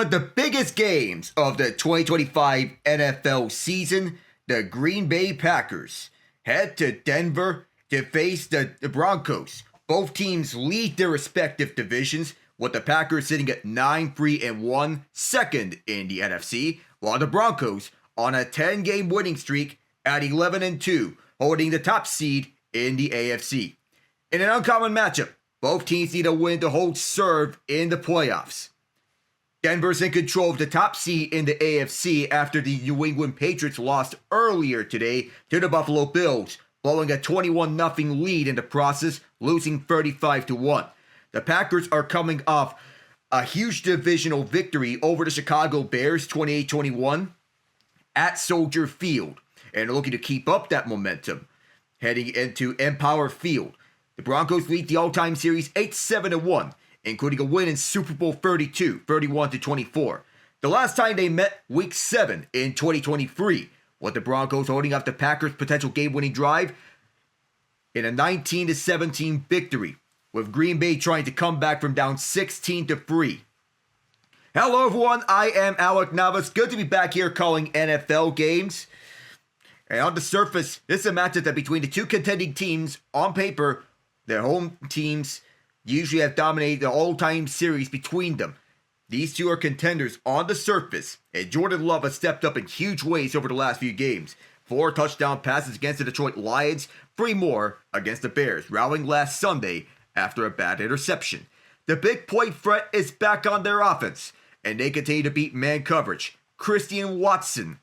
One of the biggest games of the 2025 NFL season, the Green Bay Packers head to Denver to face the Broncos. Both teams lead their respective divisions, with the Packers sitting at 9-3-1, second in the NFC, while the Broncos on a 10-game winning streak at 11-2, holding the top seed in the AFC. In an uncommon matchup, both teams need a win to hold serve in the playoffs. Denver's in control of the top seed in the AFC after the New England Patriots lost earlier today to the Buffalo Bills, blowing a 21-0 lead in the process, losing 35-1. The Packers are coming off a huge divisional victory over the Chicago Bears 28-21 at Soldier Field, and are looking to keep up that momentum heading into Empower Field. The Broncos lead the all-time series 8-7-1. Including a win in Super Bowl 32, 31-24. The last time they met, Week 7 in 2023, with the Broncos holding off the Packers' potential game-winning drive in a 19-17 victory, with Green Bay trying to come back from down 16-3. Hello everyone, I am Alec Navas. Good to be back here calling NFL games. And on the surface, this is a matchup that between the two contending teams, on paper, their home teams usually have dominated the all-time series between them. These two are contenders on the surface, and Jordan Love has stepped up in huge ways over the last few games. 4 touchdown passes against the Detroit Lions, 3 more against the Bears, rallying last Sunday after a bad interception. The big play threat is back on their offense, and they continue to beat man coverage. Christian Watson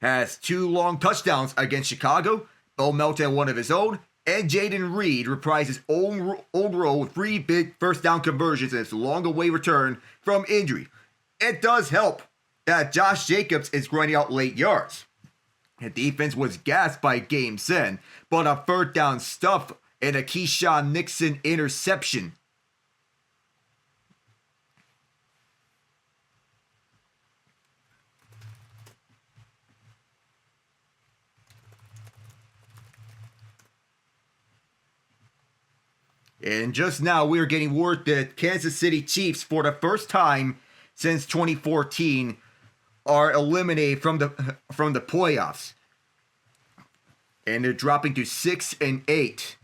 has 2 long touchdowns against Chicago, Bo Nix had one of his own, and Jaden Reed reprised his old role with 3 big first down conversions and his long-away return from injury. It does help that Josh Jacobs is grinding out late yards. The defense was gassed by Game 7, but a third down stuff and a Keyshawn Nixon interception. And just now, we are getting word that Kansas City Chiefs, for the first time since 2014, are eliminated from the playoffs, and they're dropping to 6-8.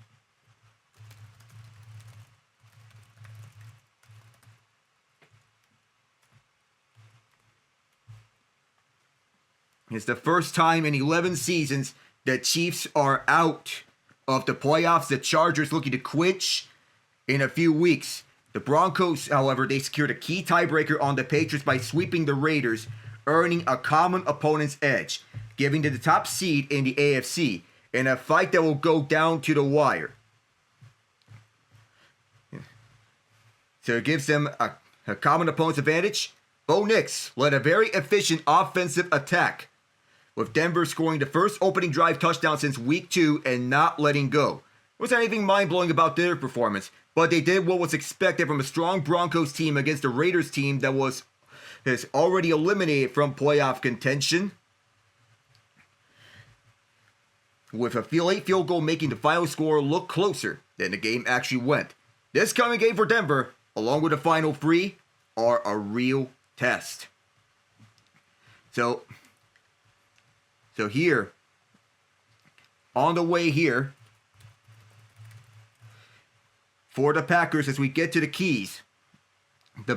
It's the first time in 11 seasons that Chiefs are out of the playoffs. The Chargers looking to clinch in a few weeks. The Broncos, however, they secured a key tiebreaker on the Patriots by sweeping the Raiders, earning a common opponent's edge, giving to the top seed in the AFC in a fight that will go down to the wire. So it gives them a common opponent's advantage. Bo Nix led a very efficient offensive attack, with Denver scoring the first opening drive touchdown since Week 2 and not letting go. There wasn't anything mind-blowing about their performance, but they did what was expected from a strong Broncos team against a Raiders team that is already eliminated from playoff contention, with a late field goal making the final score look closer than the game actually went. This coming game for Denver, along with the final 3, are a real test. So here, on the way here, for the Packers, as we get to the keys, the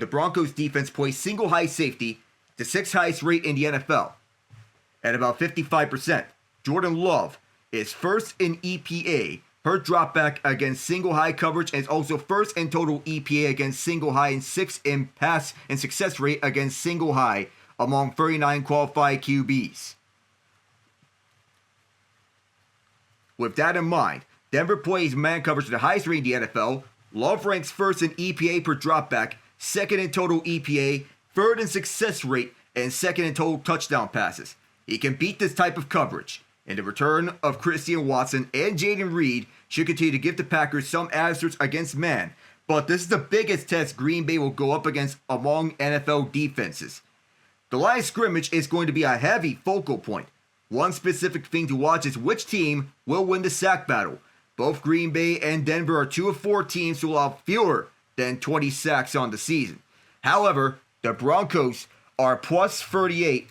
Broncos defense plays single high safety, the 6th highest rate in the NFL, at about 55%. Jordan Love is first in EPA per dropback against single high coverage, and is also first in total EPA against single high, and 6th in pass and success rate against single high among 39 qualified QBs. With that in mind, Denver plays man coverage at the highest rate in the NFL. Love ranks first in EPA per dropback, 2nd in total EPA, 3rd in success rate, and 2nd in total touchdown passes. He can beat this type of coverage, and the return of Christian Watson and Jaden Reed should continue to give the Packers some answers against man. But this is the biggest test Green Bay will go up against among NFL defenses. The line of scrimmage is going to be a heavy focal point. One specific thing to watch is which team will win the sack battle. Both Green Bay and Denver are 2 of 4 teams to allow fewer than 20 sacks on the season. However, the Broncos are plus 38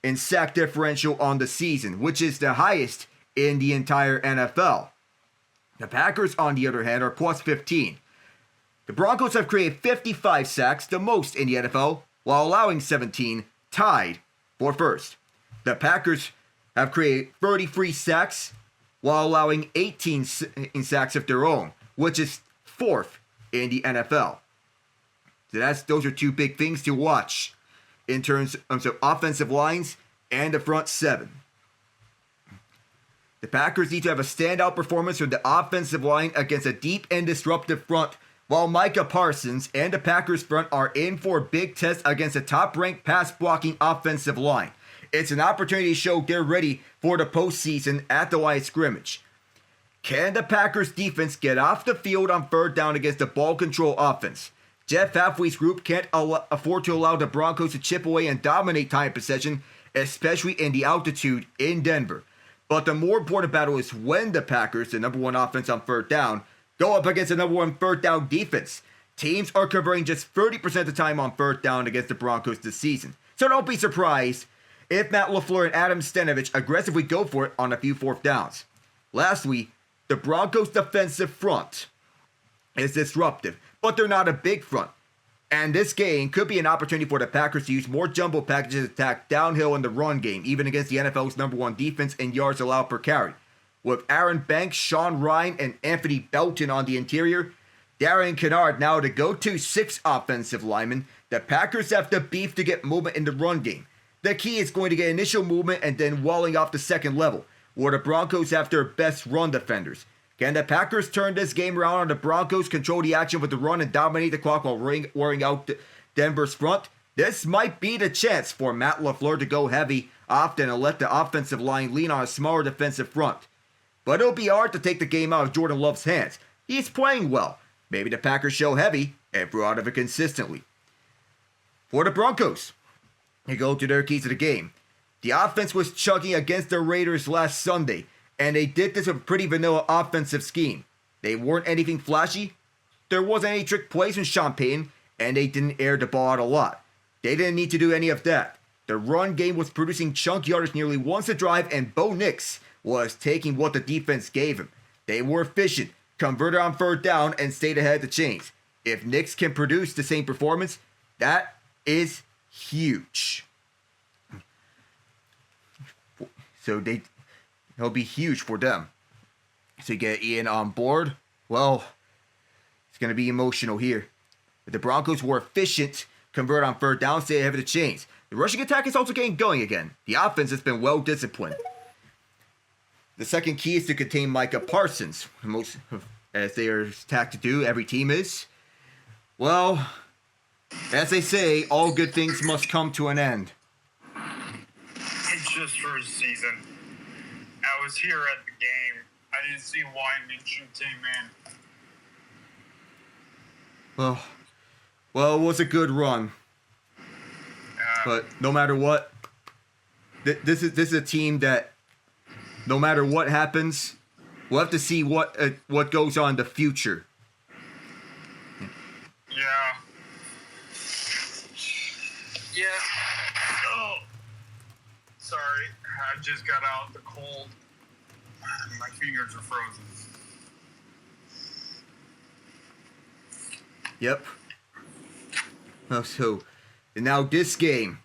in sack differential on the season, which is the highest in the entire NFL. The Packers, on the other hand, are plus 15. The Broncos have created 55 sacks, the most in the NFL, while allowing 17, tied for first. The Packers have created 33 sacks, while allowing 18 sacks of their own, which is fourth in the NFL. So those are two big things to watch in terms of offensive lines and the front seven. The Packers need to have a standout performance from the offensive line against a deep and disruptive front, while Micah Parsons and the Packers front are in for a big test against a top-ranked pass-blocking offensive line. It's an opportunity to show they're ready for the postseason at the line of scrimmage. Can the Packers defense get off the field on third down against the ball control offense? Jeff Halfway's group can't afford to allow the Broncos to chip away and dominate time possession, especially in the altitude in Denver. But the more important battle is when the Packers, the number one offense on third down, go up against the number one third down defense. Teams are converting just 30% of the time on third down against the Broncos this season. So don't be surprised if Matt LaFleur and Adam Stenavich aggressively go for it on a few fourth downs. Lastly, the Broncos' defensive front is disruptive, but they're not a big front. And this game could be an opportunity for the Packers to use more jumbo packages to attack downhill in the run game, even against the NFL's number one defense in yards allowed per carry. With Aaron Banks, Sean Ryan, and Anthony Belton on the interior, Darian Kennard now the go-to 6 offensive lineman, the Packers have the beef to get movement in the run game. The key is going to get initial movement and then walling off the second level, where the Broncos have their best run defenders. Can the Packers turn this game around on the Broncos, control the action with the run, and dominate the clock while wearing out Denver's front? This might be the chance for Matt LaFleur to go heavy often and let the offensive line lean on a smaller defensive front. But it'll be hard to take the game out of Jordan Love's hands. He's playing well. Maybe the Packers show heavy and throw out of it consistently. For the Broncos, they go to their keys to the game. The offense was chugging against the Raiders last Sunday, and they did this with a pretty vanilla offensive scheme. They weren't anything flashy. There wasn't any trick plays from Sean Payton, and they didn't air the ball out a lot. They didn't need to do any of that. The run game was producing chunk yardage nearly once a drive, and Bo Nix was taking what the defense gave him. They were efficient, converted on third down, and stayed ahead of the chains. If Nix can produce the same performance, that is huge. So it'll be huge for them. So you get Ian on board. Well, it's going to be emotional here. But the Broncos were efficient, convert on third down, stay ahead of the chains. The rushing attack is also getting going again. The offense has been well disciplined. The second key is to contain Micah Parsons, as they are tasked to do. Every team is. Well, as they say, all good things must come to an end. It's just for a season. I was here at the game. I didn't see why Minshew came in. Well, it was a good run. But no matter what, this is a team that, no matter what happens, we'll have to see what goes on in the future. Yeah. Oh, sorry. I just got out the cold. My fingers are frozen. Yep. So now this game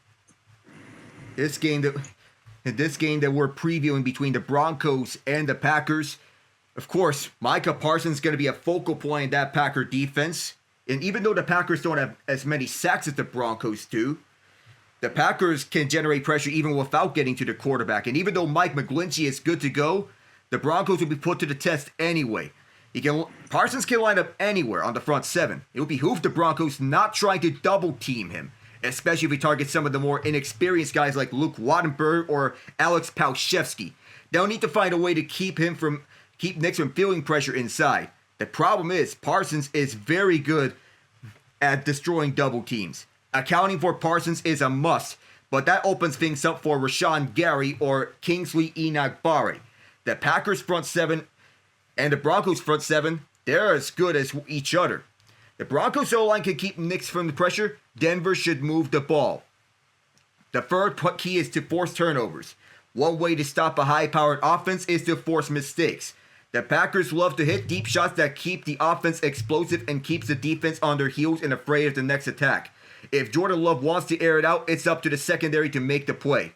that we're previewing between the Broncos and the Packers, of course, Micah Parsons is going to be a focal point in that Packer defense. And even though the Packers don't have as many sacks as the Broncos do, the Packers can generate pressure even without getting to the quarterback. And even though Mike McGlinchey is good to go, the Broncos will be put to the test anyway. Parsons can line up anywhere on the front seven. It will behoove the Broncos not trying to double team him, especially if he targets some of the more inexperienced guys like Luke Wattenberg or Alex Palshevsky. They'll need to find a way to keep Nix from feeling pressure inside. The problem is Parsons is very good at destroying double teams. Accounting for Parsons is a must, but that opens things up for Rashawn Gary or Kingsley Enagbare. The Packers front seven and the Broncos front seven, they're as good as each other. The Broncos O-line can keep Nix from the pressure. Denver should move the ball. The third key is to force turnovers. One way to stop a high-powered offense is to force mistakes. The Packers love to hit deep shots that keep the offense explosive and keeps the defense on their heels and afraid of the next attack. If Jordan Love wants to air it out, it's up to the secondary to make the play.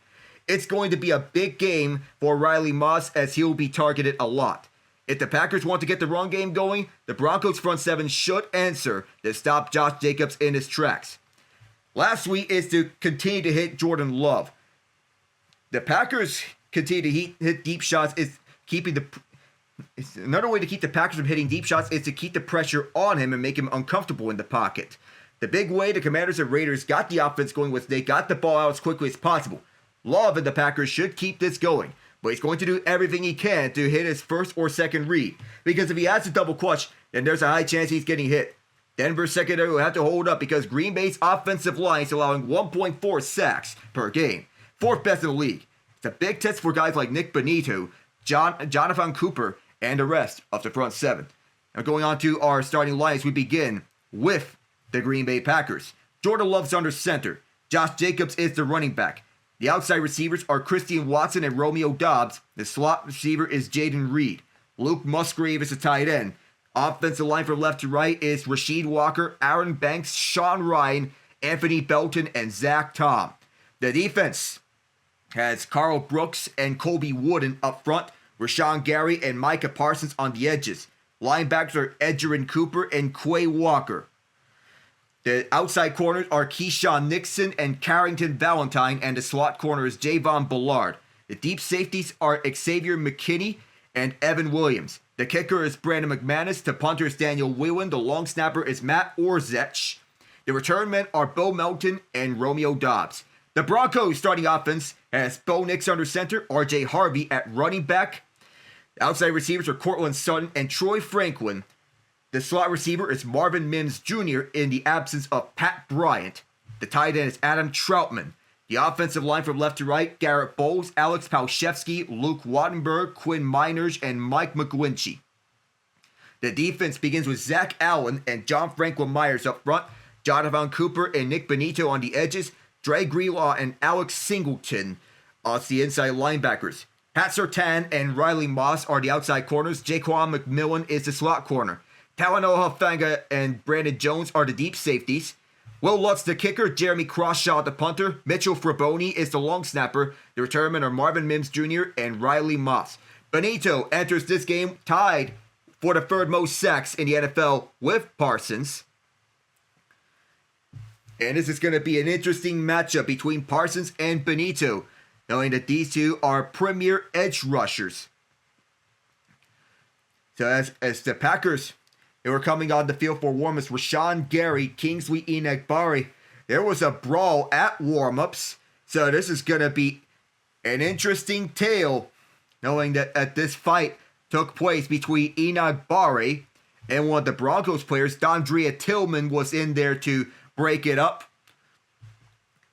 It's going to be a big game for Riley Moss as he'll be targeted a lot. If the Packers want to get the run game going, the Broncos front seven should answer to stop Josh Jacobs in his tracks. Last week is to continue to hit Jordan Love. The Packers continue to hit deep shots is keeping the... Another way to keep the Packers from hitting deep shots is to keep the pressure on him and make him uncomfortable in the pocket. The big way the Commanders and Raiders got the offense going was they got the ball out as quickly as possible. Love and the Packers should keep this going, but he's going to do everything he can to hit his first or second read, because if he has a double clutch, then there's a high chance he's getting hit. Denver's secondary will have to hold up because Green Bay's offensive line is allowing 1.4 sacks per game, fourth best in the league. It's a big test for guys like Nick Bonito, Jonathan Cooper, and the rest of the front seven. Now going on to our starting lines, we begin with the Green Bay Packers. Jordan Love's under center. Josh Jacobs is the running back. The outside receivers are Christian Watson and Romeo Doubs. The slot receiver is Jaden Reed. Luke Musgrave is the tight end. Offensive line from left to right is Rasheed Walker, Aaron Banks, Sean Ryan, Anthony Belton, and Zach Tom. The defense has Carl Brooks and Colby Wooden up front, Rashawn Gary and Micah Parsons on the edges. Linebackers are Edgerrin Cooper and Quay Walker. The outside corners are Keyshawn Nixon and Carrington Valentine, and the slot corner is Javon Bullard. The deep safeties are Xavier McKinney and Evan Williams. The kicker is Brandon McManus. The punter is Daniel Whelan. The long snapper is Matt Orzech. The return men are Bo Melton and Romeo Doubs. The Broncos starting offense has Bo Nix under center, RJ Harvey at running back. The outside receivers are Courtland Sutton and Troy Franklin. The slot receiver is Marvin Mims Jr. in the absence of Pat Bryant. The tight end is Adam Troutman. The offensive line from left to right, Garrett Bowles, Alex Palshevsky, Luke Wattenberg, Quinn Miners, and Mike McGlinchey. The defense begins with Zach Allen and John Franklin Myers up front, Jonathan Cooper and Nick Bonito on the edges, Dre Greenlaw and Alex Singleton as the inside linebackers. Pat Surtain and Riley Moss are the outside corners. Jaquan McMillan is the slot corner. Talanoa Hufanga and Brandon Jones are the deep safeties. Will Lutz the kicker, Jeremy Croshaw the punter, Mitchell Fraboni is the long snapper. The returnmen are Marvin Mims Jr. and Riley Moss. Bonito enters this game tied for the third most sacks in the NFL with Parsons. And this is going to be an interesting matchup between Parsons and Bonito, knowing that these two are premier edge rushers. So as the Packers, they were coming on the field for warm-ups, Rashawn Gary, Kingsley Enagbare. There was a brawl at warm-ups. So this is going to be an interesting tale, knowing that this fight took place between Enagbare and one of the Broncos players. Dondrea Tillman was in there to break it up.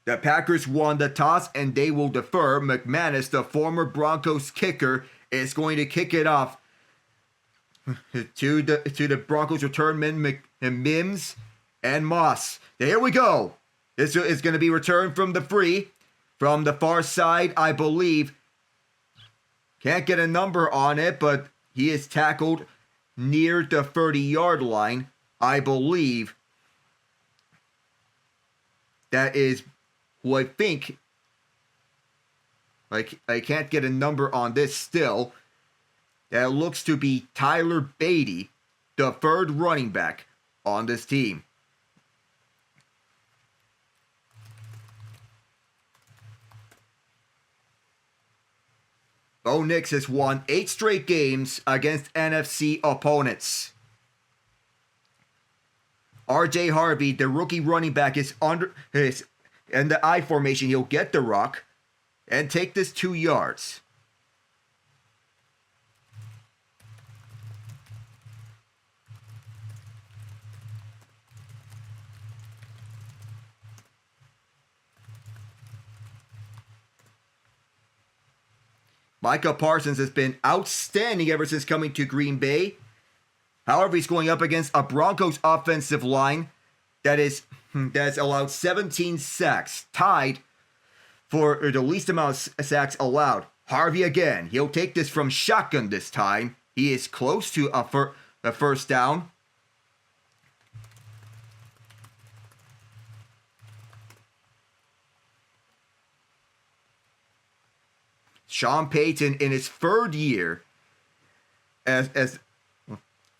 The Packers won the toss and they will defer. McManus, the former Broncos kicker, is going to kick it off to the Broncos return men Mims and Moss. Here we go. This is going to be returned from the free. From the far side, I believe. Can't get a number on it, but he is tackled near the 30-yard line. I believe that is who I think. I can't get a number on this still. That looks to be Tyler Beatty, the third running back on this team. Bo Nix has won 8 straight games against NFC opponents. RJ Harvey, the rookie running back, is in the I formation. He'll get the rock and take this 2 yards. Micah Parsons has been outstanding ever since coming to Green Bay. However, he's going up against a Broncos offensive line that's allowed 17 sacks, tied for the least amount of sacks allowed. Harvey again. He'll take this from shotgun this time. He is close to a first down. Sean Payton in his third year as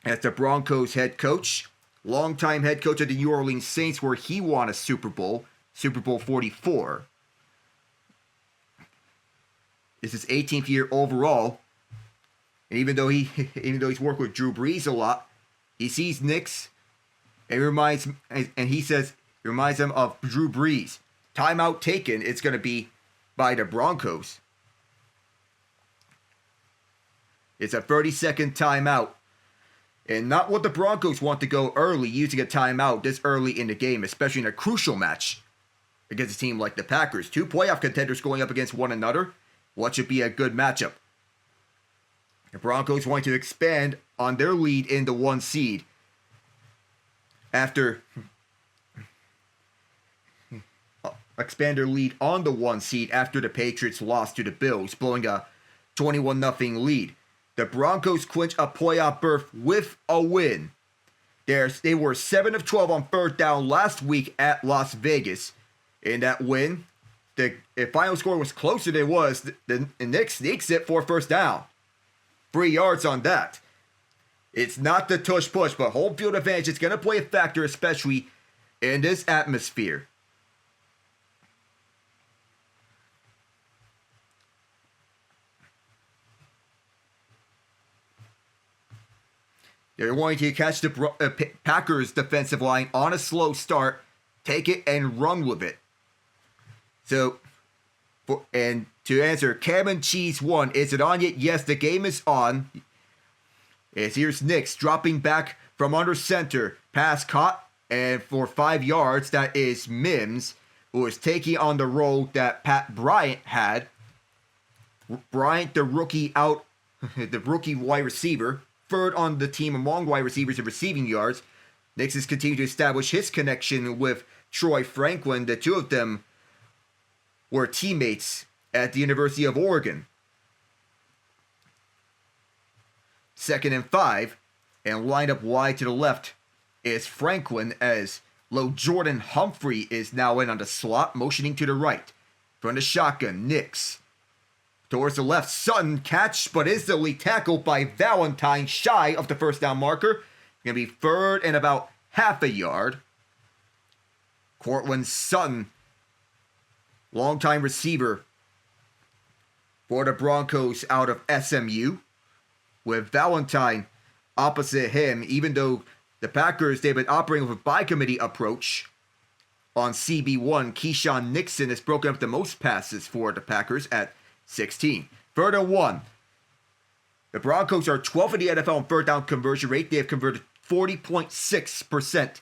the Broncos head coach, longtime head coach of the New Orleans Saints, where he won a Super Bowl 44. This is 18th year overall. And even though he's worked with Drew Brees a lot, he sees Nix and he says it reminds him of Drew Brees. Timeout taken. It's going to be by the Broncos. It's a 30-second timeout. And not what the Broncos want to go early, using a timeout this early in the game, especially in a crucial match against a team like the Packers. Two playoff contenders going up against one another. What should be a good matchup? The Broncos want to expand on their lead in the 1 seed after expand their lead on the 1 seed after the Patriots lost to the Bills, blowing a 21-0 lead. The Broncos clinch a playoff berth with a win. They were 7 of 12 on third down last week at Las Vegas. In that win, the final score was closer than it was. The Knicks sneaks it for first down. 3 yards on that. It's not the tush push, but home field advantage is going to play a factor, especially in this atmosphere. They're going to catch the Packers defensive line on a slow start, take it and run with it. So, and to answer, Cam and Cheese 1, is it on yet? Yes, the game is on. As here's Nix dropping back from under center, pass caught, and for 5 yards, that is Mims, who is taking on the role that Pat Bryant had. Bryant, the rookie wide receiver, third on the team among wide receivers in receiving yards. Nix has continued to establish his connection with Troy Franklin. The two of them were teammates at the University of Oregon. 2nd and 5, and lined up wide to the left is Franklin as Lil'Jordan Humphrey is now in on the slot, motioning to the right. From the shotgun, Nix. Towards the left, Sutton catch, but instantly tackled by Valentine, shy of the first down marker. Going to be third and about half a yard. Courtland Sutton, longtime receiver for the Broncos out of SMU. With Valentine opposite him, even though the Packers, they've been operating with a by-committee approach on CB1. Keyshawn Nixon has broken up the most passes for the Packers at 16. Third and 1. The Broncos are 12th in the NFL in third down conversion rate. They have converted 40.6%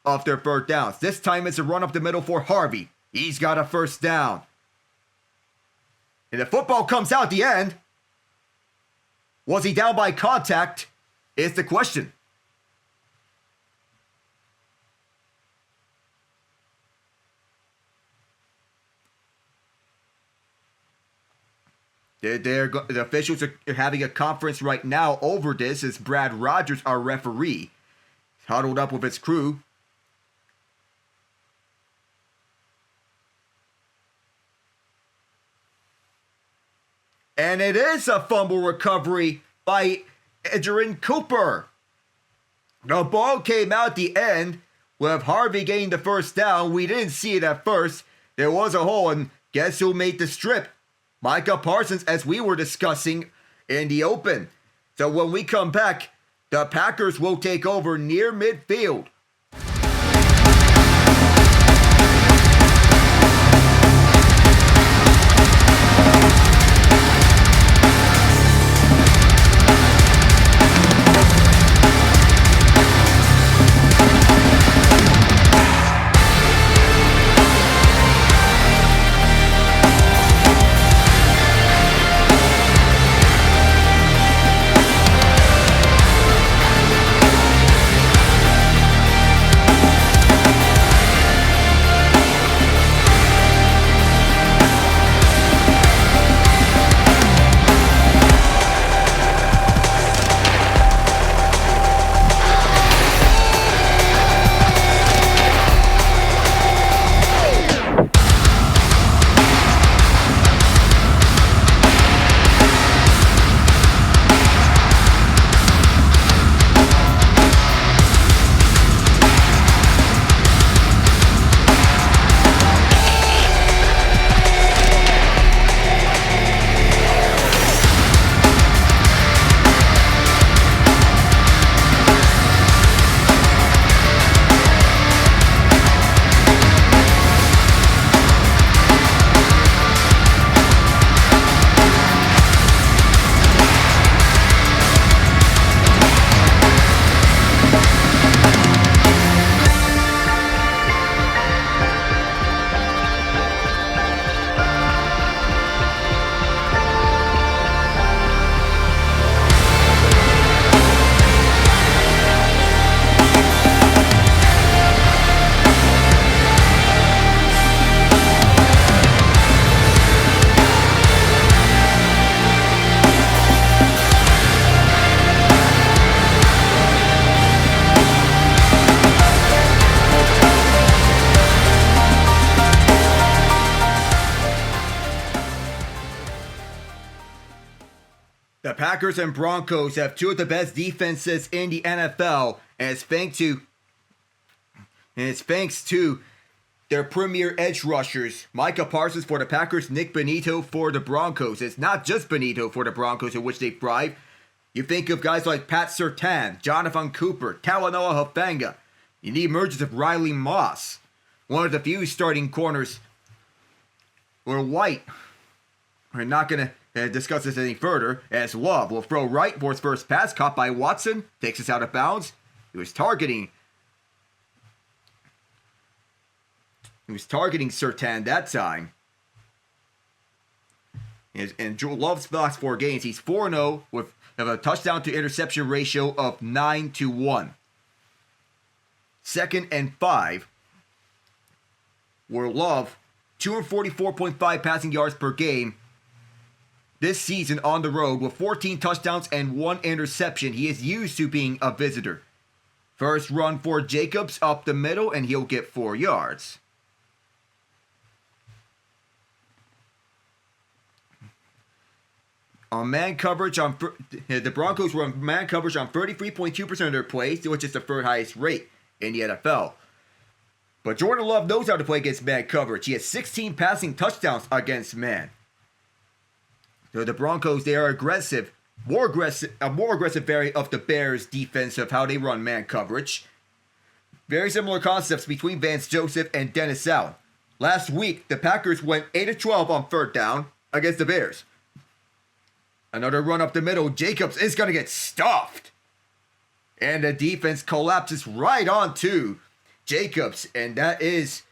of their third downs. This time it's a run up the middle for Harvey. He's got a first down. And the football comes out at the end. Was he down by contact? Is the question. The officials are having a conference right now over this as Brad Rogers, our referee, huddled up with his crew. And it is a fumble recovery by Edgerrin Cooper. The ball came out at the end with Harvey getting the first down. We didn't see it at first. There was a hole, and guess who made the strip? Micah Parsons, as we were discussing in the open. So when we come back, the Packers will take over near midfield. The Packers and Broncos have two of the best defenses in the NFL, and it's thanks to their premier edge rushers, Micah Parsons for the Packers, Nick Bonito for the Broncos. It's not just Bonito for the Broncos in which they thrive. You think of guys like Pat Surtain, Jonathan Cooper, Talanoa Hufanga. You need emergence of Riley Moss, one of the few starting corners or white. We're not going to discuss this any further, as Love will throw right for his first pass, caught by Watson, takes us out of bounds. He was targeting Surtain that time. And Love's last 4 games, he's 4-0 with a touchdown to interception ratio of 9-1. 2nd and 5, where Love, 244.5 passing yards per game this season on the road with 14 touchdowns and 1 interception. He is used to being a visitor. First run for Jacobs up the middle, and he'll get 4 yards. On man coverage, the Broncos were on man coverage on 33.2% of their plays, which is the 3rd highest rate in the NFL. But Jordan Love knows how to play against man coverage. He has 16 passing touchdowns against man. So the Broncos, they are aggressive, a more aggressive variant of the Bears' defense of how they run man coverage. Very similar concepts between Vance Joseph and Dennis Allen. Last week, the Packers went 8-12 on 3rd down against the Bears. Another run up the middle. Jacobs is going to get stuffed. And the defense collapses right onto Jacobs. And that is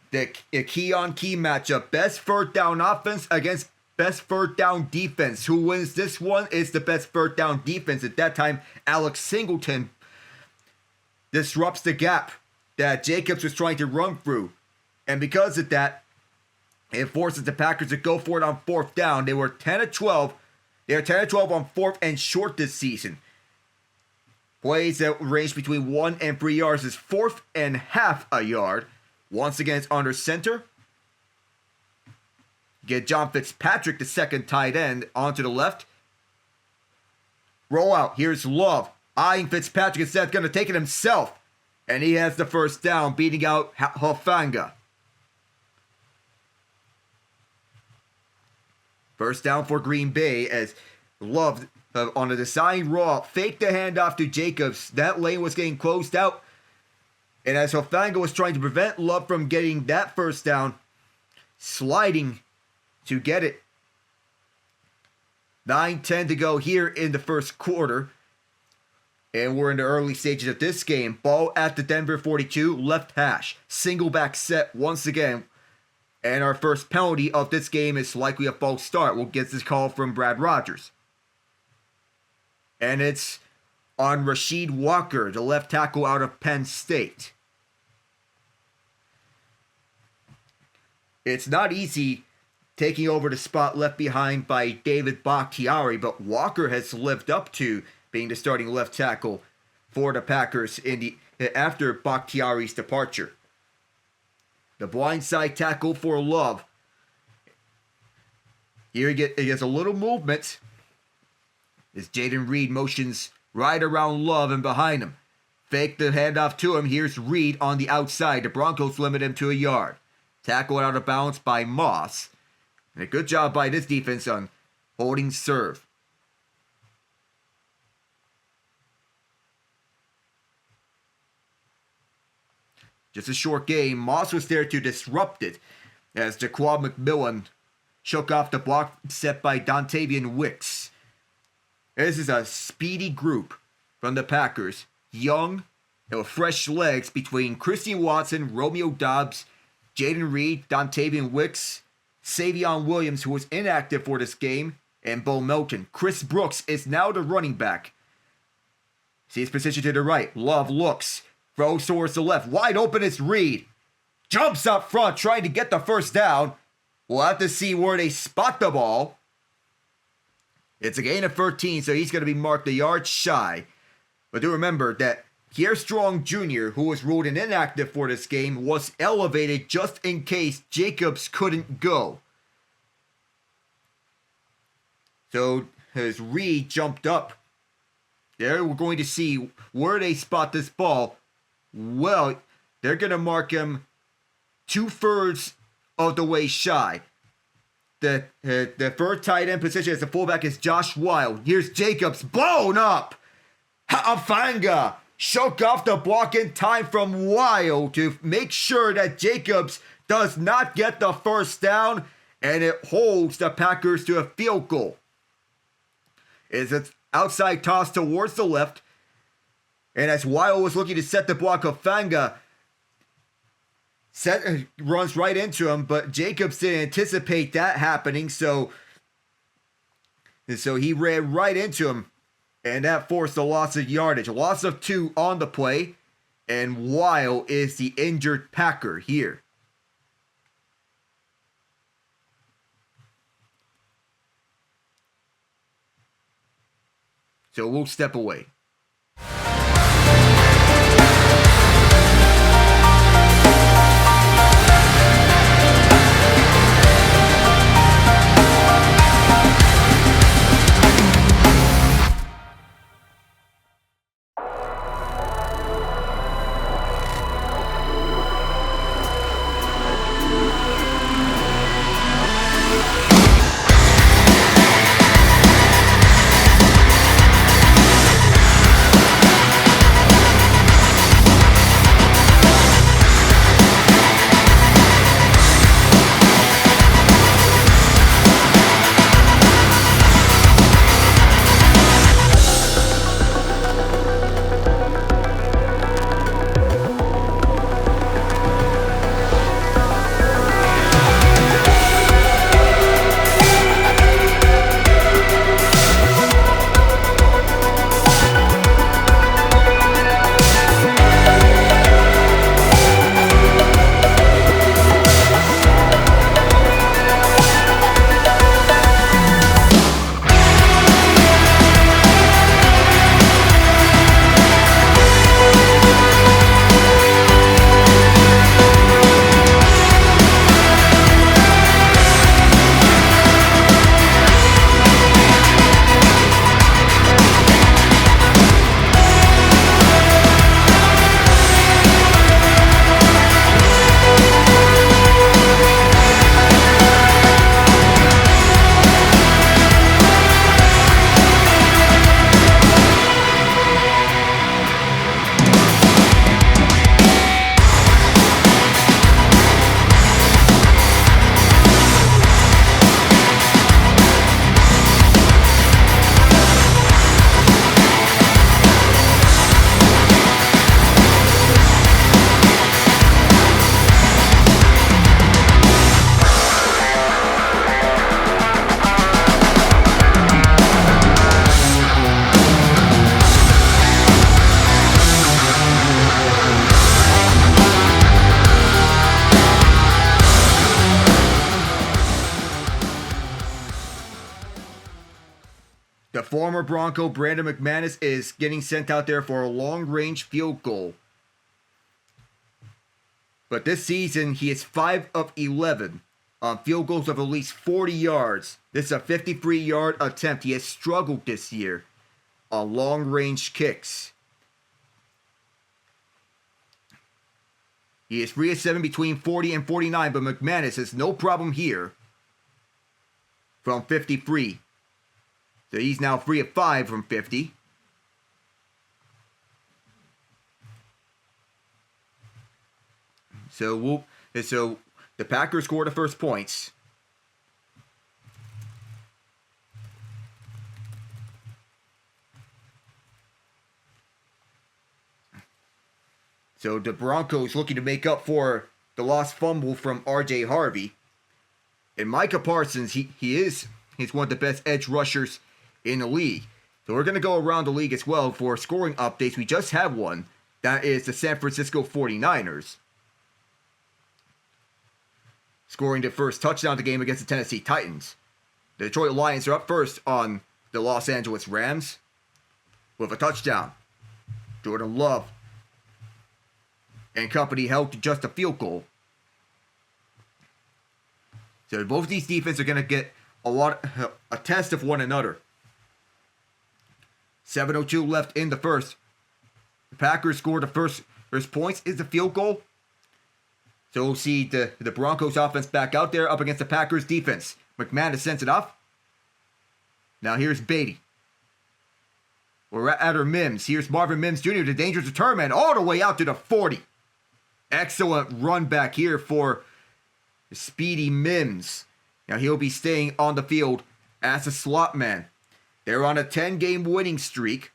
the key-on-key matchup. Best 3rd down offense against best 3rd down defense. Who wins this one is the best 3rd down defense. At that time, Alex Singleton disrupts the gap that Jacobs was trying to run through. And because of that, it forces the Packers to go for it on 4th down. They were 10-12. They are 10-12 on 4th and short this season. Plays that range between 1 and 3 yards is 4th and half a yard. Once again, it's under center. Get John Fitzpatrick, the 2nd tight end, onto the left. Roll out. Here's Love. Eyeing Fitzpatrick instead, going to take it himself. And he has the 1st down, beating out Hufanga. 1st down for Green Bay as Love on a design raw faked the handoff to Jacobs. That lane was getting closed out. And as Hufanga was trying to prevent Love from getting that 1st down, sliding to get it. 9:10 to go here in the 1st quarter. And we're in the early stages of this game. Ball at the Denver 42, left hash. Single back set once again. And our first penalty of this game is likely a false start. We'll get this call from Brad Rogers. And it's on Rasheed Walker, the left tackle out of Penn State. It's not easy taking over the spot left behind by David Bakhtiari, but Walker has lived up to being the starting left tackle for the Packers after Bakhtiari's departure. The blindside tackle for Love. Here he gets a little movement as Jaden Reed motions right around Love and behind him. Fake the handoff to him. Here's Reed on the outside. The Broncos limit him to a yard. Tackle out of bounds by Moss. And a good job by this defense on holding serve. Just a short game. Moss was there to disrupt it as Jaquan McMillan shook off the block set by Dontavian Wicks. This is a speedy group from the Packers. Young and with fresh legs between Christian Watson, Romeo Doubs, Jaden Reed, Dontavian Wicks, Savion Williams, who was inactive for this game, and Bo Melton. Chris Brooks is now the running back. See his position to the right. Love looks. Throws towards the left. Wide open is Reed. Jumps up front trying to get the 1st down. We'll have to see where they spot the ball. It's a gain of 13, so he's going to be marked a yard shy. But do remember that Kier Strong Jr., who was ruled an inactive for this game, was elevated just in case Jacobs couldn't go. So as Reed jumped up. There we're going to see where they spot this ball. Well, they're going to mark him 2/3 of the way shy. The third tight end position as the fullback is Josh Wild. Here's Jacobs, blown up. Ha'afanga shook off the block in time from Wild to make sure that Jacobs does not get the first down, and it holds the Packers to a field goal. It's an outside toss towards the left, and as Wild was looking to set the block, Ha'afanga runs right into him, but Jacobs didn't anticipate that happening, so he ran right into him, and that forced a loss of yardage. A loss of 2 on the play, and Wild is the injured Packer here. So we'll step away. The former Bronco Brandon McManus is getting sent out there for a long-range field goal. But this season, he is 5 of 11 on field goals of at least 40 yards. This is a 53-yard attempt. He has struggled this year on long-range kicks. He is 3 of 7 between 40 and 49, but McManus has no problem here from 53. So he's now 3 of 5 from 50. So the Packers score the first points. So the Broncos looking to make up for the lost fumble from R.J. Harvey. And Micah Parsons, he's one of the best edge rushers in the league. So we're going to go around the league as well for scoring updates. We just have one. That is the San Francisco 49ers. Scoring the first touchdown of the game against the Tennessee Titans. The Detroit Lions are up first on the Los Angeles Rams with a touchdown. Jordan Love and company held to just a field goal. So both of these defenses are going to get a test of one another. 7:02 left in the first. The Packers scored the first points is the field goal. So we'll see the Broncos offense back out there up against the Packers defense. McManus sends it off. Now here's Beatty. We're at our Mims. Here's Marvin Mims Jr., the dangerous return man, all the way out to the 40. Excellent run back here for Speedy Mims. Now he'll be staying on the field as a slot man. They're on a 10-game winning streak.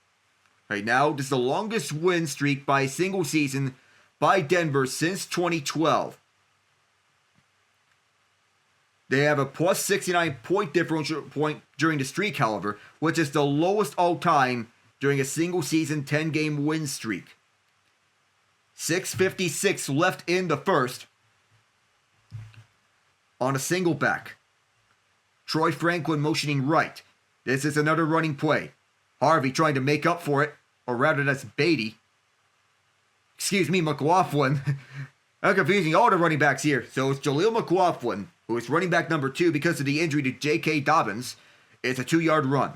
Right now, this is the longest win streak by a single season by Denver since 2012. They have a plus 69 point differential point during the streak, however, which is the lowest all time during a single season 10-game win streak. 6:56 left in the first. On a single back. Troy Franklin motioning right. This is another running play. Harvey trying to make up for it, or rather that's Beatty. Excuse me, McLaughlin. I'm confusing all the running backs here. So it's Jaleel McLaughlin, who is running back number 2 because of the injury to J.K. Dobbins. It's a 2-yard run.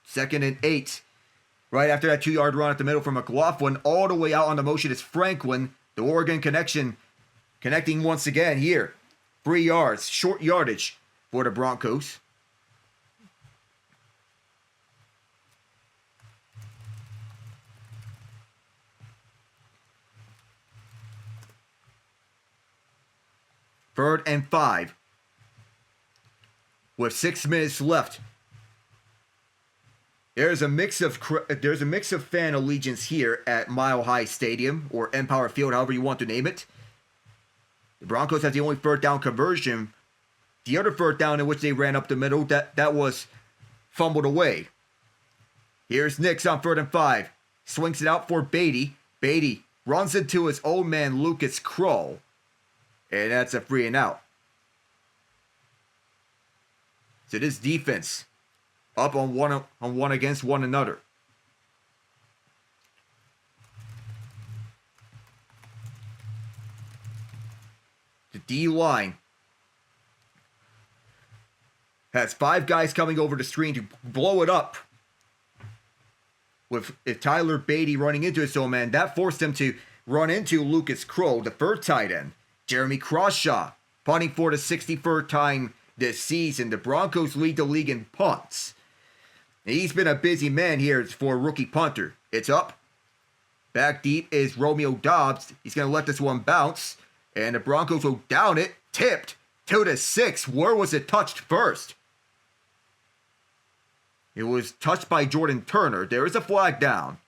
Second and 8. Right after that 2-yard run at the middle from McLaughlin, all the way out on the motion is Franklin. The Oregon connection connecting once again here. 3 yards, short yardage for the Broncos. Third and 5. With 6 minutes left. There's a mix of fan allegiance here at Mile High Stadium, or Empower Field, however you want to name it. The Broncos have the only third down conversion. The other third down in which they ran up the middle, that was fumbled away. Here's Nix on 3rd and 5. Swings it out for Beatty. Beatty runs into his old man Lucas Krull. And that's a 3 and out. So this defense up on one against one another. The D-line has 5 guys coming over the screen to blow it up. With Tyler Beatty running into his own man, that forced him to run into Lucas Krull, the third tight end. Jeremy Crawshaw punting for the 63rd time this season. The Broncos lead the league in punts. He's been a busy man here for a rookie punter. It's up. Back deep is Romeo Dobbs. He's going to let this one bounce. And the Broncos will down it. Tipped to the 6. Where was it touched first? It was touched by Jordan Turner. There is a flag down.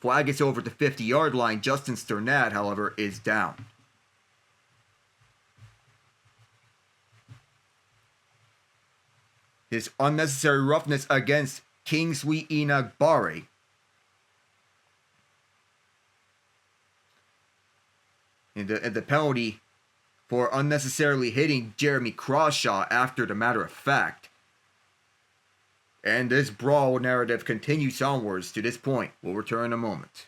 Flag gets over the 50-yard line. Justin Sternad, however, is down. His unnecessary roughness against Kingsley Enagbare. And the penalty for unnecessarily hitting Jeremy Crawshaw after the matter of fact. And this brawl narrative continues onwards to this point. We'll return in a moment.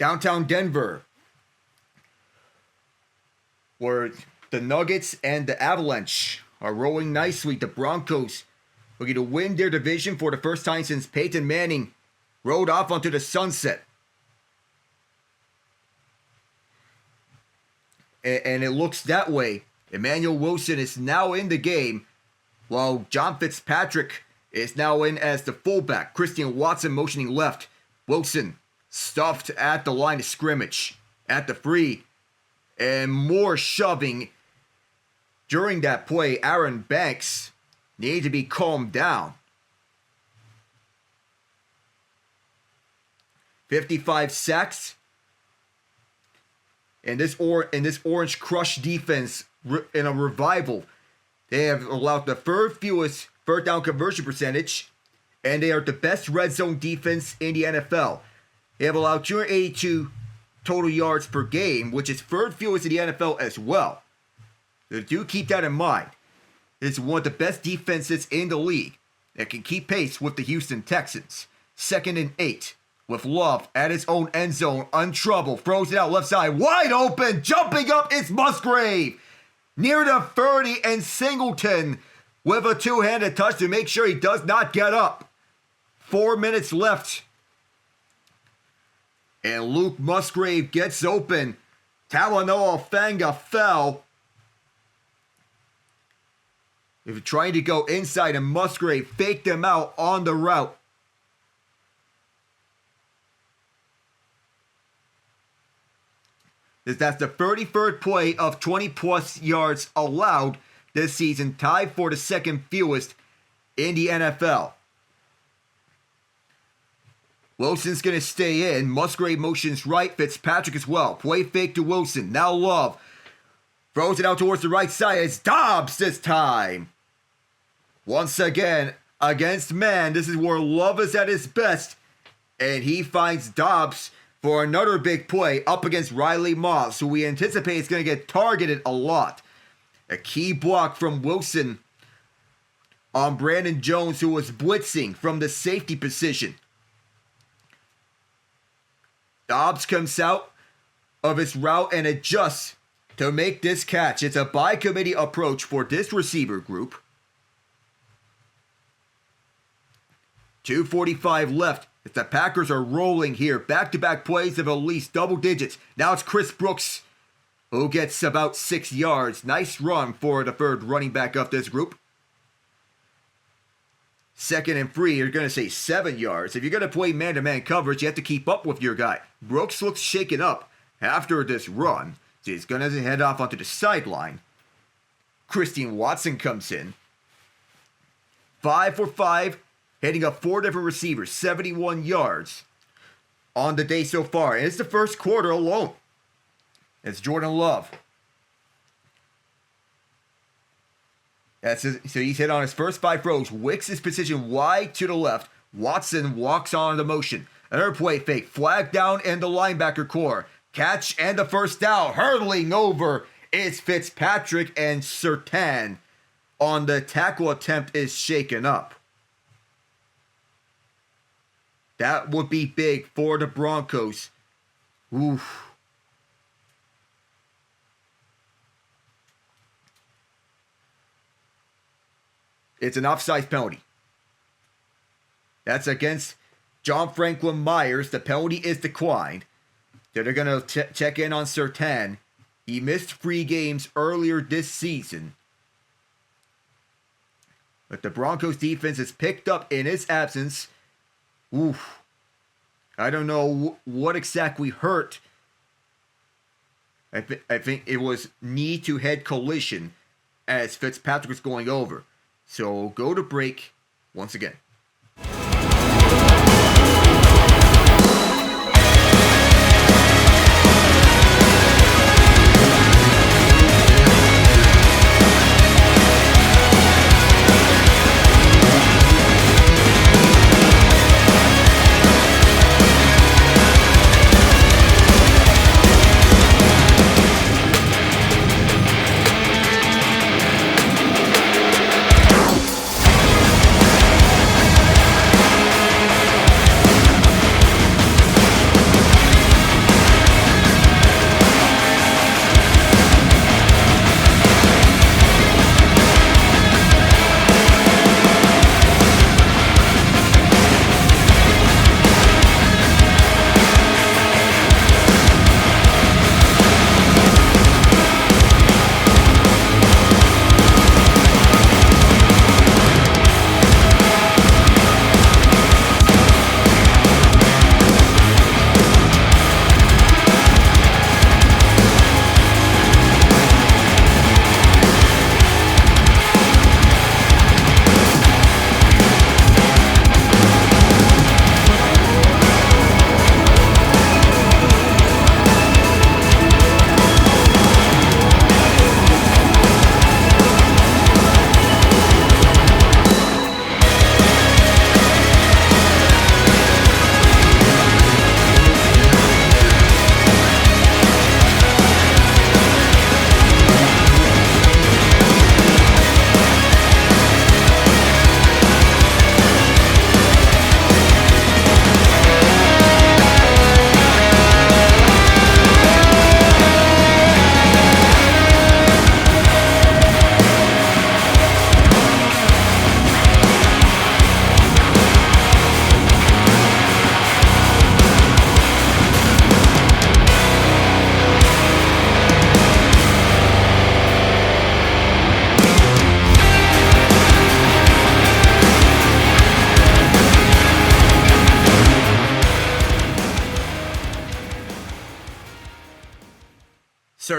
downtown Denver, where the Nuggets and the Avalanche are rolling nicely. The Broncos looking to win their division for the first time since Peyton Manning rode off onto the sunset. And it looks that way. Emmanuel Wilson is now in the game, while John Fitzpatrick is now in as the fullback. Christian Watson motioning left. Wilson stuffed at the line of scrimmage, at the free, and more shoving. During that play, Aaron Banks needed to be calmed down. 55 sacks. And this Orange Crush defense in a revival, they have allowed the third fewest third down conversion percentage, and they are the best red zone defense in the NFL. They have allowed 282 total yards per game, which is third fewest in the NFL as well. So do keep that in mind. It's one of the best defenses in the league that can keep pace with the Houston Texans. 2nd and 8. With Love at his own end zone, untroubled, throws it out left side, wide open, jumping up, it's Musgrave. Near the 30, and Singleton with a two-handed touch to make sure he does not get up. 4 minutes left. And Luke Musgrave gets open. Talanoa Fanga fell. If you're trying to go inside, and Musgrave faked him out on the route. That's the 33rd play of 20-plus yards allowed this season, tied for the second fewest in the NFL. Wilson's going to stay in. Musgrave motions right. Fitzpatrick as well. Play fake to Wilson. Now Love throws it out towards the right side. It's Dobbs this time. Once again, against man, this is where Love is at his best. And he finds Dobbs for another big play up against Riley Moss, who we anticipate is going to get targeted a lot. A key block from Wilson on Brandon Jones, who was blitzing from the safety position. Dobbs comes out of his route and adjusts to make this catch. It's a by-committee approach for this receiver group. 2:45 left. If the Packers are rolling here, back-to-back plays of at least double digits. Now it's Chris Brooks, who gets about 6 yards. Nice run for the third running back of this group. 2nd and 3, you're going to say 7 yards. If you're going to play man-to-man coverage, you have to keep up with your guy. Brooks looks shaken up after this run. So he's going to head off onto the sideline. Christian Watson comes in. 5 for 5. Heading up 4 different receivers, 71 yards on the day so far. And it's the first quarter alone. It's Jordan Love. So he's hit on his first 5 throws. Wicks his position wide to the left. Watson walks on the motion. Another play fake. Flag down in the linebacker core. Catch and the first down. Hurtling over is Fitzpatrick, and Sutton on the tackle attempt is shaken up. That would be big for the Broncos. Oof. It's an offside penalty. That's against John Franklin Myers. The penalty is declined. They're going to check in on Sutton. He missed 3 games earlier this season. But the Broncos defense is picked up in his absence. Oof. I don't know what exactly hurt. I think it was knee-to-head collision as Fitzpatrick was going over. So go to break once again.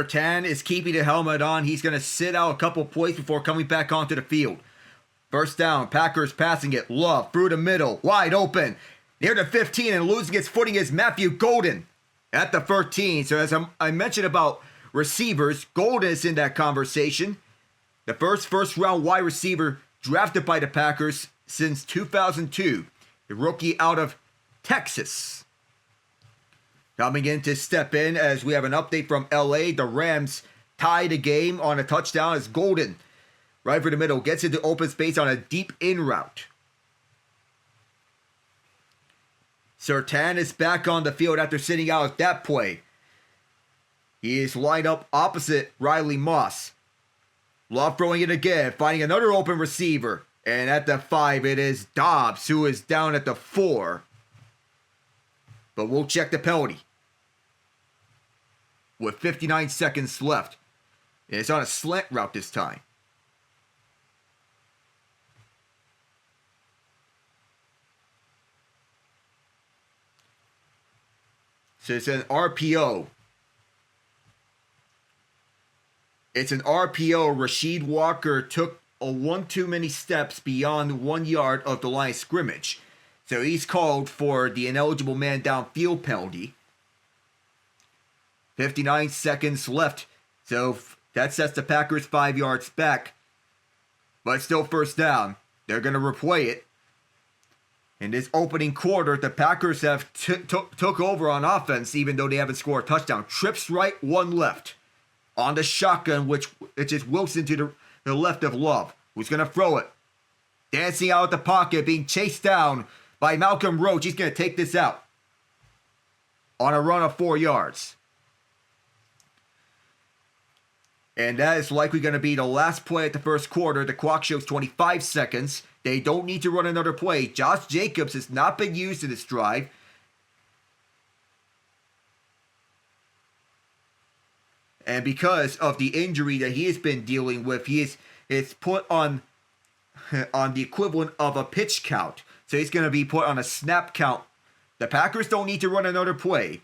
Sutton is keeping the helmet on. He's going to sit out a couple plays before coming back onto the field. First down, Packers passing it. Love through the middle, wide open. Near the 15 and losing his footing is Matthew Golden at the 13. So as I mentioned about receivers, Golden is in that conversation. The first round wide receiver drafted by the Packers since 2002. The rookie out of Texas. Coming in to step in as we have an update from LA. The Rams tie the game on a touchdown as Golden, right for the middle, gets into open space on a deep in route. Sutton is back on the field after sitting out that play. He is lined up opposite Riley Moss. Love throwing it again, finding another open receiver. And at the 5, it is Dobbs, who is down at the 4. But we'll check the penalty. With 59 seconds left. And it's on a slant route this time. So it's an RPO. It's an RPO. Rasheed Walker took a one too many steps beyond 1 yard of the line of scrimmage. So he's called for the ineligible man downfield penalty. 59 seconds left. So that sets the Packers 5 yards back. But still first down. They're going to replay it. In this opening quarter, the Packers have took over on offense, even though they haven't scored a touchdown. Trips right, one left. On the shotgun, which is Wilson to the left of Love, who's going to throw it. Dancing out of the pocket, being chased down by Malcolm Roach. He's going to take this out on a run of 4 yards. And that is likely going to be the last play at the first quarter. The clock shows 25 seconds. They don't need to run another play. Josh Jacobs has not been used in this drive. And because of the injury that he has been dealing with, he is put on the equivalent of a pitch count. So he's going to be put on a snap count. The Packers don't need to run another play.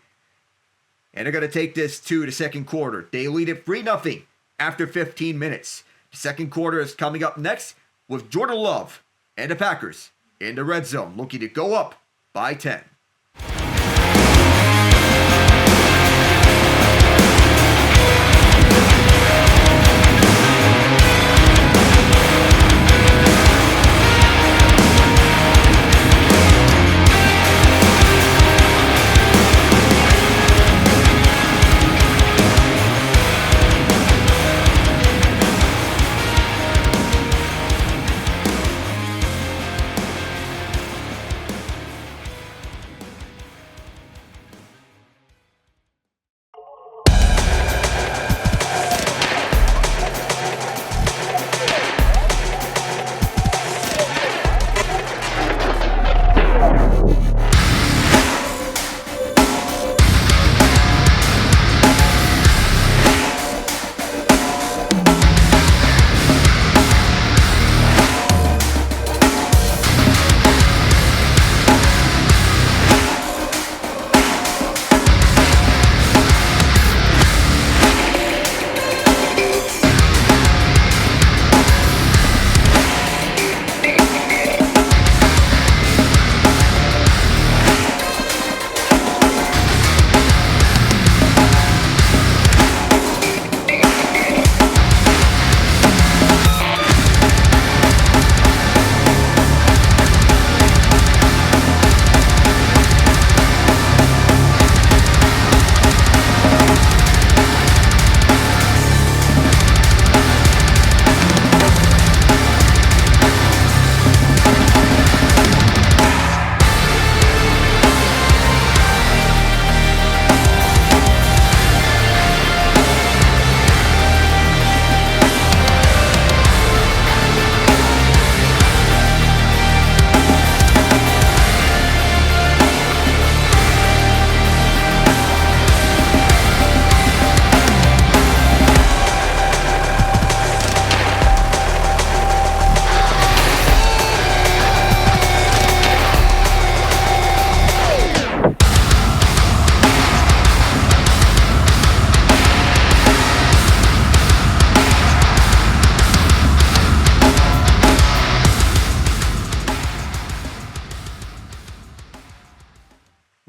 And they're going to take this to the second quarter. They lead it 3-0 after 15 minutes. The second quarter is coming up next with Jordan Love and the Packers in the red zone, looking to go up by 10.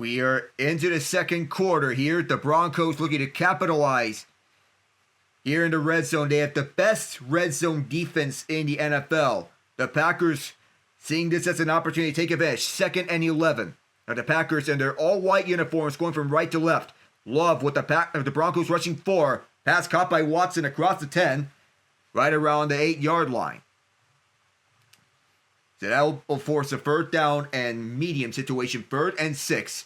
We are into the second quarter here. The Broncos looking to capitalize here in the red zone. They have the best red zone defense in the NFL. The Packers seeing this as an opportunity to take advantage. 2nd and 11. Now the Packers in their all-white uniforms going from right to left. Love with the Broncos rushing 4. Pass caught by Watson across the 10. Right around the 8-yard line. So that will force a 3rd down and medium situation. 3rd and 6.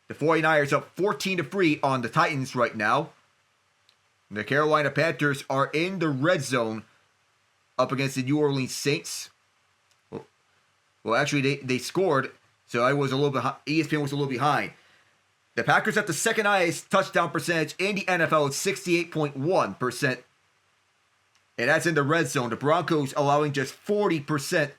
The 49ers up 14-3 on the Titans right now. The Carolina Panthers are in the red zone up against the New Orleans Saints. Well, actually, they scored, so I was a little behind. ESPN was a little behind. The Packers have the second highest touchdown percentage in the NFL at 68.1%. And that's in the red zone. The Broncos allowing just 40%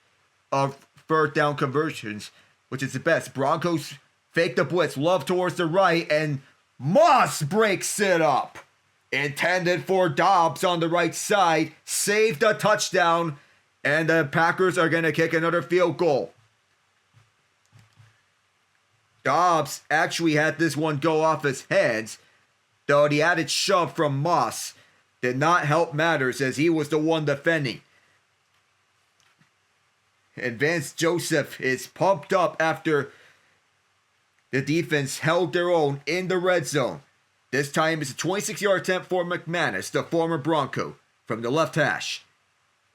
of 3rd down conversions, which is the best. Broncos fake the blitz, Love towards the right, and Moss breaks it up. Intended for Dobbs on the right side. Saved a touchdown. And the Packers are going to kick another field goal. Dobbs actually had this one go off his hands, though the added shove from Moss did not help matters as he was the one defending. And Vance Joseph is pumped up after the defense held their own in the red zone. This time it's a 26-yard attempt for McManus, the former Bronco, from the left hash.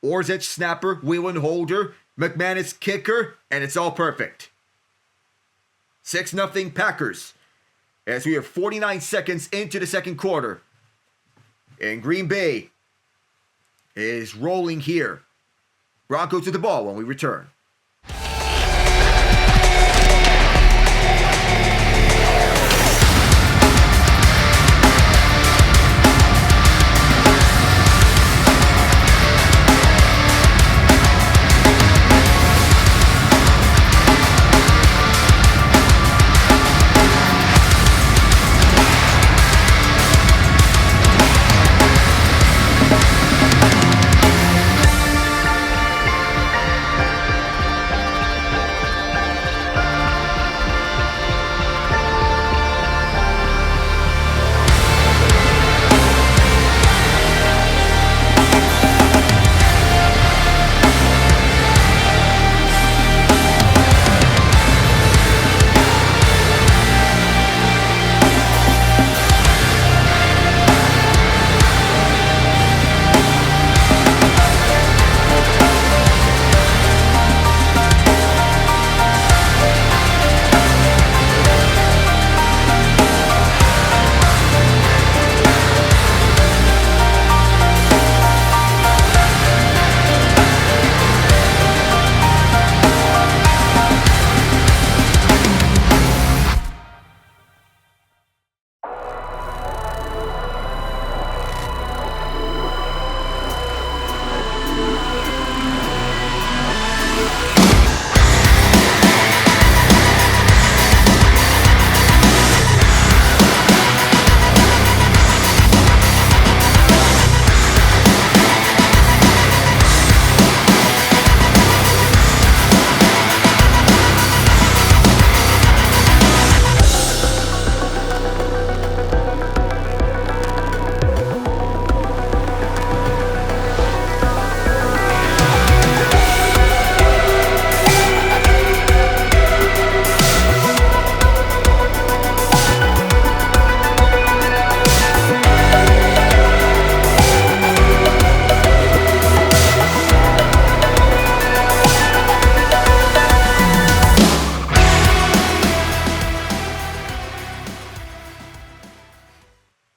Orzic snapper, Whelan holder, McManus kicker, and it's all perfect. 6-0 Packers as we are 49 seconds into the second quarter. And Green Bay is rolling here. Broncos to the ball when we return.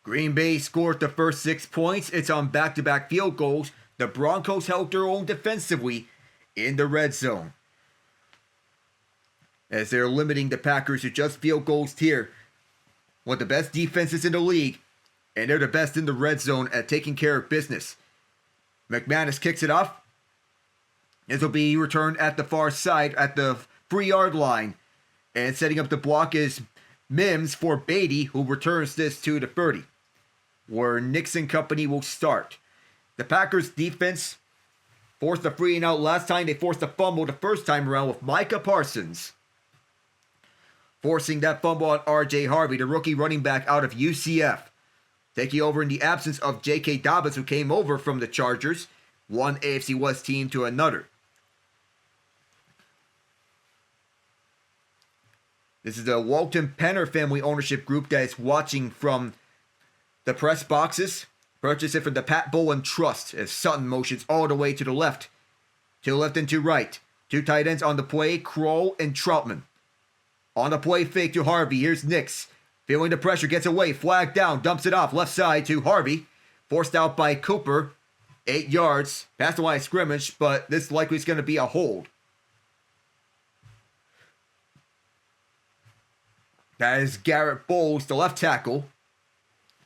Green Bay scored the first 6 points. It's on back-to-back field goals. The Broncos held their own defensively in the red zone, as they're limiting the Packers to just field goals here. One of the best defenses in the league, and they're the best in the red zone at taking care of business. McManus kicks it off. This will be returned at the far side at the 3-yard line. And setting up the block is Mims for Beatty, who returns this to the 30, where Nix and company will start. The Packers defense forced a free and out last time. They forced a fumble the first time around with Micah Parsons forcing that fumble on R.J. Harvey, the rookie running back out of UCF. Taking over in the absence of J.K. Dobbins, who came over from the Chargers, one AFC West team to another. This is the Walton Penner family ownership group that is watching from the press boxes. Purchase it from the Pat Bowlen Trust as Sutton motions all the way to the left. To left and to right. Two tight ends on the play, Kroll and Troutman. On the play, fake to Harvey. Here's Nix. Feeling the pressure, gets away, flag down, dumps it off left side to Harvey. Forced out by Cooper. 8 yards, past the line of scrimmage, but this likely is going to be a hold. That is Garrett Bowles, the left tackle,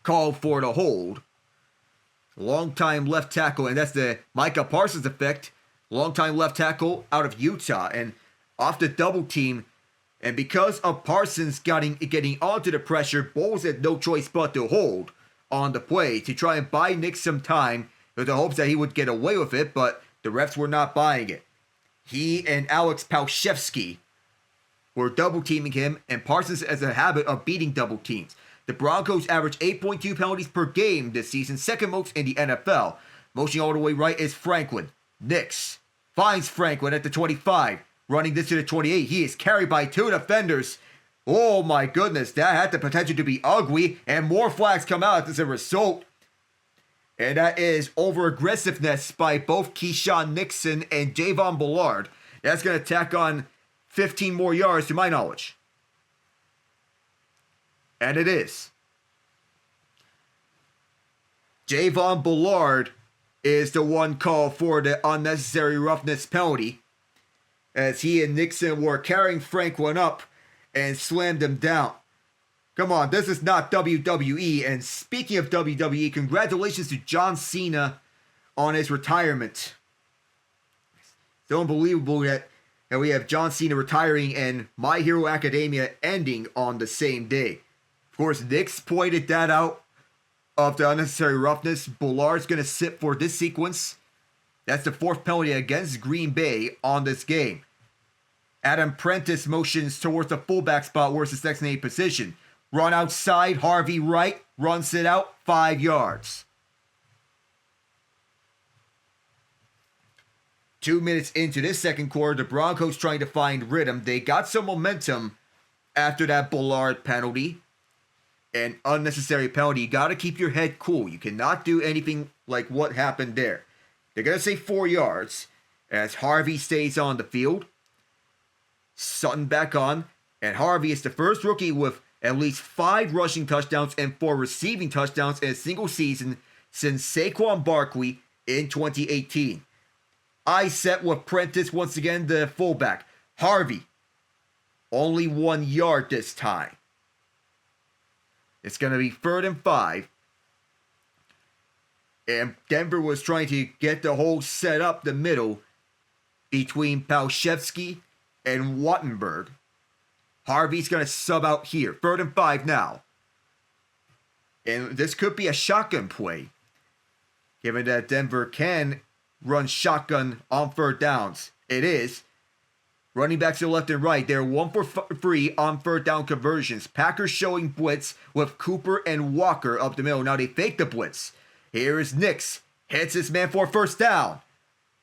called for the hold. Long-time left tackle, and that's the Micah Parsons effect. Long-time left tackle out of Utah, and off the double team. And because of Parsons getting onto the pressure, Bowles had no choice but to hold on the play to try and buy Nick some time with the hopes that he would get away with it, but the refs were not buying it. He and Alex Palshevsky were double teaming him, and Parsons has a habit of beating double teams. The Broncos average 8.2 penalties per game this season, second most in the NFL. Motioning all the way right is Franklin. Nix finds Franklin at the 25, running this to the 28. He is carried by two defenders. Oh my goodness, that had the potential to be ugly, and more flags come out as a result. And that is over-aggressiveness by both Keyshawn Nixon and Javon Bullard. That's going to tack on 15 more yards to my knowledge. And it is. Javon Bullard is the one called for the unnecessary roughness penalty, as he and Nixon were carrying Franklin up and slammed him down. Come on, this is not WWE. And speaking of WWE, congratulations to John Cena on his retirement. It's unbelievable that we have John Cena retiring and My Hero Academia ending on the same day. Of course, Nix pointed that out of the unnecessary roughness. Bullard's going to sit for this sequence. That's the fourth penalty against Green Bay on this game. Adam Prentice motions towards the fullback spot where it's his next named position. Run outside, Harvey right, runs it out, 5 yards. 2 minutes into this second quarter, the Broncos trying to find rhythm. They got some momentum after that Bullard penalty. An unnecessary penalty. You got to keep your head cool. You cannot do anything like what happened there. They're going to say 4 yards as Harvey stays on the field. Sutton back on. And Harvey is the first rookie with at least 5 rushing touchdowns and 4 receiving touchdowns in a single season since Saquon Barkley in 2018. I set with Prentice once again, the fullback. Harvey, only 1 yard this time. It's going to be 3rd and 5. And Denver was trying to get the whole set up the middle between Palshevsky and Wattenberg. Harvey's going to sub out here. 3rd and 5 now. And this could be a shotgun play, given that Denver can run shotgun on 3rd downs. It is. Running backs to the left and right. They're 1 for 3 on 3rd down conversions. Packers showing blitz with Cooper and Walker up the middle. Now they fake the blitz. Here is Nix. Hits his man for 1st down.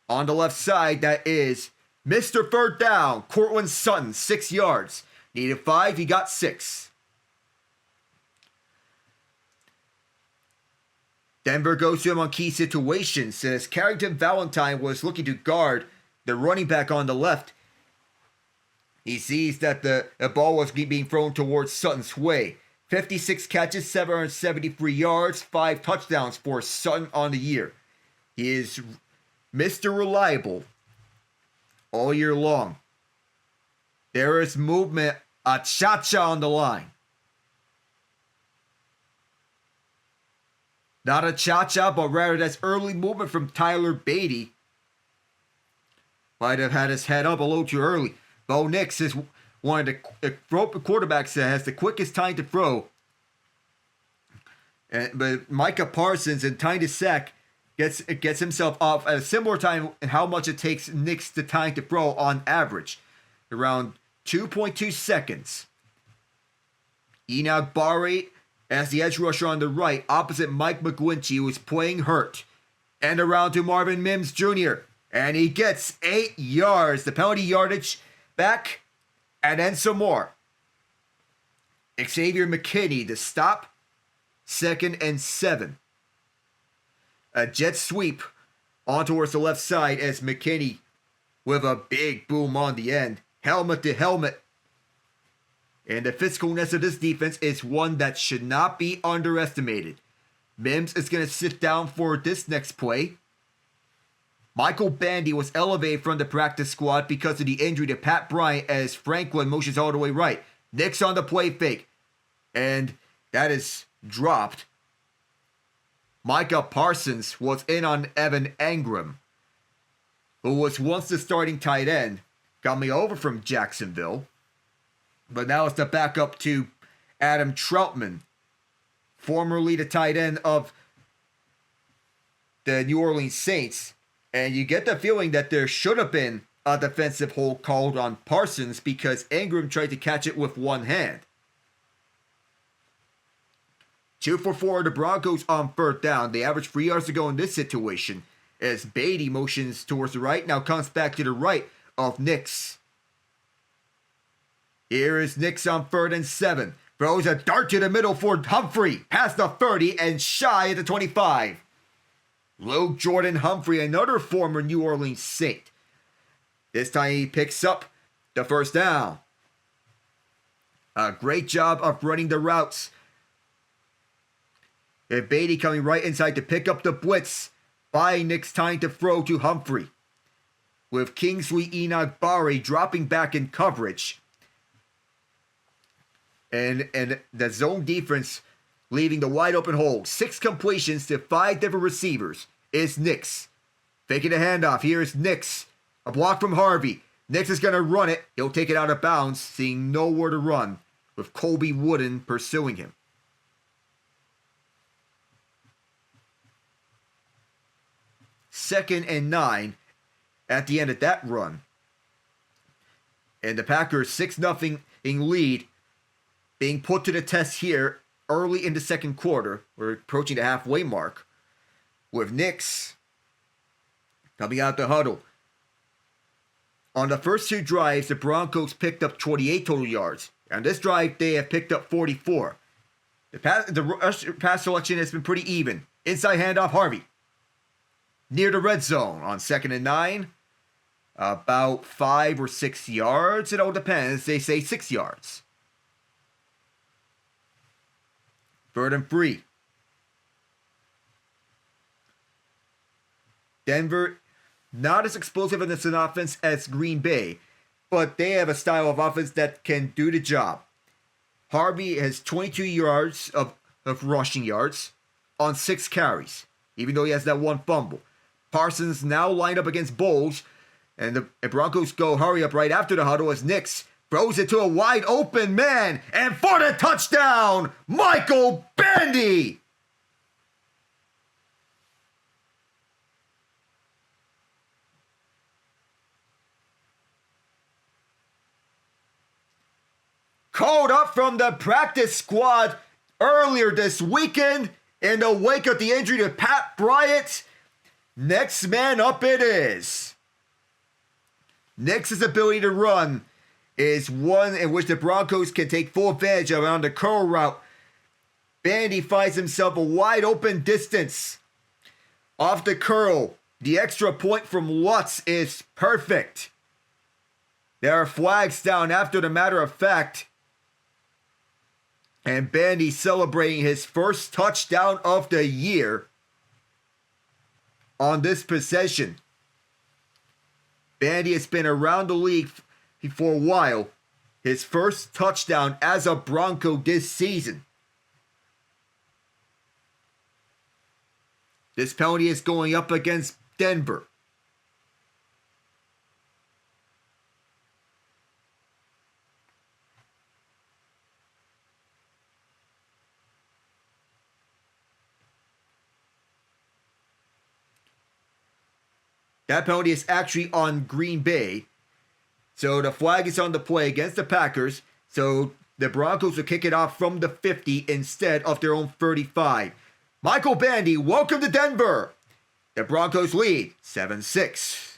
On the left side, that is Mr. 3rd down. Courtland Sutton, 6 yards. Needed 5, he got 6. Denver goes to him on key situations as Carrington Valentine was looking to guard the running back on the left. He sees that the ball was being thrown towards Sutton's way. 56 catches, 773 yards, 5 touchdowns for Sutton on the year. He is Mr. Reliable all year long. There is movement, a cha-cha on the line. Not a cha-cha, but rather that's early movement from Tyler Beatty. Might have had his head up a little too early. Bo Nix is one of the quarterbacks that has the quickest time to throw. But Micah Parsons in time to sack gets himself off at a similar time in how much it takes Nix the time to throw on average. Around 2.2 seconds. Enoch Barre as the edge rusher on the right, opposite Mike McGlinchey, who is playing hurt. And around to Marvin Mims Jr., and he gets 8 yards, the penalty yardage back, and then some more. Xavier McKinney to stop, 2nd and 7. A jet sweep on towards the left side as McKinney with a big boom on the end. Helmet to helmet. And the physicalness of this defense is one that should not be underestimated. Mims is going to sit down for this next play. Michael Bandy was elevated from the practice squad because of the injury to Pat Bryant as Franklin motions all the way right. Nix on the play fake. And that is dropped. Micah Parsons was in on Evan Engram, who was once the starting tight end, coming over from Jacksonville. But now it's the backup to Adam Troutman, formerly the tight end of the New Orleans Saints. And you get the feeling that there should have been a defensive hold called on Parsons because Engram tried to catch it with one hand. 2 for 4 the Broncos on 3rd down. They average 3 yards to go in this situation as Beatty motions towards the right. Now comes back to the right of Nix. Here is Nix on 3rd and 7. Throws a dart to the middle for Humphrey. Past the 30 and shy at the 25. Lil'Jordan Humphrey, another former New Orleans Saint. This time he picks up the 1st down. A great job of running the routes. And Beatty coming right inside to pick up the blitz. Buying Nix time to throw to Humphrey. With Kingsley Enoch Barre dropping back in coverage. And the zone defense leaving the wide open hole. 6 completions to 5 different receivers. Is Nix. Faking the handoff. Here is Nix. A block from Harvey. Nix is going to run it. He'll take it out of bounds, seeing nowhere to run. With Colby Wooden pursuing him. 2nd and 9 at the end of that run. And the Packers 6-0 lead being put to the test here early in the 2nd quarter. We're approaching the halfway mark. With Nix coming out the huddle. On the first 2 drives, the Broncos picked up 28 total yards. On this drive, they have picked up 44. The pass selection has been pretty even. Inside handoff, Harvey. Near the red zone on 2nd and 9. About 5 or 6 yards. It all depends. They say 6 yards. 3rd and 3. Denver, not as explosive in this offense as Green Bay, but they have a style of offense that can do the job. Harvey has 22 yards of rushing yards on 6 carries, even though he has that 1 fumble. Parsons now lined up against Bowles, and the Broncos go hurry up right after the huddle as Nix throws it to a wide open man, and for the touchdown, Michael Bandy! Called up from the practice squad earlier this weekend in the wake of the injury to Pat Bryant. Next man up it is. Nix's ability to run is one in which the Broncos can take full advantage of on the curl route. Bandy finds himself a wide open distance. Off the curl, the extra point from Lutz is perfect. There are flags down after the matter of fact. And Bandy celebrating his first touchdown of the year on this possession. Bandy has been around the league for a while. His first touchdown as a Bronco this season. This penalty is going up against Denver. That penalty is actually on Green Bay. So the flag is on the play against the Packers. So the Broncos will kick it off from the 50 instead of their own 35. Michael Bandy, welcome to Denver. The Broncos lead 7-6.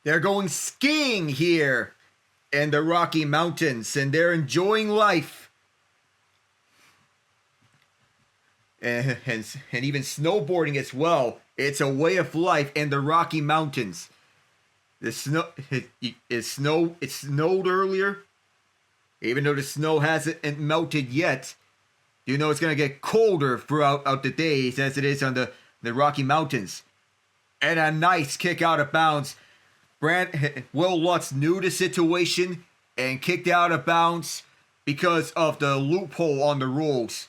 They're going skiing here in the Rocky Mountains, and they're enjoying life. And even snowboarding as well. It's a way of life in the Rocky Mountains. The snow, it snowed earlier. Even though the snow hasn't melted yet, you know it's going to get colder throughout the days as it is on the Rocky Mountains. And a nice kick out of bounds. Will Lutz knew the situation and kicked out of bounds because of the loophole on the rules.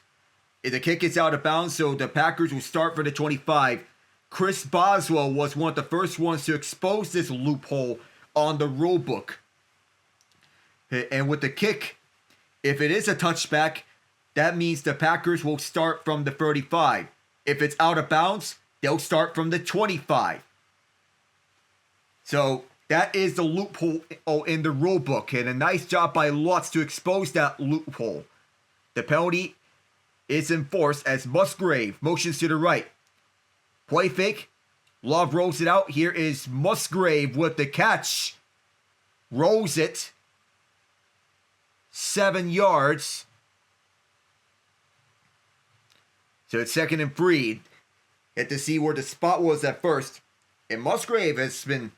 The kick is out of bounds, so the Packers will start for the 25. Chris Boswell was one of the first ones to expose this loophole on the rule book. And with the kick, if it is a touchback, that means the Packers will start from the 35. If it's out of bounds, they'll start from the 25. So that is the loophole in the rule book, and a nice job by Lutz to expose that loophole. The penalty is enforced as Musgrave motions to the right. Play fake. Love rolls it out. Here is Musgrave with the catch. Rolls it. 7 yards. So it's 2nd and 3. Had to see where the spot was at first. And Musgrave has been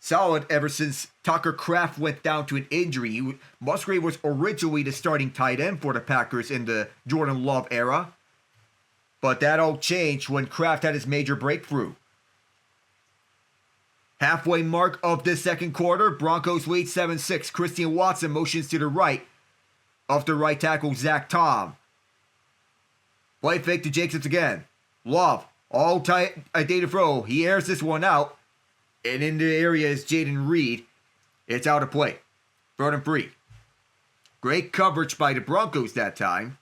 solid ever since Tucker Kraft went down to an injury. Musgrave was originally the starting tight end for the Packers in the Jordan Love era. But that all changed when Kraft had his major breakthrough. Halfway mark of this second quarter, Broncos lead 7-6. Christian Watson motions to the right of the right tackle, Zach Tom. Play fake to Jacobs again. Love, all tight, a data throw. He airs this one out. And in the area is Jaden Reed. It's out of play. 3rd and 3. Great coverage by the Broncos that time.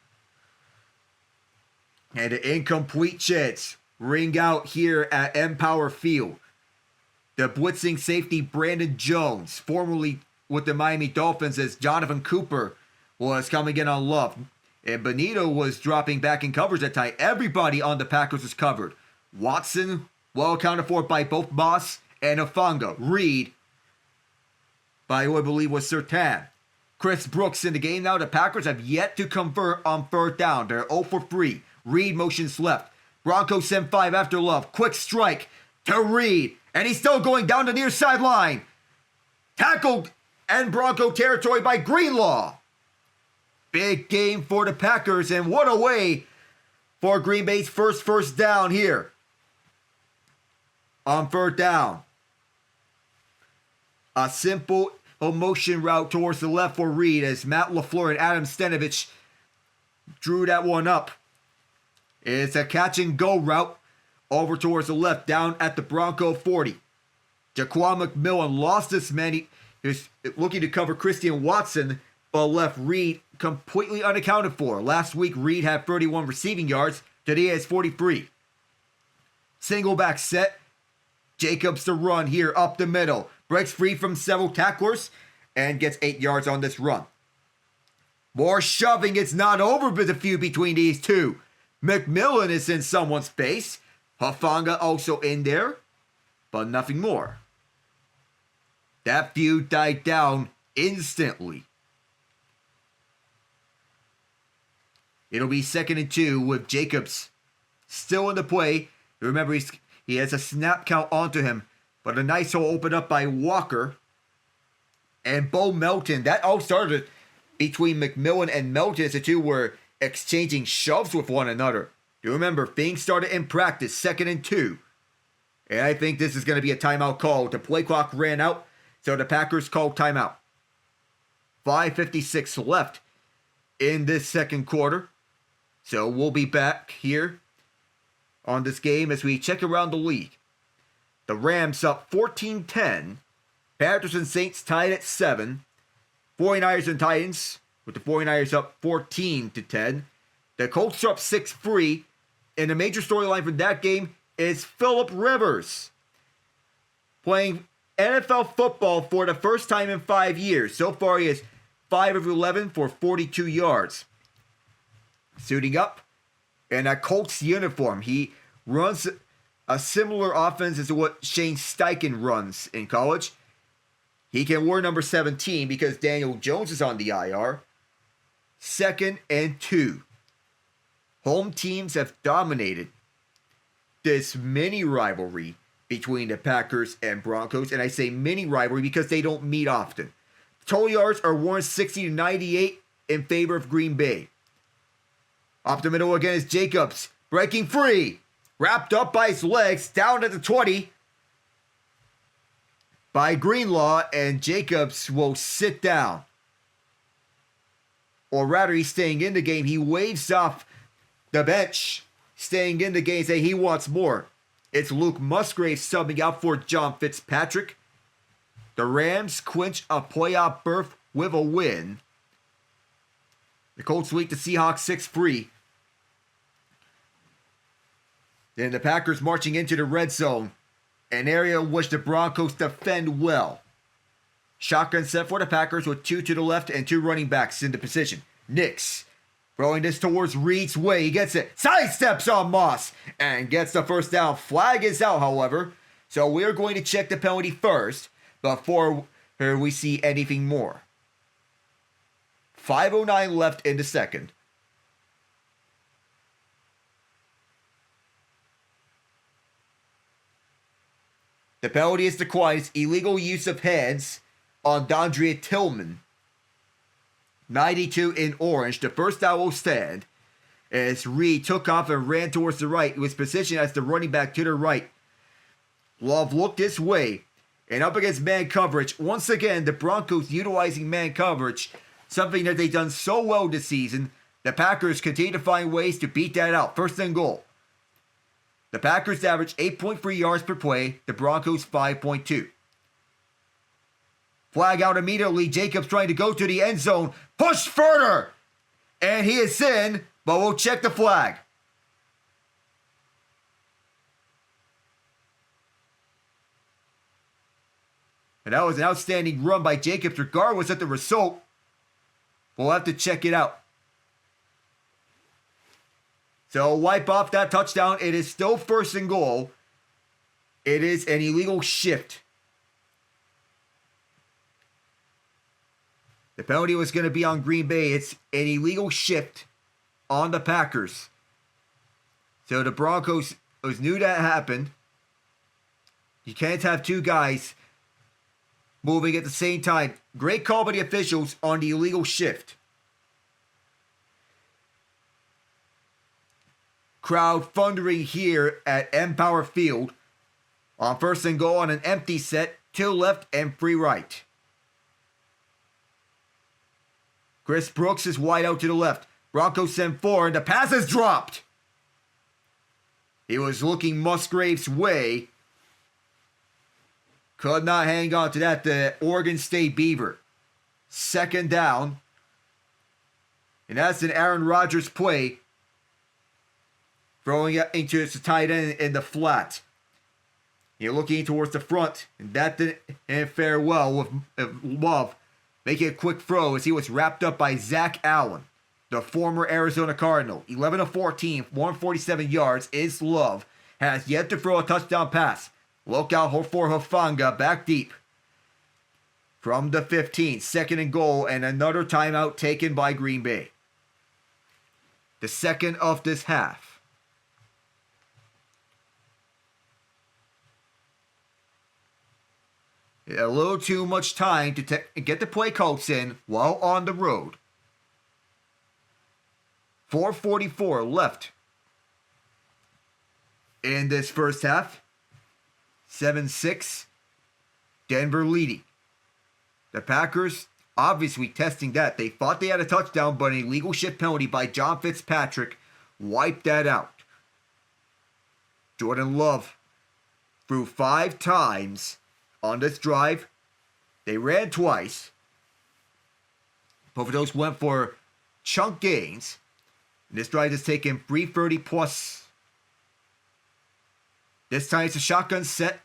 And an incomplete chance. Ring out here at Empower Field. The blitzing safety Brandon Jones, formerly with the Miami Dolphins as Jonathan Cooper, was coming in on Love. And Benito was dropping back in coverage that time. Everybody on the Packers was covered. Watson, well accounted for by both Moss and Afanga. Reed, by who I believe was Sertan. Chris Brooks in the game now. The Packers have yet to convert on 3rd down. They're 0 for 3. Reed motions left. Broncos send 5 after Love. Quick strike to Reed. And he's still going down the near sideline. Tackled in Bronco territory by Greenlaw. Big game for the Packers, and what a way for Green Bay's first down here. On third down. A simple motion route towards the left for Reed as Matt LaFleur and Adam Stenavich drew that one up. It's a catch and go route over towards the left down at the Bronco 40. Jaquan McMillan lost this man. He was looking to cover Christian Watson, but left Reed completely unaccounted for. Last week, Reed had 31 receiving yards. Today, he has 43. Single back set. Jacobs to run here up the middle. Breaks free from several tacklers and gets 8 yards on this run. More shoving. It's not over with the feud between these two. McMillan is in someone's face. Hufanga also in there, but nothing more. That feud died down instantly. It'll be 2nd and 2 with Jacobs still in the play. Remember, he has a snap count onto him, but a nice hole opened up by Walker and Bo Melton. That all started between McMillan and Melton as the two were exchanging shoves with one another. You remember, things started in practice, 2nd and 2. And I think this is going to be a timeout call. The play clock ran out, so the Packers called timeout. 5:56 left in this second quarter. So we'll be back here on this game as we check around the league. The Rams up 14-10. Panthers and Saints tied at 7. 49ers and Titans, with the 49ers up 14-10. The Colts are up 6-3. And the major storyline from that game is Phillip Rivers playing NFL football for the first time in 5 years. So far, he is 5 of 11 for 42 yards. Suiting up in a Colts uniform. He runs a similar offense as to what Shane Steichen runs in college. He can wear number 17 because Daniel Jones is on the IR. 2nd and 2. Home teams have dominated this mini rivalry between the Packers and Broncos. And I say mini rivalry because they don't meet often. Total yards are 160-98 in favor of Green Bay. Up the middle again is Jacobs, breaking free. Wrapped up by his legs, down at the 20 by Greenlaw, and Jacobs will sit down. Or rather, he's staying in the game. He waves off the bench, staying in the game, saying he wants more. It's Luke Musgrave subbing out for John Fitzpatrick. The Rams clinch a playoff berth with a win. The Colts sweep the Seahawks 6-3. Then the Packers marching into the red zone, an area in which the Broncos defend well. Shotgun set for the Packers with 2 to the left and 2 running backs in the position. Nix throwing this towards Reed's way. He gets it. Sidesteps on Moss and gets the first down. Flag is out, however. So we're going to check the penalty first before we see anything more. 5:09 left in the second. The penalty is declined. It's illegal use of hands on Dondrea Tillman. 92 in orange. The first down will stand as Reed took off and ran towards the right. He was positioned as the running back to the right. Love looked this way and up against man coverage. Once again, the Broncos utilizing man coverage, something that they've done so well this season. The Packers continue to find ways to beat that out. 1st and goal. The Packers average 8.3 yards per play. The Broncos 5.2. Flag out immediately. Jacobs trying to go to the end zone. Push further. And he is in, but we'll check the flag. And that was an outstanding run by Jacobs regardless of the result. We'll have to check it out. So wipe off that touchdown. It is still 1st and goal. It is an illegal shift. The penalty was going to be on Green Bay. It's an illegal shift on the Packers. So the Broncos knew that happened. You can't have 2 guys moving at the same time. Great call by the officials on the illegal shift. Crowd thundering here at Empower Field. On first and goal on an empty set. 2 left and 3 right. Chris Brooks is wide out to the left. Broncos send 4 and the pass is dropped. He was looking Musgrave's way. Could not hang on to that. The Oregon State Beaver. Second down. And that's an Aaron Rodgers play. Throwing it into its tight end in the flat. You're looking towards the front. And that didn't fare well with Love making a quick throw as he was wrapped up by Zach Allen, the former Arizona Cardinal. 11 of 14, 147 yards is Love. Has yet to throw a touchdown pass. Look out for Hufanga back deep. From the 15, second and goal, and another timeout taken by Green Bay. The second of this half. A little too much time to get the play calls in while on the road. 4:44 left in this first half. 7-6. Denver leading. The Packers obviously testing that. They thought they had a touchdown, but an illegal shift penalty by John Fitzpatrick wiped that out. Jordan Love threw 5 times on this drive. They ran twice. Both of those went for chunk gains. This drive has taken 330 plus. This time it's a shotgun set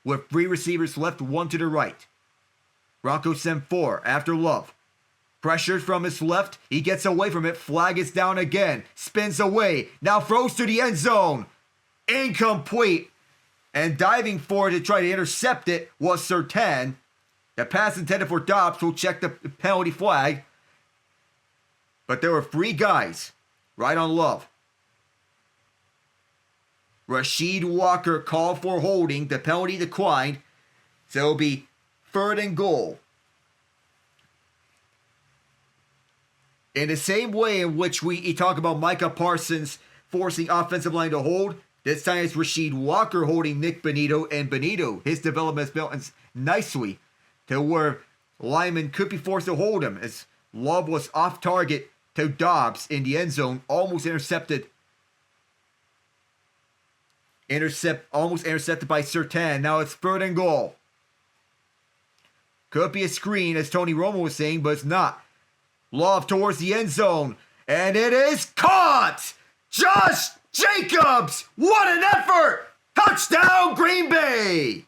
with 3 receivers left, 1 to the right. Broncos send 4 after Love. Pressured from his left. He gets away from it. Flag is down again. Spins away. Now throws to the end zone. Incomplete. And diving for it to try to intercept it was Sutton. The pass intended for Dobbs will check the penalty flag. But there were 3 guys right on Love. Rasheed Walker called for holding. The penalty declined. So it'll be 3rd and goal. In the same way in which we talk about Micah Parsons forcing offensive line to hold, this time it's Rasheed Walker holding Nick Benito, and Benito, his development has built nicely to where linemen could be forced to hold him as Love was off target to Dobbs in the end zone, almost intercepted by Sutton. Now it's 3rd and goal. Could be a screen, as Tony Romo was saying, but it's not. Love towards the end zone, and it is caught! Josh Jacobs! What an effort! Touchdown, Green Bay!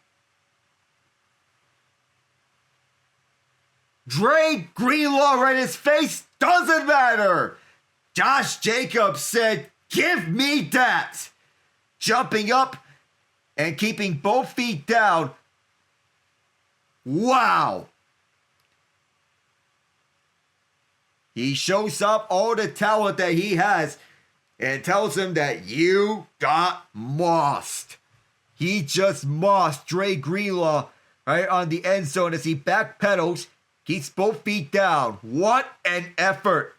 Dre Greenlaw right in his face, doesn't matter! Josh Jacobs said, "Give me that!" Jumping up and keeping both feet down. Wow! He shows up all the talent that he has and tells him that you got mossed. He just mossed Dre Greenlaw right on the end zone as he backpedals, keeps both feet down. What an effort!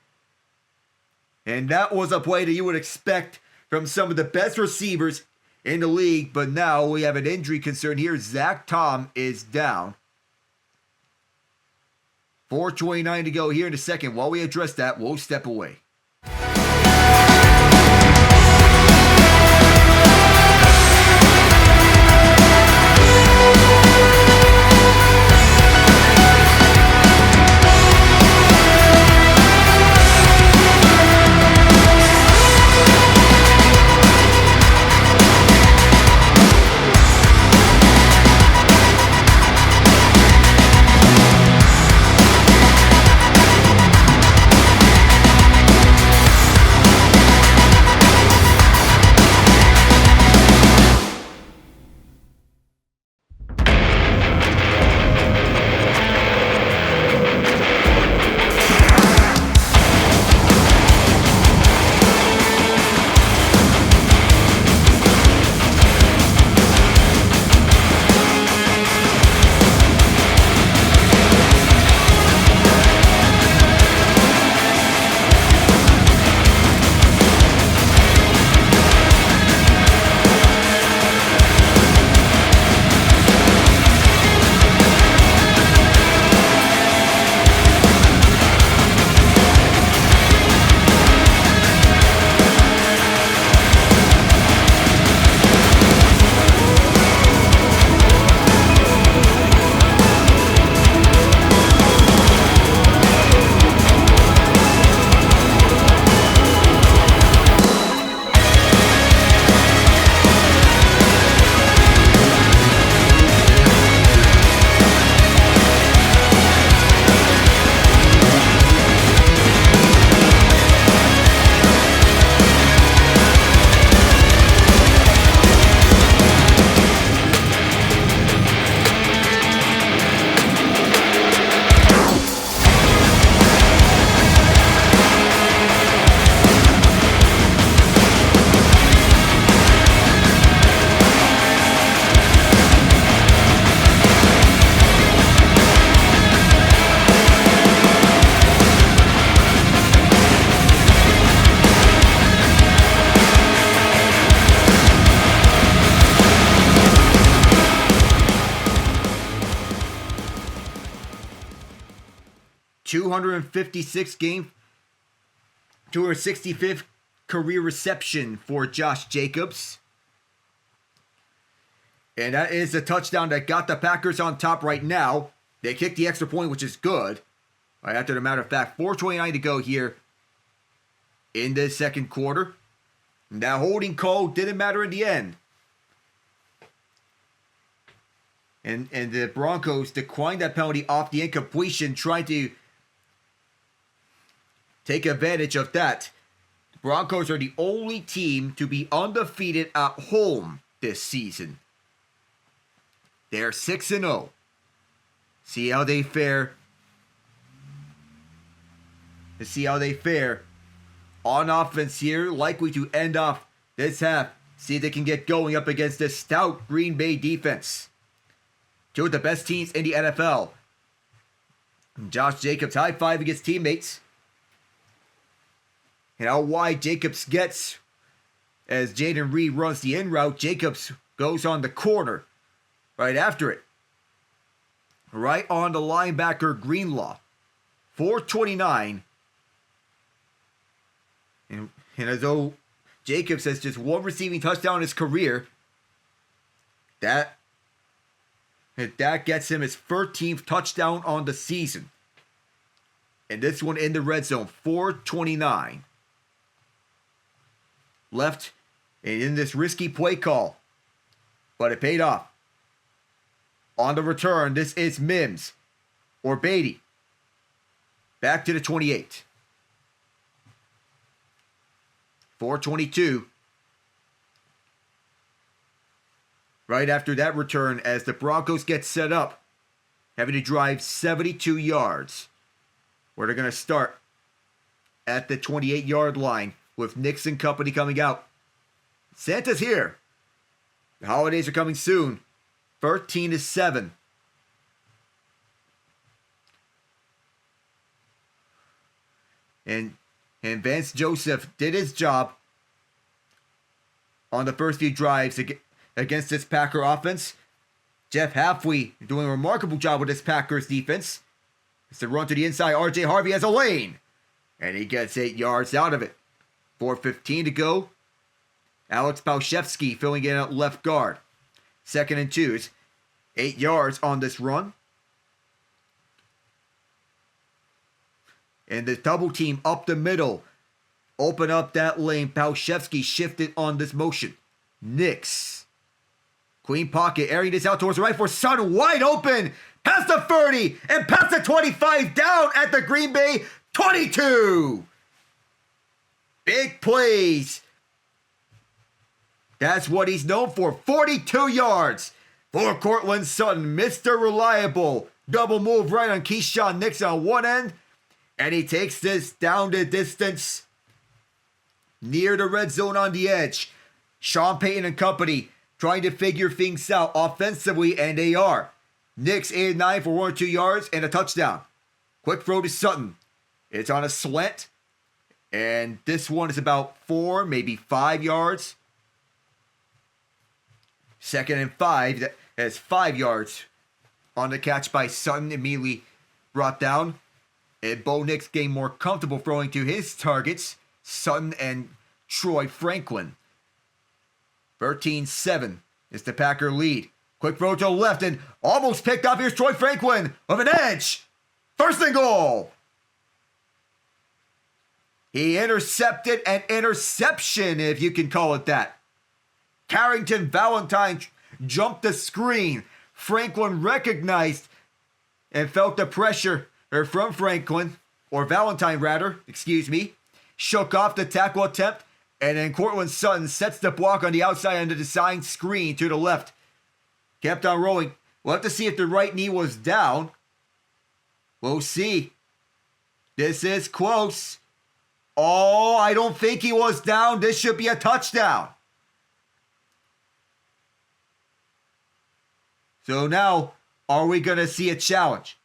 And that was a play that you would expect from some of the best receivers in the league, but now we have an injury concern here. Zach Tom is down. 4:29 to go here in a second. While we address that, we'll step away. 265th career reception for Josh Jacobs. And that is the touchdown that got the Packers on top right now. They kicked the extra point, which is good. Right after the matter of fact, 4:29 to go here in the second quarter. And that holding call didn't matter in the end. And the Broncos declined that penalty off the incompletion, trying to take advantage of that. The Broncos are the only team to be undefeated at home this season. They're 6-0. See how they fare. To see how they fare on offense here. Likely to end off this half. See if they can get going up against this stout Green Bay defense. Two of the best teams in the NFL. Josh Jacobs high-fiving his teammates. And how wide Jacobs gets as Jaden Reed runs the in route. Jacobs goes on the corner right after it. Right on the linebacker Greenlaw. 4:29. And as though Jacobs has just one receiving touchdown in his career, that gets him his 13th touchdown on the season. And this one in the red zone, 4:29. Left and in this risky play call. But it paid off. On the return, this is Mims or Beatty. Back to the 28. 4:22. Right after that return, as the Broncos get set up, having to drive 72 yards, where they're going to start at the 28-yard line with Nix and company coming out. Santa's here. The holidays are coming soon. 13-7. And Vance Joseph did his job on the first few drives against this Packer offense. Jeff Halfway doing a remarkable job with this Packers defense. It's the run to the inside. RJ Harvey has a lane. And he gets 8 yards out of it. 4:15 to go. Alex Palshevsky filling in at left guard. 2nd and 2. 8 yards on this run. And the double team up the middle. Open up that lane. Palshevsky shifted on this motion. Nix. Clean pocket. Airing this out towards the right for Sutton. Wide open. Past the 30. And past the 25. Down at the Green Bay 22. Big plays. That's what he's known for. 42 yards for Courtland Sutton. Mr. Reliable. Double move right on Keyshawn Nix on one end. And he takes this down the distance. Near the red zone on the edge. Sean Payton and company trying to figure things out offensively, and they are. Nix 8-9 for 1 or 2 yards and a touchdown. Quick throw to Sutton. It's on a slant. And this one is about 4, maybe 5 yards. 2nd and 5. That has 5 yards on the catch by Sutton. Immediately brought down. And Bo Nix getting more comfortable throwing to his targets. Sutton and Troy Franklin. 13-7 is the Packer lead. Quick throw to the left and almost picked up. Here's Troy Franklin with an edge. 1st and goal. He intercepted an interception, if you can call it that. Carrington Valentine jumped the screen. Franklin recognized and felt the pressure from Franklin, or Valentine rather, shook off the tackle attempt, and then Courtland Sutton sets the block on the outside under the sign screen to the left. Kept on rolling. We'll have to see if the right knee was down. We'll see. This is close. Oh, I don't think he was down. This should be a touchdown. So now, are we going to see a challenge?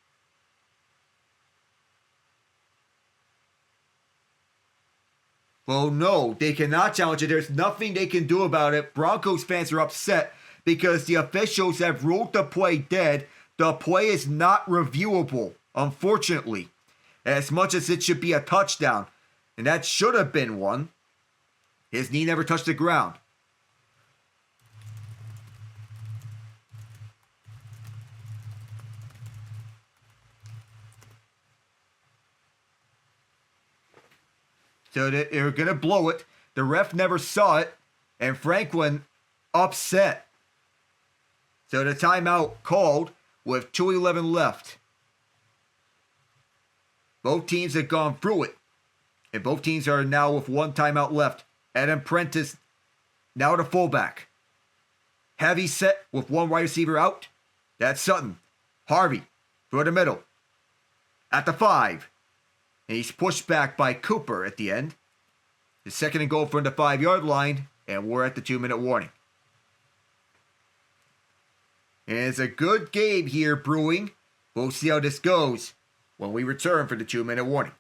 Well, no, they cannot challenge it. There's nothing they can do about it. Broncos fans are upset because the officials have ruled the play dead. The play is not reviewable, unfortunately. as much as it should be a touchdown. And that should have been one. His knee never touched the ground. So they're going to blow it. The ref never saw it. And Franklin upset. So the timeout called with 2:11 left. Both teams have gone through it. And both teams are now with one timeout left. Adam Prentice, now the fullback. Heavy set with one wide receiver out. That's Sutton. Harvey, through the middle. At the 5. And he's pushed back by Cooper at the end. The 2nd and goal from the 5-yard line. And we're at the 2-minute warning. And it's a good game here brewing. We'll see how this goes when we return for the 2-minute warning.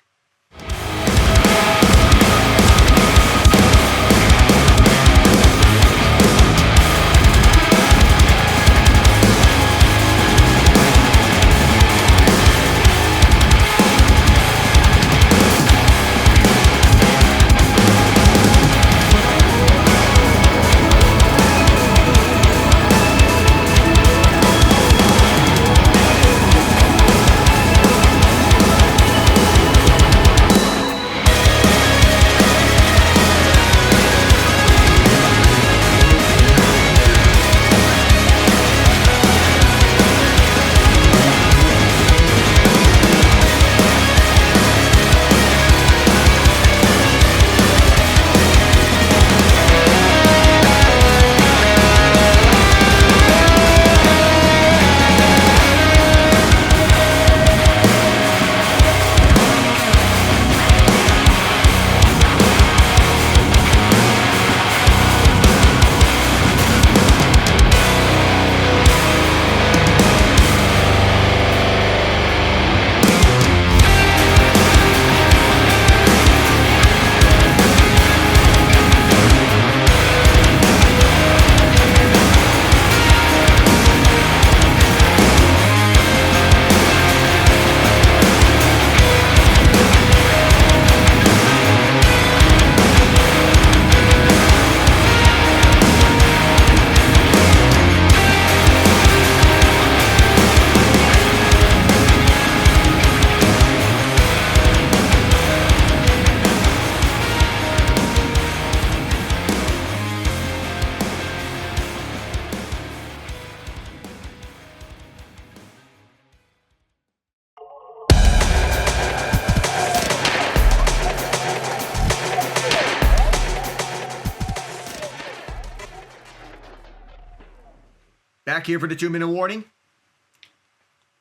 Back here for the 2-minute warning.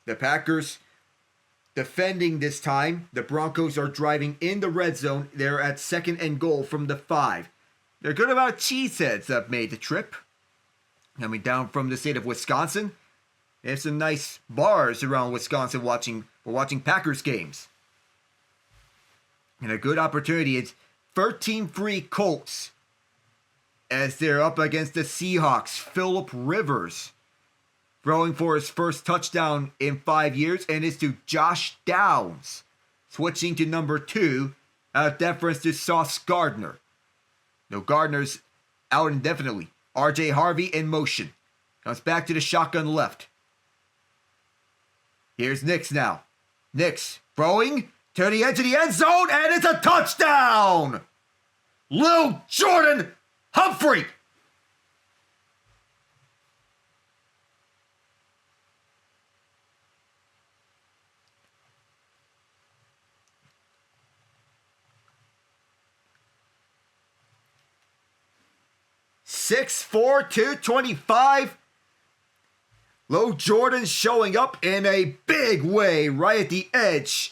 The Packers defending this time. The Broncos are driving in the red zone. They're at 2nd and goal from the 5. They're good about cheeseheads that have made the trip. Coming down from the state of Wisconsin. There's some nice bars around Wisconsin watching Packers games. And a good opportunity. It's 13-3 Colts as they're up against the Seahawks. Phillip Rivers throwing for his first touchdown in 5 years, and it's to Josh Downs, switching to number 2 out of deference to Sauce Gardner. No, Gardner's out indefinitely. R.J. Harvey in motion. Comes back to the shotgun left. Here's Nix now. Nix throwing to the edge of the end zone, and it's a touchdown! Lil'Jordan Humphrey! (6'4", 225). Lil'Jordan showing up in a big way right at the edge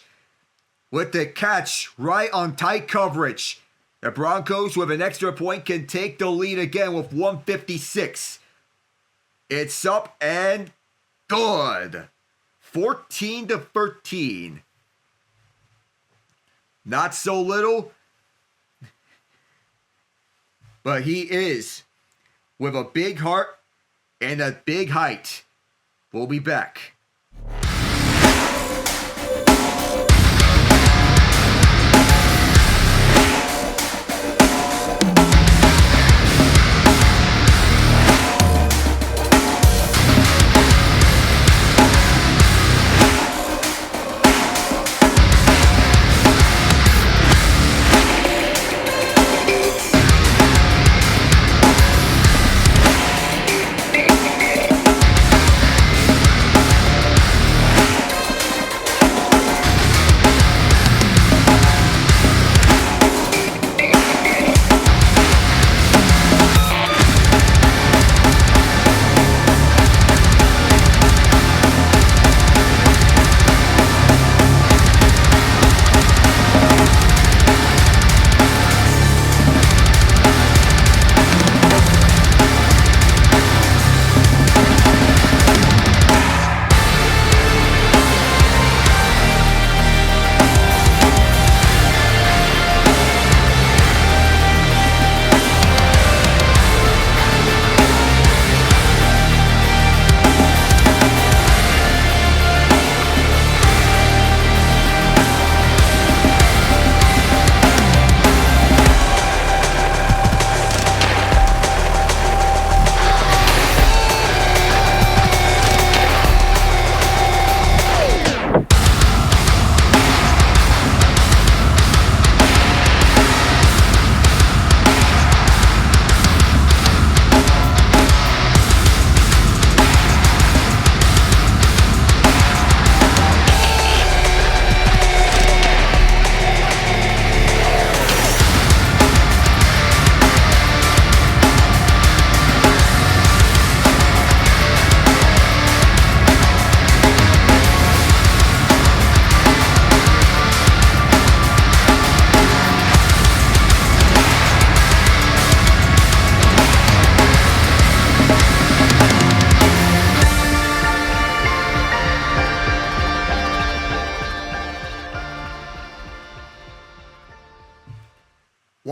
with the catch right on tight coverage. The Broncos with an extra point can take the lead again with 1:56. It's up and good. 14-13. Not so little, but he is with a big heart and a big height. We'll be back.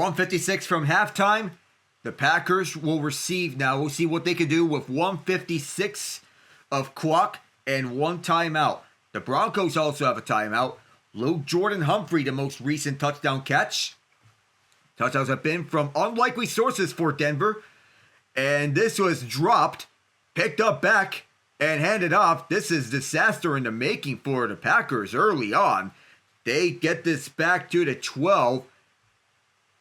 156 from halftime. The Packers will receive now. We'll see what they can do with 156 of clock and one timeout. The Broncos also have a timeout. Lil'Jordan Humphrey, the most recent touchdown catch. Touchdowns have been from unlikely sources for Denver. And this was dropped, picked up back, and handed off. This is disaster in the making for the Packers early on. They get this back to the 12.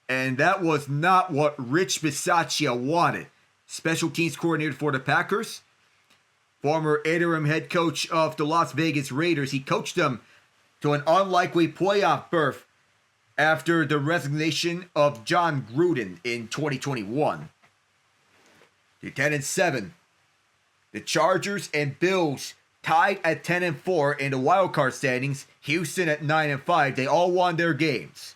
And that was not what Rich Bisaccia wanted. Special teams coordinator for the Packers. Former interim head coach of the Las Vegas Raiders. He coached them to an unlikely playoff berth after the resignation of John Gruden in 2021. To 10-7. The Chargers and Bills tied at 10-4 in the wildcard standings. Houston at 9-5. They all won their games.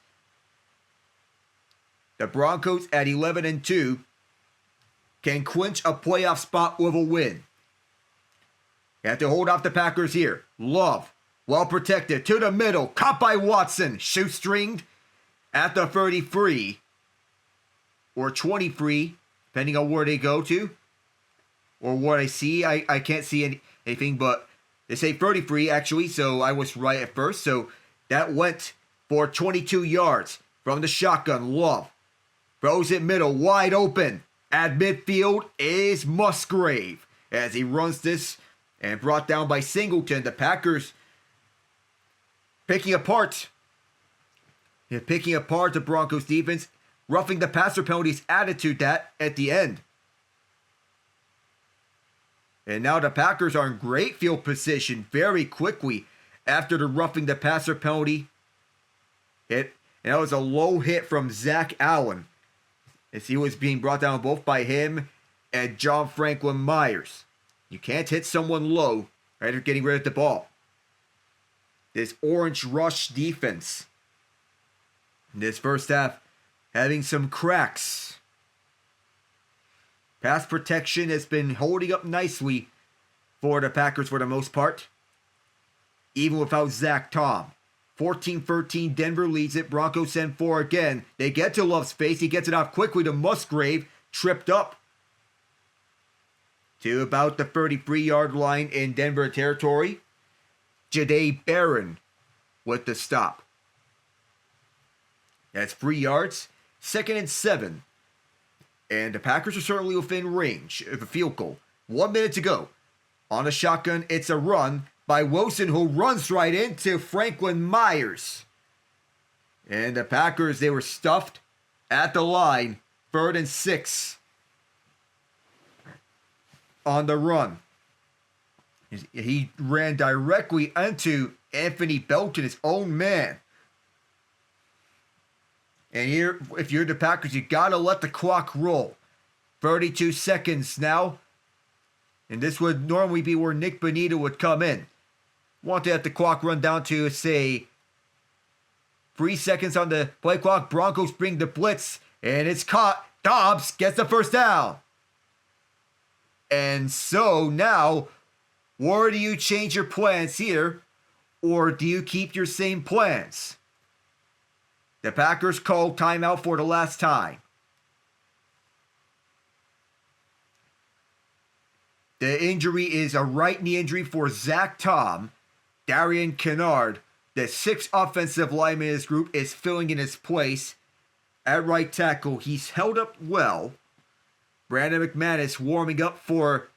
The Broncos at 11-2 can clinch a playoff spot with a win. You have to hold off the Packers here. Love, well protected, to the middle, caught by Watson, shoestringed at the 33 or 23, depending on where they go to or what I see. I can't see anything, but they say 33 actually, so I was right at first. So that went for 22 yards from the shotgun. Love throws it middle, wide open. At midfield is Musgrave as he runs this and brought down by Singleton. The Packers picking apart the Broncos defense, roughing the passer penalties added to that at the end. And now the Packers are in great field position very quickly after the roughing the passer penalty. And that was a low hit from Zach Allen, as he was being brought down both by him and John Franklin Myers. You can't hit someone low right after getting rid of the ball. This orange rush defense in this first half having some cracks. Pass protection has been holding up nicely for the Packers for the most part, even without Zach Tom. 14-13, Denver leads it. Broncos send 4 again. They get to Love's face. He gets it off quickly to Musgrave. Tripped up to about the 33-yard line in Denver territory. Jahdae Barron with the stop. That's 3 yards. 2nd and 7. And the Packers are certainly within range of a field goal. 1 minute to go. On a shotgun, it's a run by Wilson, who runs right into Franklin Myers. And the Packers, they were stuffed at the line. 3rd and 6. On the run. He ran directly into Anthony Belton, his own man. And here, if you're the Packers, you gotta let the clock roll. 32 seconds now. And this would normally be where Nick Bonita would come in. Want to have the clock run down to, say, 3 seconds on the play clock. Broncos bring the blitz, and it's caught. Dobbs gets the first down. And so now, where do you change your plans here, or do you keep your same plans? The Packers called timeout for the last time. The injury is a right knee injury for Zach Tom. Darian Kennard, the 6th offensive lineman in this group, is filling in his place at right tackle. He's held up well. Brandon McManus warming up for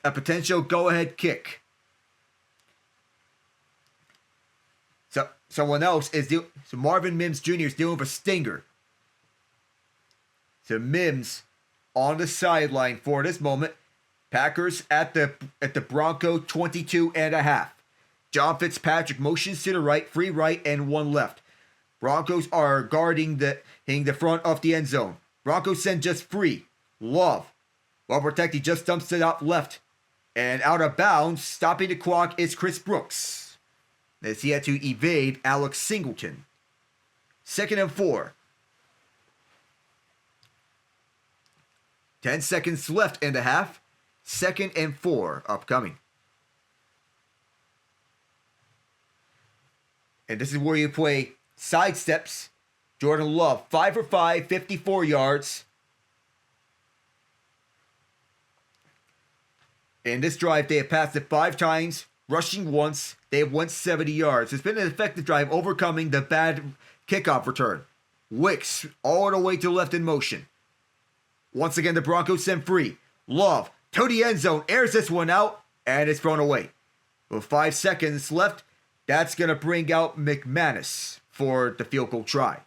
a potential go-ahead kick. So someone else is so Marvin Mims Jr. is dealing with a stinger. So Mims on the sideline for this moment. Packers at the Bronco 22.5. John Fitzpatrick motions to the right, 3 right and 1 left. Broncos are guarding the front of the end zone. Broncos send just 3. Love, well protected, just dumps it out left. And out of bounds, stopping the clock is Chris Brooks, as he had to evade Alex Singleton. 2nd and 4. 10 seconds left in the half. 2nd and 4 upcoming. And this is where you play side steps Jordan Love, 5 for 5, 54 yards. In this drive, they have passed it 5 times, rushing once. They have went 70 yards. It's been an effective drive, overcoming the bad kickoff return. Wicks all the way to the left in motion. Once again, the Broncos send free. Love to the end zone, airs this one out, and it's thrown away. With 5 seconds left, that's going to bring out McManus for the field goal try.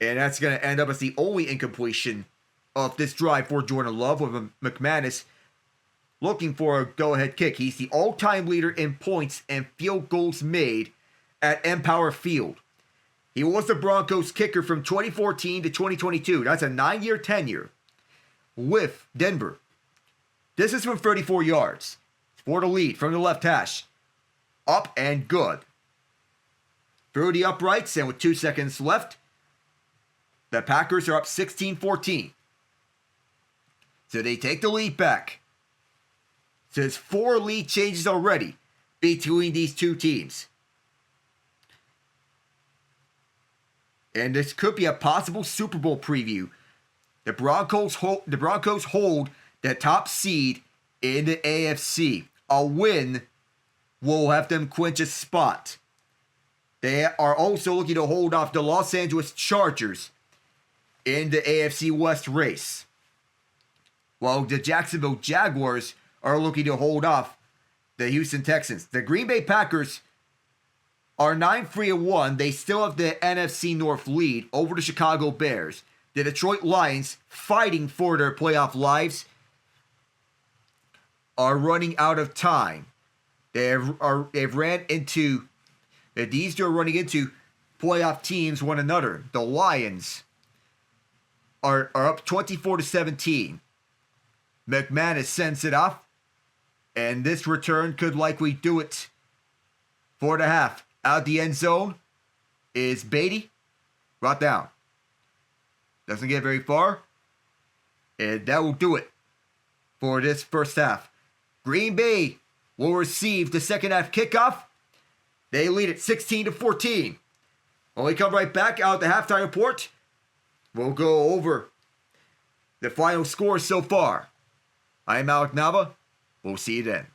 And that's going to end up as the only incompletion of this drive for Jordan Love, with McManus looking for a go-ahead kick. He's the all-time leader in points and field goals made at Empower Field. He was the Broncos kicker from 2014 to 2022. That's a 9-year tenure with Denver. This is from 34 yards for the lead from the left hash. Up and good. Through the uprights, and with 2 seconds left, the Packers are up 16-14. So they take the lead back. So there's 4 lead changes already between these two teams. And this could be a possible Super Bowl preview. The Broncos hold the top seed in the AFC. A win will have them clinch a spot. They are also looking to hold off the Los Angeles Chargers in the AFC West race, while the Jacksonville Jaguars are looking to hold off the Houston Texans. The Green Bay Packers are 9-3-1. They still have the NFC North lead over the Chicago Bears. The Detroit Lions, fighting for their playoff lives, are running out of time. They've ran into these two are running into playoff teams one another. The Lions are up 24-17. McManus sends it off, and this return could likely do it for the half. Out the end zone is Beatty. Brought down. Doesn't get very far. And that will do it for this first half. Green Bay will receive the second half kickoff. They lead it 16-14. When we come right back out the halftime report, we'll go over the final score so far. I'm Alec Nava. We'll see you then.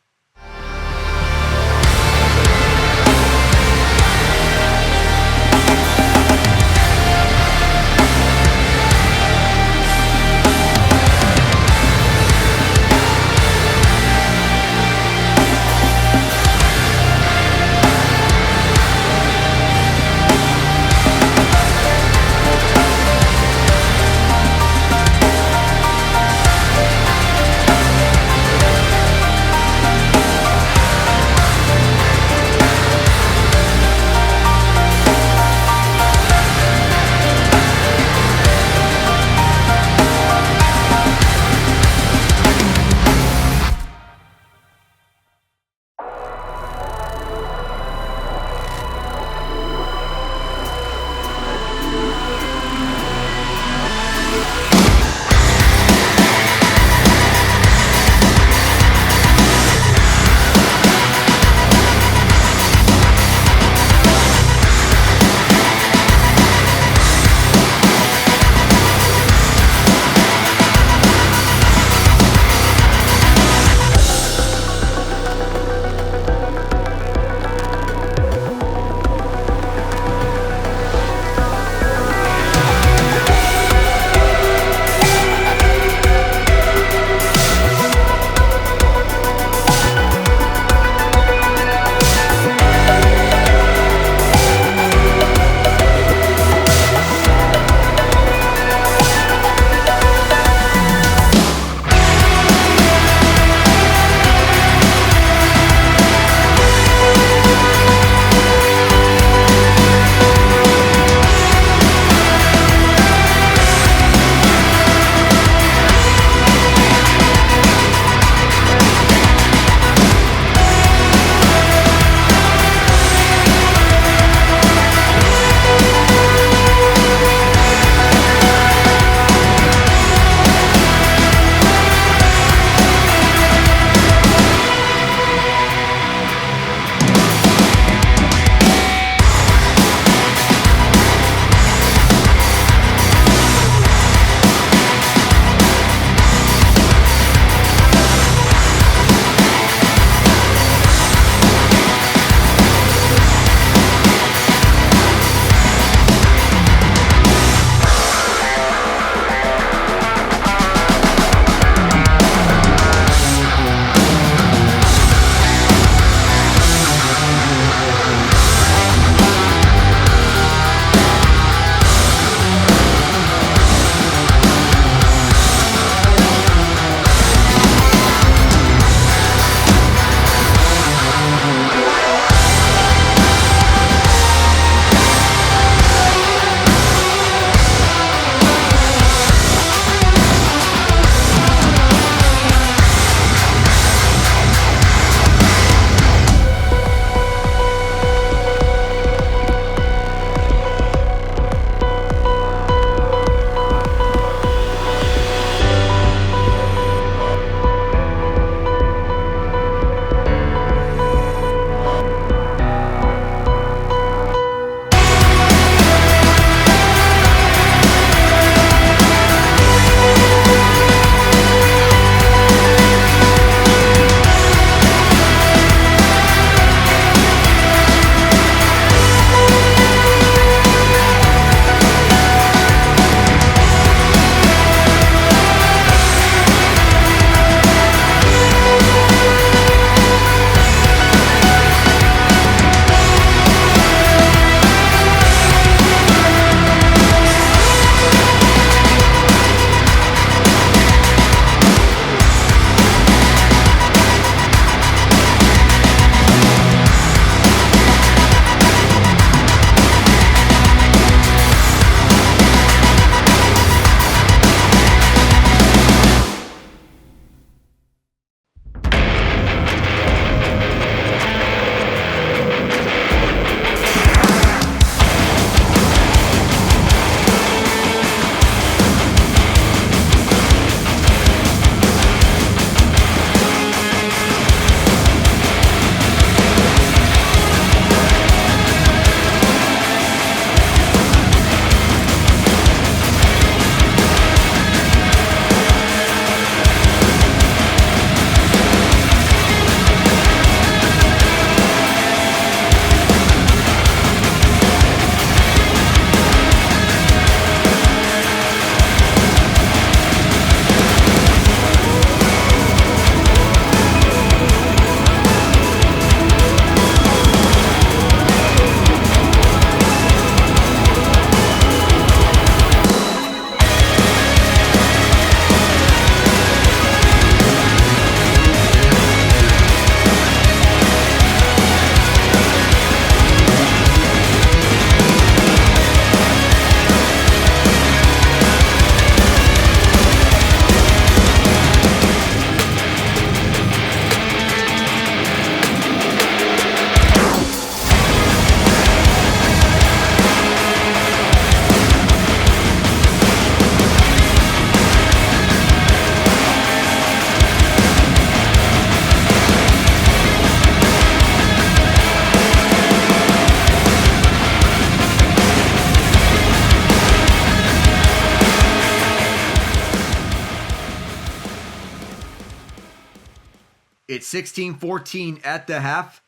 It's 16-14 at the half.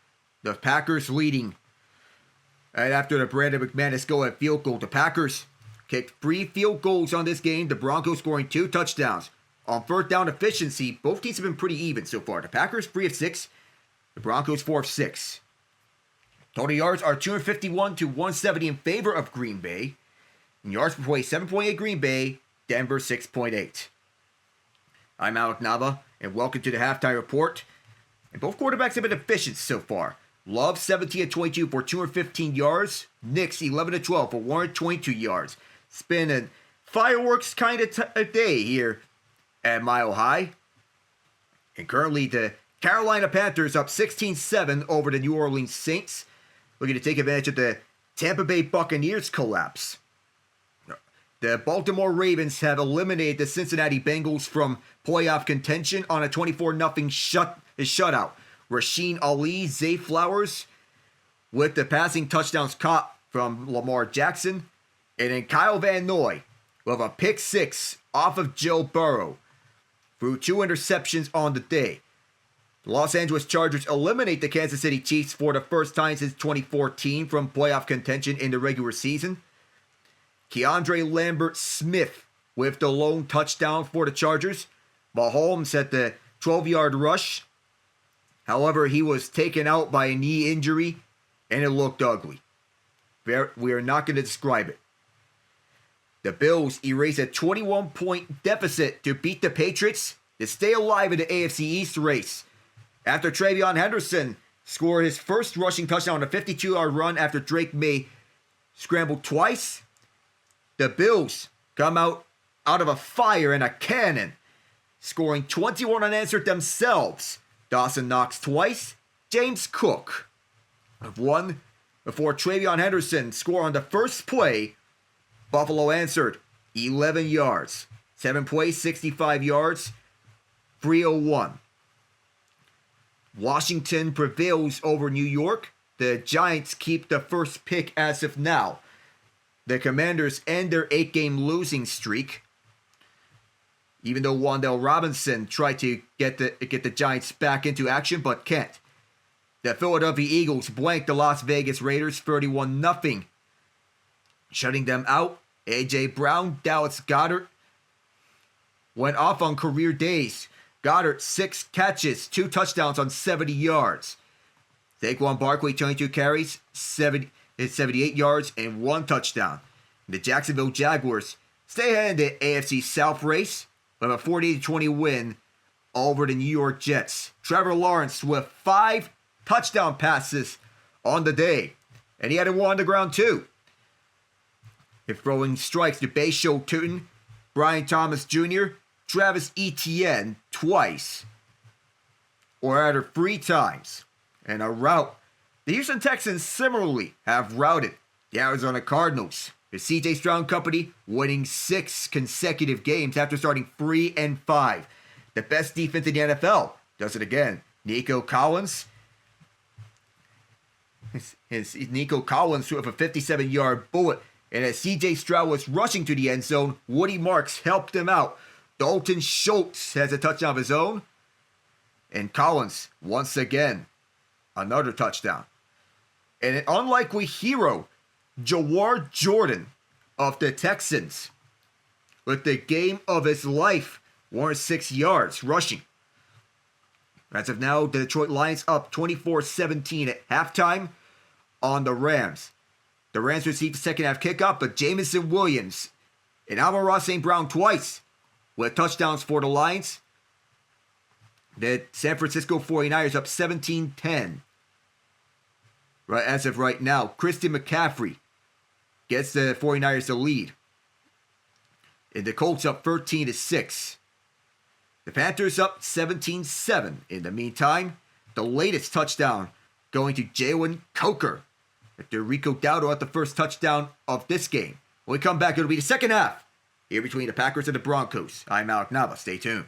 The Packers leading. Right after the Brandon McManus go-ahead field goal, the Packers kicked 3 field goals on this game. The Broncos scoring 2 touchdowns. On first down efficiency, both teams have been pretty even so far. The Packers 3 of 6. The Broncos 4 of 6. Total yards are 251 to 170 in favor of Green Bay. And yards per play 7.8 Green Bay. Denver 6.8. I'm Alec Nava, and welcome to the halftime report. And both quarterbacks have been efficient so far. Love 17-22 for 215 yards. Nix 11-12 for 122 yards. It's been a fireworks kind of a day here at Mile High. And currently the Carolina Panthers up 16-7 over the New Orleans Saints. Looking to take advantage of the Tampa Bay Buccaneers collapse. The Baltimore Ravens have eliminated the Cincinnati Bengals from playoff contention on a 24-0 shutout. Rasheen Ali, Zay Flowers with the passing touchdowns caught from Lamar Jackson. And then Kyle Van Noy with a pick 6 off of Joe Burrow through 2 interceptions on the day. The Los Angeles Chargers eliminate the Kansas City Chiefs for the first time since 2014 from playoff contention in the regular season. Keandre Lambert-Smith with the lone touchdown for the Chargers. Mahomes at the 12-yard rush. However, he was taken out by a knee injury, and it looked ugly. We are not going to describe it. The Bills erase a 21-point deficit to beat the Patriots to stay alive in the AFC East race. After Travion Henderson scored his first rushing touchdown on a 52-yard run after Drake May scrambled twice, the Bills come out of a fire and a cannon, scoring 21 unanswered themselves. Dawson Knox twice, James Cook have won before Travion Henderson scored on the first play. Buffalo answered 11 yards, 7 plays, 65 yards, 301. Washington prevails over New York. The Giants keep the first pick as of now. The Commanders end their 8-game losing streak. Even though Wan'Dale Robinson tried to get the Giants back into action, but can't. The Philadelphia Eagles blanked the Las Vegas Raiders 31-0. Shutting them out, A.J. Brown, Dallas Goedert went off on career days. Goddard, 6 catches, 2 touchdowns on 70 yards. Saquon Barkley, 22 carries, 78 yards, and 1 touchdown. The Jacksonville Jaguars stay ahead in the AFC South race with a 40-20 win over the New York Jets. Trevor Lawrence with 5 touchdown passes on the day, and he had 1 on the ground too. If throwing strikes to Bayshow Tootin, Brian Thomas Jr., Travis Etienne twice, or rather 3 times, and a rout. The Houston Texans similarly have routed the Arizona Cardinals. The C.J. Stroud Company winning 6 consecutive games after starting 3-5. The best defense in the NFL does it again. Nico Collins. Nico Collins with a 57-yard bullet. And as C.J. Stroud was rushing to the end zone, Woody Marks helped him out. Dalton Schultz has a touchdown of his own. And Collins, once again, another touchdown. And an unlikely hero, Jawar Jordan of the Texans, with the game of his life, 106 yards rushing. As of now, the Detroit Lions up 24-17 at halftime on the Rams. The Rams received the second half kickoff, but Jamison Williams and Amon-Ra St. Brown twice with touchdowns for the Lions. The San Francisco 49ers up 17-10. Right, as of right now, Christian McCaffrey gets the 49ers the lead. And the Colts up 13-6. The Panthers up 17-7. In the meantime, the latest touchdown going to Jalen Coker. After Rico Dowdle at the first touchdown of this game. When we come back, it'll be the second half. Here between the Packers and the Broncos. I'm Alec Nava. Stay tuned.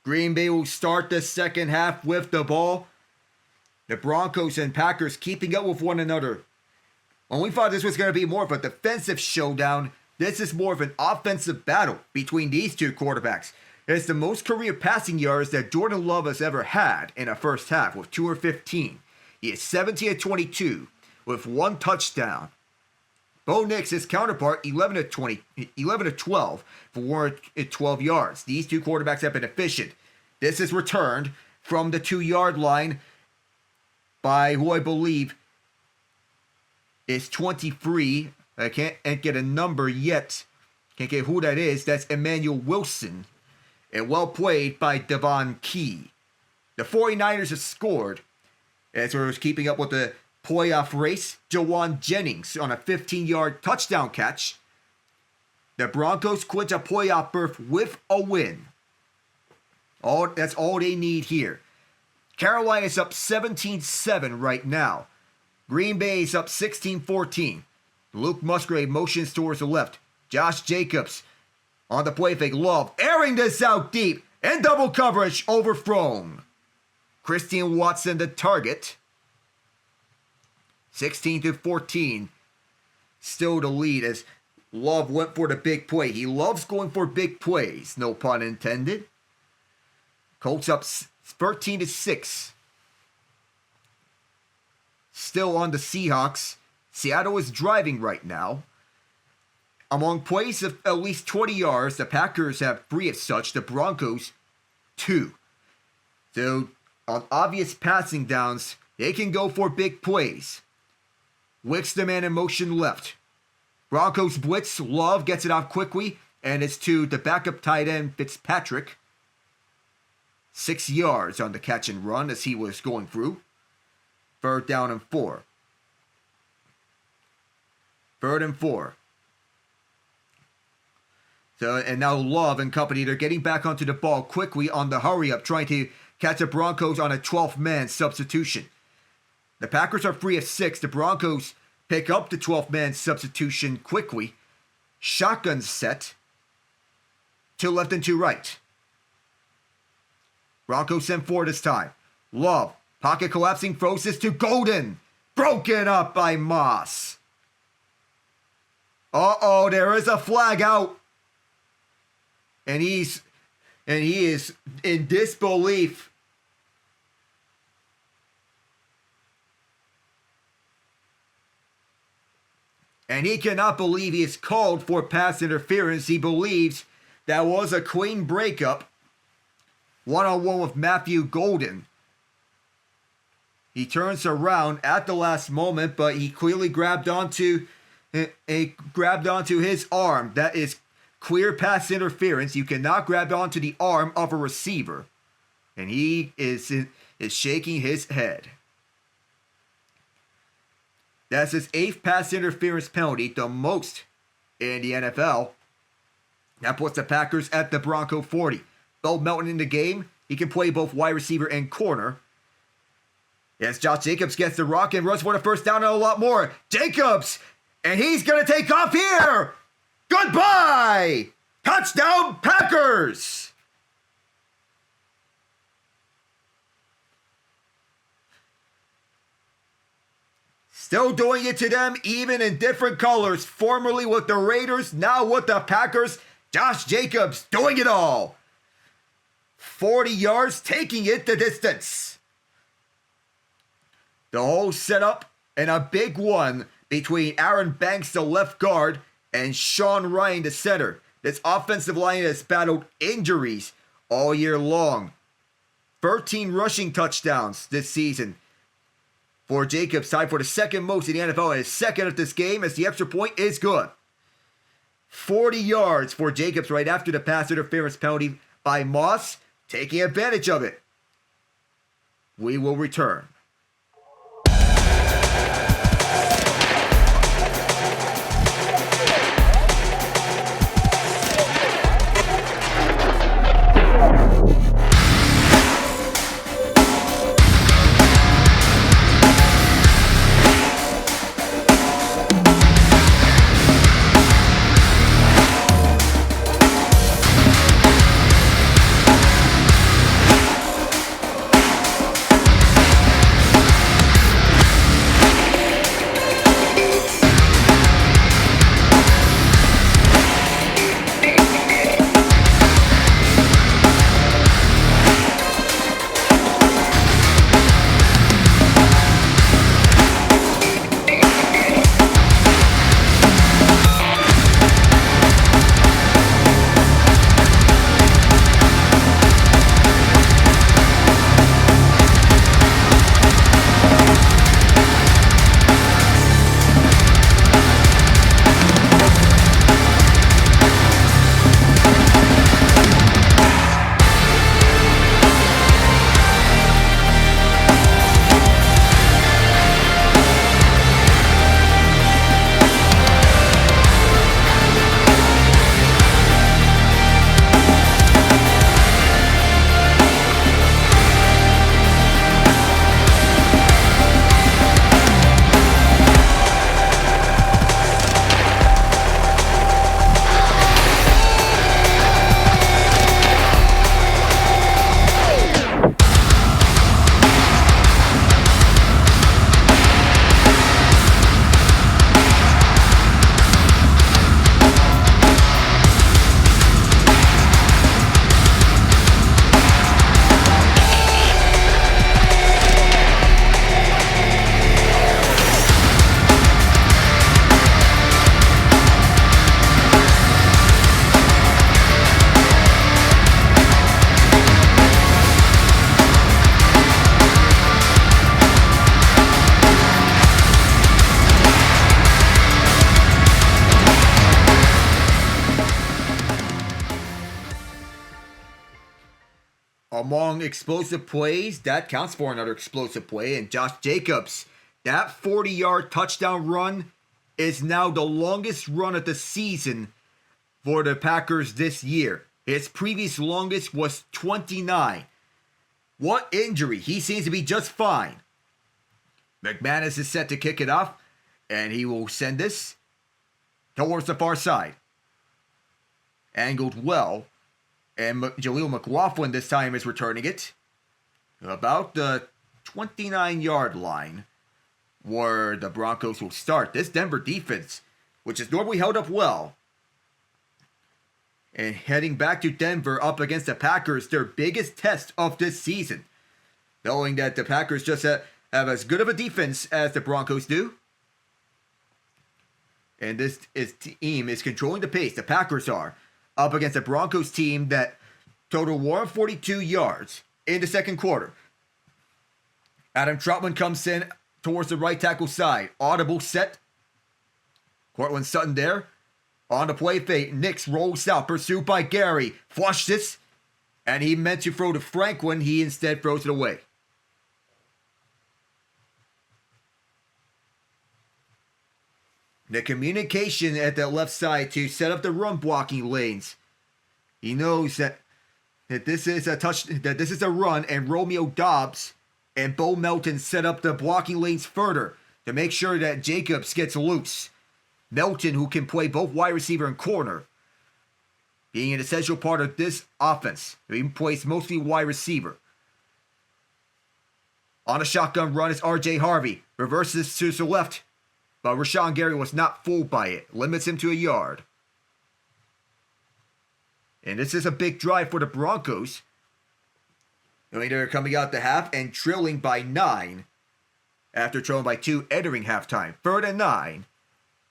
Green Bay will start the second half with the ball. The Broncos and Packers keeping up with one another. When we thought this was going to be more of a defensive showdown, this is more of an offensive battle between these two quarterbacks. It's the most career passing yards that Jordan Love has ever had in a first half with 215. He is 17-22 with 1 touchdown. Bo Nix, his counterpart, 11-12 for 112 yards. These two quarterbacks have been efficient. This is returned from the 2-yard line by who I believe is 23. I can't get a number yet. Can't get who that is. That's Emmanuel Wilson. And well played by Devon Key. The 49ers have scored. As we're keeping up with the playoff race, Jawan Jennings on a 15-yard touchdown catch. The Broncos clinch a playoff berth with a win. That's all they need here. Carolina's up 17-7 right now. Green Bay's up 16-14. Luke Musgrave motions towards the left. Josh Jacobs on the play fake. Love airing this out deep. And double coverage overthrown. Christian Watson the target. 16-14. Still the lead as Love went for the big play. He loves going for big plays. No pun intended. Colts up 13-6. Still on the Seahawks. Seattle is driving right now. Among plays of at least 20 yards, the Packers have 3 of such. The Broncos, 2. So, on obvious passing downs, they can go for big plays. Wicks the man in motion left. Broncos blitz. Love gets it off quickly. And it's to the backup tight end, Fitzpatrick. 6 yards on the catch and run as he was going through. 3rd down and 4. 3rd and 4. So, and now Love and company, they're getting back onto the ball quickly on the hurry up, trying to catch the Broncos on a 12th man substitution. The Packers are 3 of 6. The Broncos pick up the 12th man substitution quickly. Shotgun set. 2 left and 2 right. Broncos send 4 this time. Love, pocket collapsing, throws this to Golden. Broken up by Moss. Uh-oh, there is a flag out. And he is in disbelief. And he cannot believe he is called for pass interference. He believes that was a clean breakup. One-on-one with Matthew Golden. He turns around at the last moment, but he clearly grabbed onto his arm. That is clear pass interference. You cannot grab onto the arm of a receiver. And he is shaking his head. That's his 8th pass interference penalty, the most in the NFL. That puts the Packers at the Bronco 40. Bo Melton in the game. He can play both wide receiver and corner. Yes, Josh Jacobs gets the rock and runs for the first down and a lot more. Jacobs! And he's going to take off here! Goodbye! Touchdown Packers! Still doing it to them, even in different colors. Formerly with the Raiders, now with the Packers. Josh Jacobs doing it all. 40 yards, taking it the distance. The whole setup and a big one between Aaron Banks, the left guard, and Sean Ryan, the center. This offensive line has battled injuries all year long. 13 rushing touchdowns this season. For Jacobs, tied for the second most in the NFL, and his second at this game as the extra point is good. 40 yards for Jacobs right after the pass interference penalty by Moss, taking advantage of it. We will return. among explosive plays, that counts for another explosive play. And Josh Jacobs, that 40-yard touchdown run is now the longest run of the season for the Packers this year. His previous longest was 29. What injury? He seems to be just fine. McManus is set to kick it off, and he will send this towards the far side. Angled well, and Jaleel McLaughlin this time is returning it about the 29-yard line, where the Broncos will start. This Denver defense, which is normally held up well, and heading back to Denver up against the Packers, their biggest test of this season, knowing that the Packers just have as good of a defense as the Broncos do. And this team is controlling the pace. The Packers are up against a Broncos team that totaled 142 yards in the second quarter. Adam Troutman comes in towards the right tackle side. Audible set. Courtland Sutton there. On the play fake, Nix rolls out, pursued by Gary. Flush this, and he meant to throw to Franklin. He instead throws it away. The communication at the left side to set up the run blocking lanes. He knows that this is a run, and Romeo Doubs and Bo Melton set up the blocking lanes further to make sure that Jacobs gets loose. Melton, who can play both wide receiver and corner, being an essential part of this offense. He plays mostly wide receiver. On a shotgun run is R.J. Harvey. Reverses to the left, but Rashawn Gary was not fooled by it. Limits him to a yard. And this is a big drive for the Broncos. They're coming out the half and trailing by 9 after trailing by 2 entering halftime. 3rd and 9.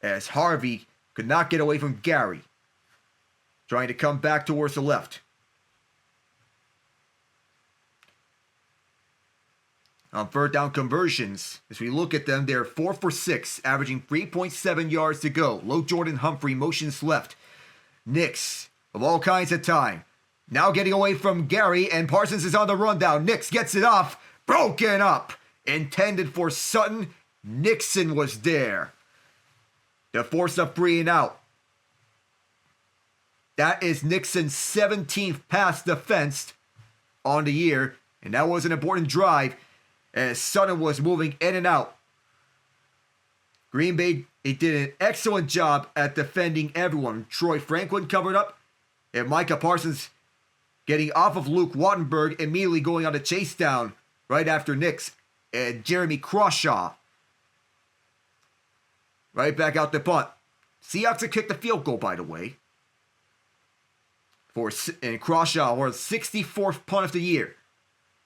As Harvey could not get away from Gary. Trying to come back towards the left. On 3rd down conversions, as we look at them, they're 4 for 6, averaging 3.7 yards to go. Lil'Jordan Humphrey motions left. Nix, of all kinds of time. Now getting away from Gary, and Parsons is on the rundown. Nix gets it off. Broken up. Intended for Sutton. Nixon was there to force a free and out. That is Nixon's 17th pass defense on the year. And that was an important drive as Sutton was moving in and out. Green Bay, they did an excellent job at defending everyone. Troy Franklin covered up, and Micah Parsons getting off of Luke Wattenberg, immediately going on a chase down right after Nix. And Jeremy Crawshaw right back out the punt. Seahawks have kicked the field goal, by the way. And Crawshaw was 64th punt of the year.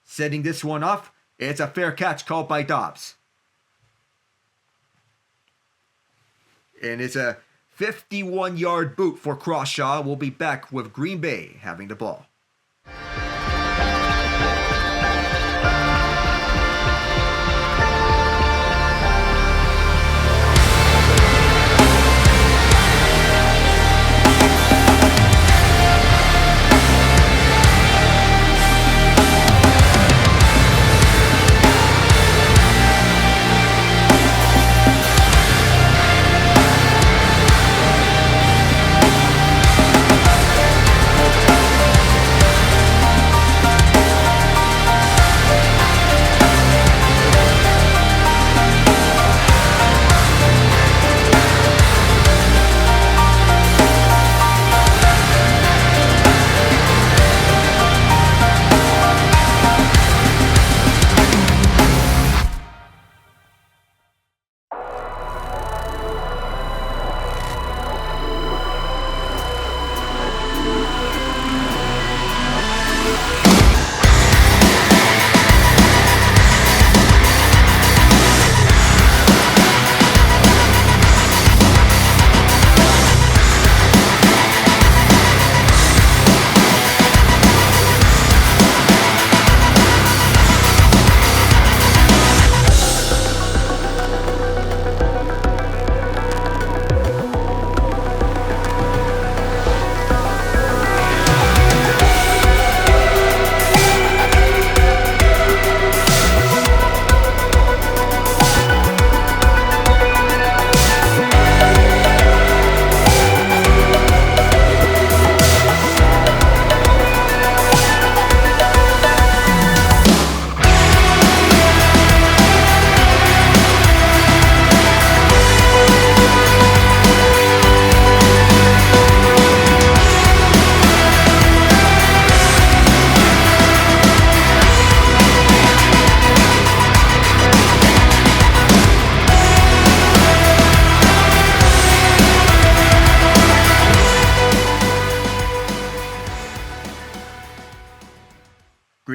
Setting this one off, it's a fair catch called by Doubs. And it's a 51-yard boot for Crawshaw. We'll be back with Green Bay having the ball.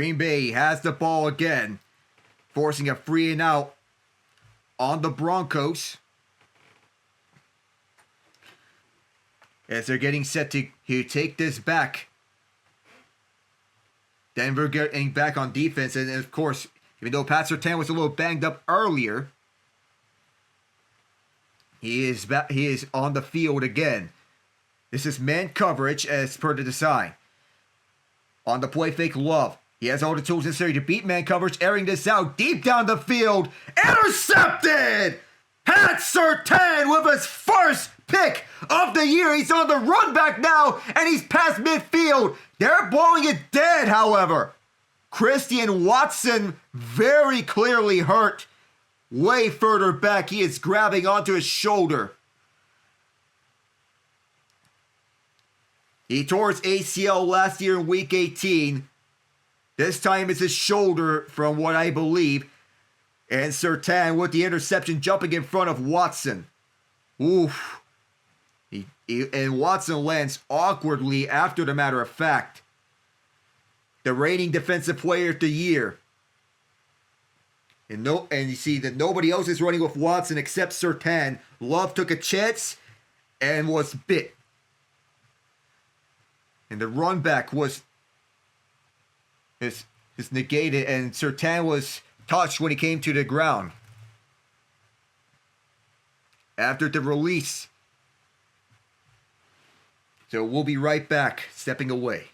Green Bay has the ball again, forcing a 3 and out on the Broncos. As they're getting set to take this back. Denver getting back on defense. And of course, even though Pat Surtain was a little banged up earlier, he is back, he is on the field again. This is man coverage as per the design. On the play fake, Love. He has all the tools necessary to beat man coverage, airing this out deep down the field. Intercepted! Pat Surtain with his first pick of the year. He's on the run back now, and he's past midfield. They're blowing it dead, however. Christian Watson very clearly hurt. Way further back, he is grabbing onto his shoulder. He tore his ACL last year in Week 18. This time it's his shoulder, from what I believe. And Surtain with the interception jumping in front of Watson. Oof. And Watson lands awkwardly after the matter of fact. The reigning defensive player of the year. And you see that nobody else is running with Watson except Surtain. Love took a chance and was bit. And the run back was negated, and Surtain was touched when he came to the ground. After the release. So we'll be right back, stepping away.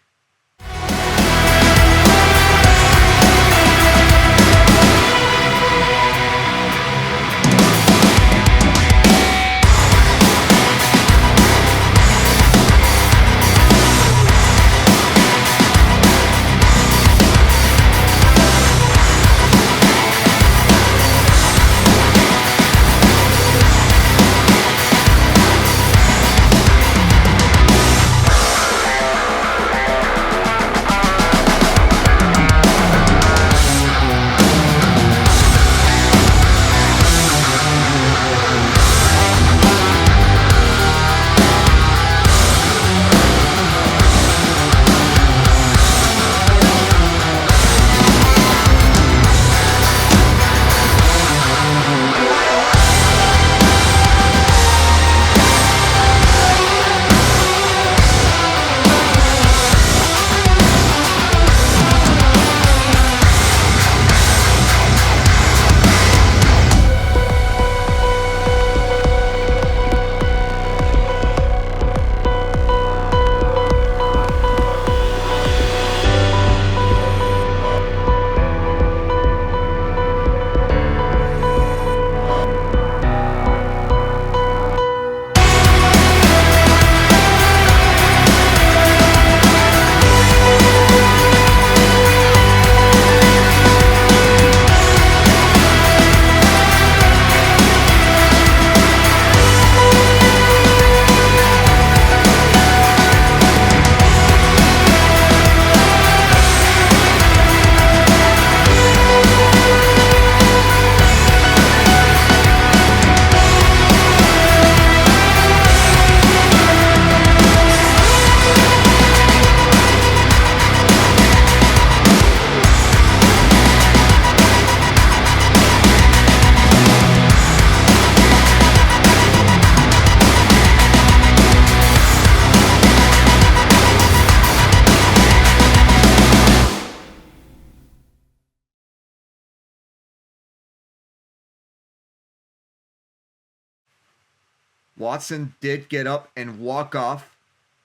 Watson did get up and walk off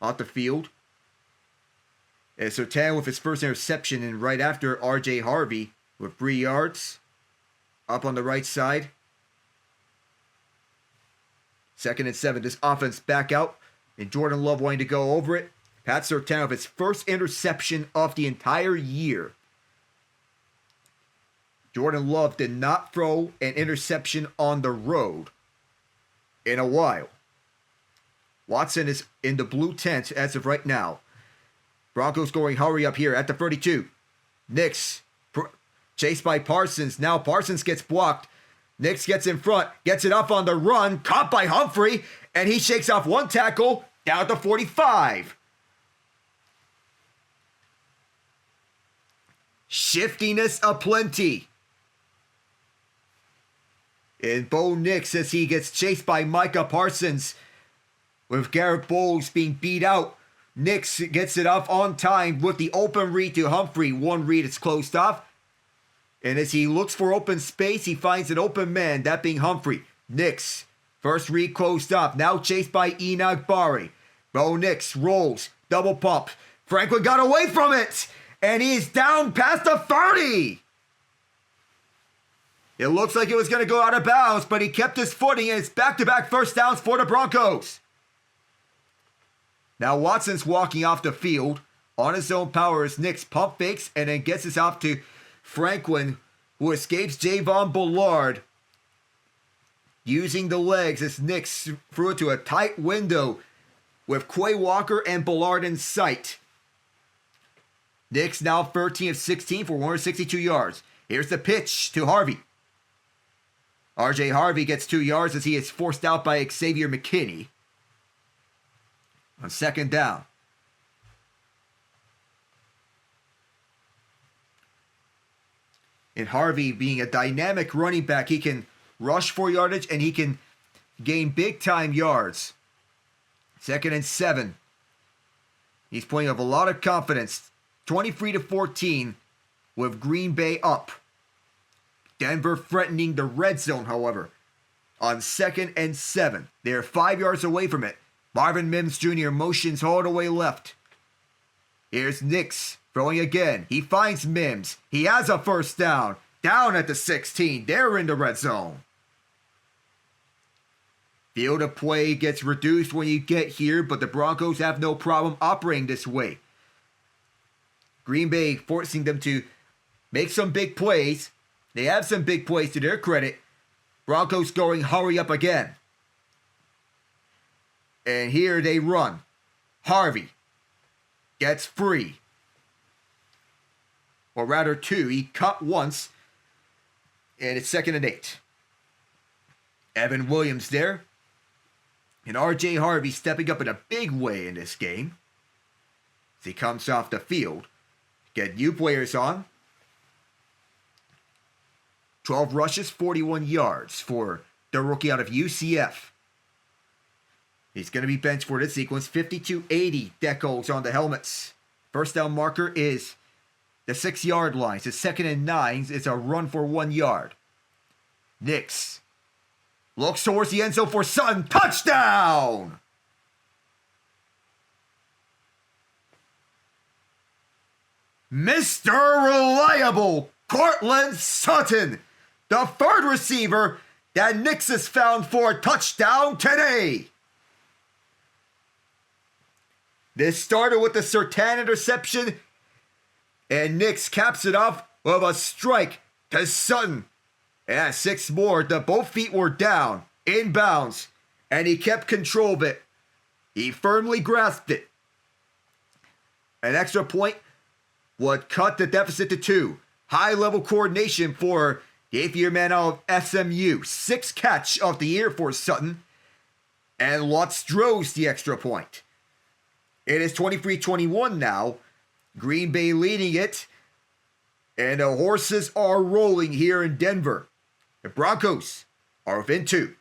the field. And Surtain with his first interception, and right after RJ Harvey with 3 yards up on the right side. 2nd and 7. This offense back out, and Jordan Love wanting to go over it. Pat Surtain with his first interception of the entire year. Jordan Love did not throw an interception on the road in a while. Watson is in the blue tent as of right now. Broncos going hurry up here at the 32. Nix chased by Parsons. Now Parsons gets blocked. Nix gets in front, gets it up on the run, caught by Humphrey, and he shakes off one tackle down to 45. shiftiness aplenty. And Bo Nix as he gets chased by Micah Parsons. With Garrett Bowles being beat out, Nix gets it off on time with the open read to Humphrey. One read is closed off. And as he looks for open space, he finds an open man, that being Humphrey. Nix, first read closed off, now chased by Enoch Barry. Bo Nix rolls, double pump. Franklin got away from it, and he is down past the 30. It looks like it was going to go out of bounds, but he kept his footing, and it's back-to-back first downs for the Broncos. Now Watson's walking off the field on his own power as Nix pump fakes and then gets this off to Franklin, who escapes Javon Bullard. Using the legs as Nix threw it to a tight window with Quay Walker and Bullard in sight. Nix now 13 of 16 for 162 yards. Here's the pitch to Harvey. RJ Harvey gets 2 yards as he is forced out by Xavier McKinney. On second down. And Harvey being a dynamic running back, he can rush for yardage and he can gain big time yards. 2nd and 7. He's playing with a lot of confidence. 23-14 with Green Bay up. Denver threatening the red zone, however. On 2nd and 7. They're 5 yards away from it. Marvin Mims Jr. motions all the way left. Here's Nix throwing again. He finds Mims. He has a first down. Down at the 16. They're in the red zone. Field of play gets reduced when you get here, but the Broncos have no problem operating this way. Green Bay forcing them to make some big plays. They have some big plays to their credit. Broncos going hurry up again. And here they run. Harvey gets free. Or rather 2. He cut once. And it's 2nd and 8. Evan Williams there. And RJ Harvey stepping up in a big way in this game. As he comes off the field. Get new players on. 12 rushes, 41 yards for the rookie out of UCF. He's going to be benched for this sequence. 52-80 decals on the helmets. First down marker is the 6-yard line. So 2nd and 9. It's a run for 1 yard. Nix looks towards the end zone for Sutton. Touchdown! Mr. Reliable, Courtland Sutton, the third receiver that Nix has found for a touchdown today. This started with the Surtain interception, and Nix caps it off with a strike to Sutton. And 6 more, both feet were down, inbounds, and he kept control of it. He firmly grasped it. An extra point would cut the deficit to 2. High-level coordination for the 8th-year man out of SMU. 6th catch of the year for Sutton. And Lutz draws the extra point. It is 23-21 now. Green Bay leading it. And the horses are rolling here in Denver. The Broncos are within 2.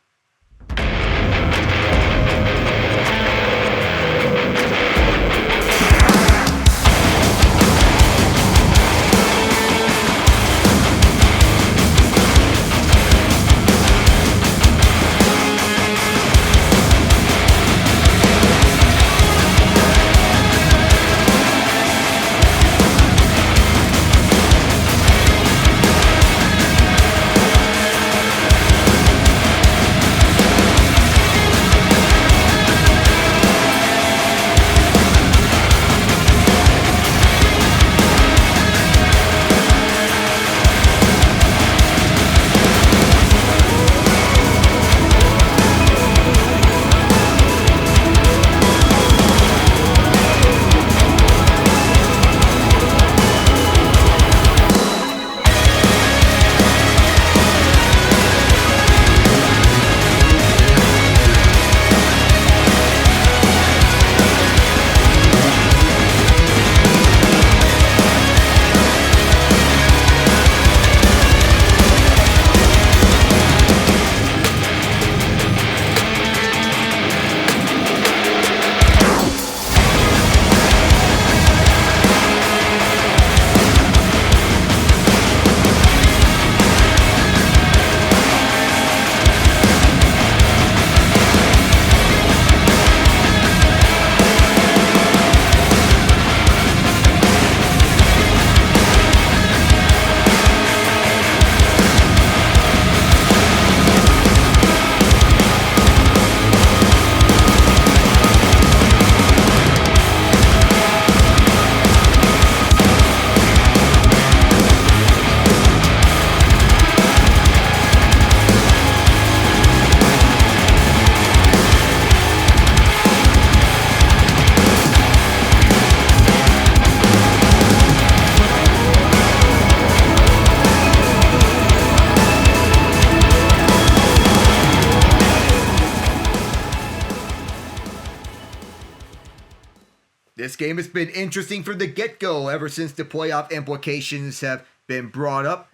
This game has been interesting from the get-go ever since the playoff implications have been brought up.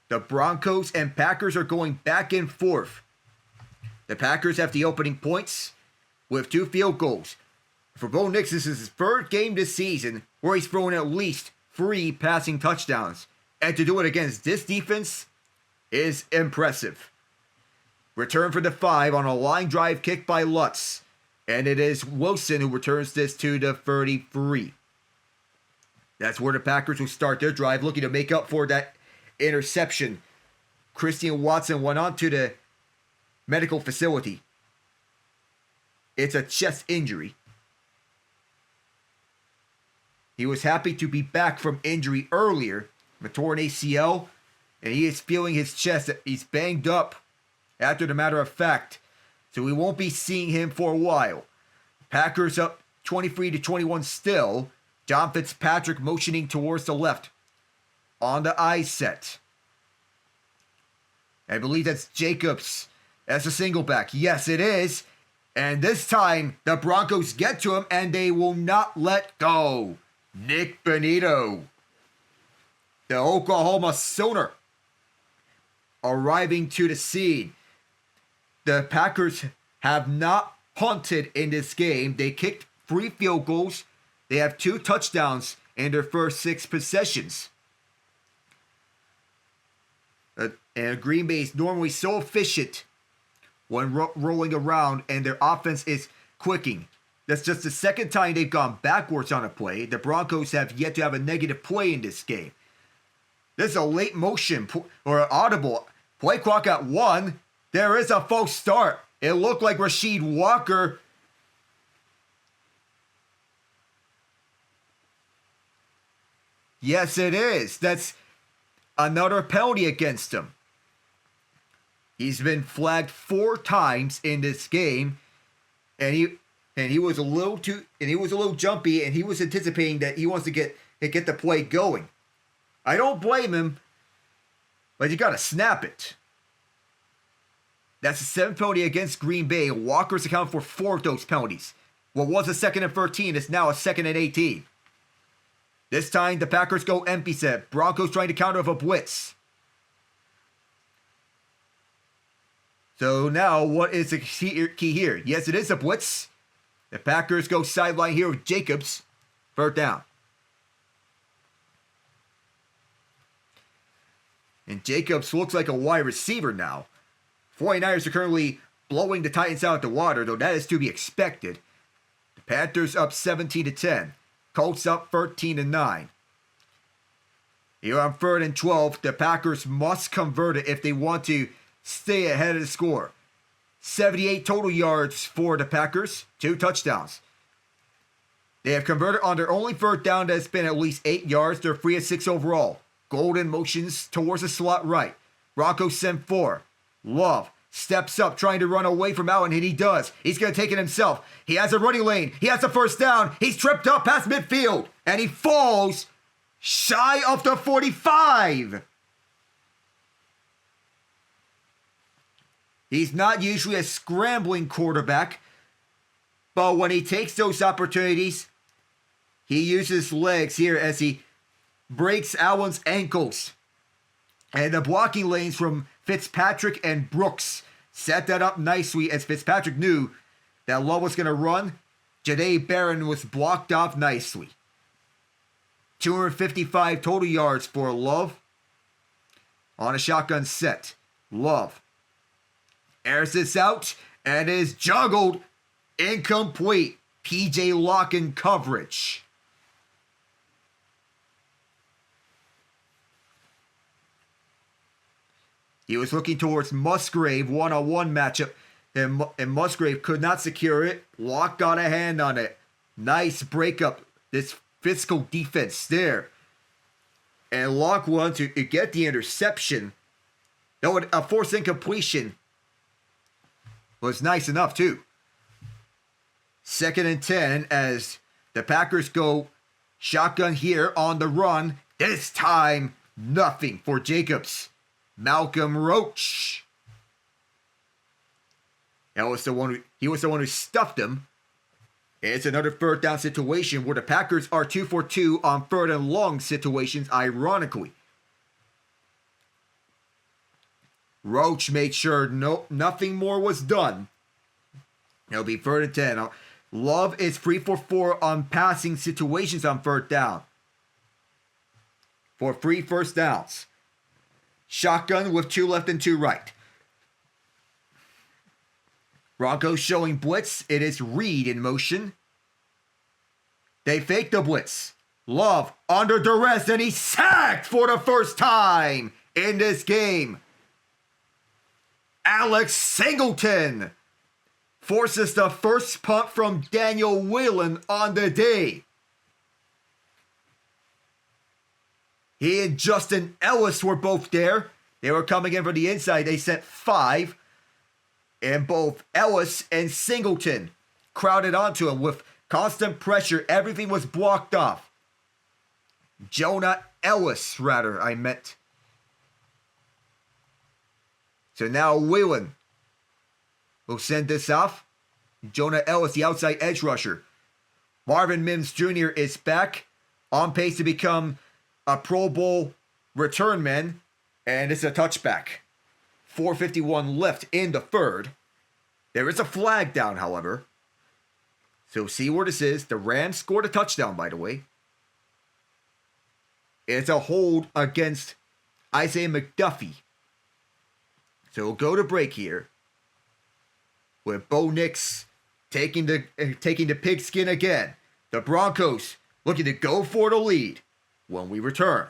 The Broncos and Packers are going back and forth. The Packers have the opening points with 2 field goals. For Bo Nix, this is his third game this season where he's thrown at least 3 passing touchdowns. And to do it against this defense is impressive. Return for the 5 on a line drive kick by Lutz. And it is Wilson who returns this to the 33. That's where the Packers will start their drive, looking to make up for that interception. Christian Watson went on to the medical facility. It's a chest injury. He was happy to be back from injury earlier, a torn ACL, and he is feeling his chest. He's banged up, after the matter of fact, so we won't be seeing him for a while. Packers up 23-21 still. John Fitzpatrick motioning towards the left on the I set. I believe that's Jacobs as a single back. Yes, it is. And this time, the Broncos get to him, and they will not let go. Nick Benito, the Oklahoma Sooner, arriving to the scene. The Packers have not punted in this game. They kicked 3 field goals. They have 2 touchdowns in their first 6 possessions. And Green Bay is normally so efficient when rolling around, and their offense is quicking. That's just the second time they've gone backwards on a play. The Broncos have yet to have a negative play in this game. This is a late motion or an audible. Play clock at 1. There is a false start. It looked like Rasheed Walker. Yes, it is. That's another penalty against him. He's been flagged 4 times in this game, and he was a little jumpy, and he was anticipating that he wants to get the play going. I don't blame him, but you got to snap it. That's a 7th penalty against Green Bay. Walker's accounted for 4 of those penalties. What was a 2nd and 13 is now a 2nd and 18. This time, the Packers go empty set. Broncos trying to counter with a blitz. So now, what is the key here? Yes, it is a blitz. The Packers go sideline here with Jacobs. 3rd down. And Jacobs looks like a wide receiver now. 49ers are currently blowing the Titans out of the water, though that is to be expected. The Panthers up 17-10. Colts up 13-9. Here on 3rd and 12, the Packers must convert it if they want to stay ahead of the score. 78 total yards for the Packers, 2 touchdowns. They have converted on their only 3rd down that's been at least 8 yards. They're 3 of 6 overall. Golden motions towards the slot right. Broncos send 4. Love steps up trying to run away from Allen, and he does. He's going to take it himself. He has a running lane. He has a 1st down. He's tripped up past midfield, and he falls shy of the 45. He's not usually a scrambling quarterback, but when he takes those opportunities, he uses legs here as he breaks Allen's ankles. And the blocking lanes from Fitzpatrick and Brooks set that up nicely, as Fitzpatrick knew that Love was going to run. Jahdae Barron was blocked off nicely. 255 total yards for Love on a shotgun set. Love airs this out and is juggled. Incomplete. PJ Locke in coverage. He was looking towards Musgrave, one-on-one matchup, and Musgrave could not secure it. Locke got a hand on it. Nice breakup. This physical defense there. And Locke wanted to get the interception. Though a forced incompletion was nice enough too. 2nd and 10 as the Packers go shotgun here on the run. This time, nothing for Jacobs. Malcolm Roach. He was the one who stuffed him. It's another third down situation where the Packers are 2 for 2 on third and long situations, ironically. Roach made sure nothing more was done. It'll be third and 10. Love is 3 for 4 on passing situations on third down. For 3 first downs. Shotgun with 2 left and 2 right. Broncos showing blitz. It is Reed in motion. They fake the blitz. Love under duress, and he's sacked for the first time in this game. Alex Singleton forces the first punt from Daniel Whelan on the day. He and Justin Ellis were both there. They were coming in from the inside. They sent 5. And both Ellis and Singleton crowded onto him with constant pressure. Everything was blocked off. Jonah Ellis, rather, I meant. So now Whelan will send this off. Jonah Ellis, the outside edge rusher. Marvin Mims Jr. is back, on pace to become a Pro Bowl return man, and it's a touchback. 4:51 left in the third. There is a flag down, however. So see where this is. The Rams scored a touchdown, by the way. It's a hold against Isaiah McDuffie. So we'll go to break here with Bo Nix taking the pigskin again. The Broncos looking to go for the lead when we return.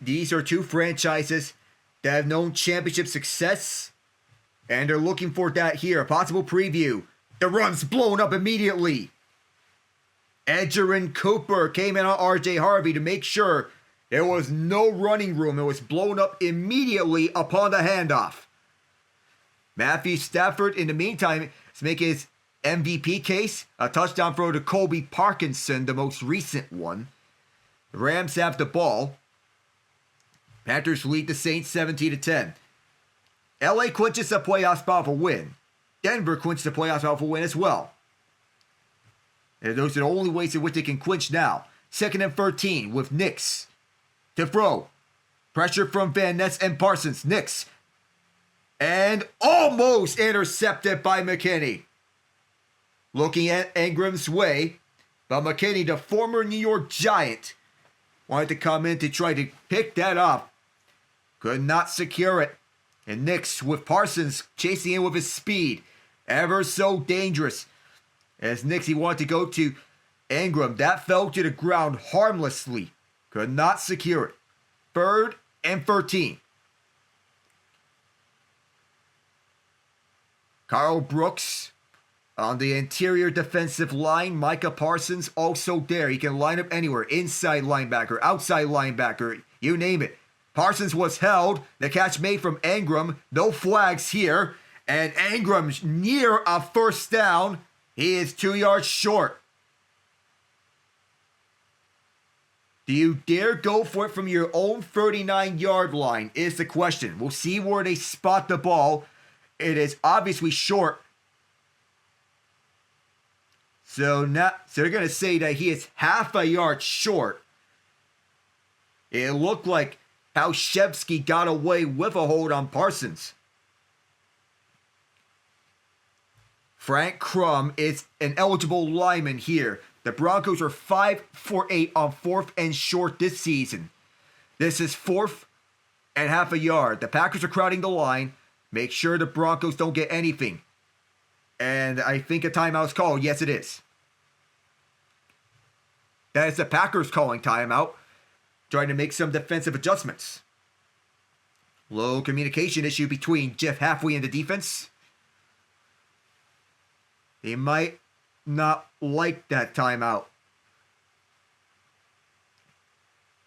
These are two franchises that have known championship success, and they're looking for that here. A possible preview. The run's blown up immediately. Edgerrin Cooper came in on RJ Harvey to make sure there was no running room. It was blown up immediately upon the handoff. Matthew Stafford, in the meantime, is making his MVP case. A touchdown throw to Colby Parkinson, the most recent one. The Rams have the ball. Panthers lead the Saints 17-10. LA clinches a playoff spot for win. Denver clinched the playoff out for win as well. And those are the only ways in which they can clinch now. 2nd and 13 with Nix to throw. Pressure from Van Ness and Parsons. Nix. And almost intercepted by McKinney. Looking at Ingram's way. But McKinney, the former New York Giant, wanted to come in to try to pick that up. Could not secure it. And Nix with Parsons chasing in with his speed. Ever so dangerous. As Nix, he wanted to go to Ingram. That fell to the ground harmlessly. Could not secure it. 3rd and 13. Carl Brooks on the interior defensive line. Micah Parsons also there. He can line up anywhere. Inside linebacker, outside linebacker, you name it. Parsons was held. The catch made from Ingram. No flags here. And Ingram's near a first down. He is 2 yards short. Do you dare go for it from your own 39-yard line is the question. We'll see where they spot the ball. It is obviously short. So they're going to say that he is half a yard short. It looked like how Shevsky got away with a hold on Parsons. Frank Crum is an eligible lineman here. The Broncos are 5 for 8 on 4th and short this season. This is 4th and half a yard. The Packers are crowding the line. Make sure the Broncos don't get anything. And I think a timeout's called. Yes, it is. That is the Packers calling timeout. Trying to make some defensive adjustments. Low communication issue between Jeff Halfway and the defense. They might not like that timeout.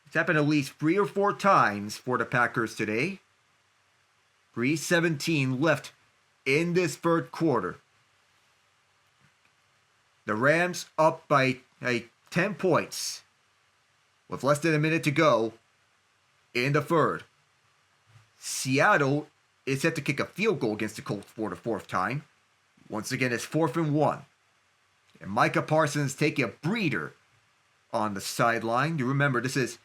It's happened at least 3 or 4 times for the Packers today. 3:17 left in this 3rd quarter. The Rams up by 10 points with less than a minute to go in the 3rd. Seattle is set to kick a field goal against the Colts for the 4th time. Once again, it's 4th and 1. And Micah Parsons taking a breather on the sideline. You remember, this is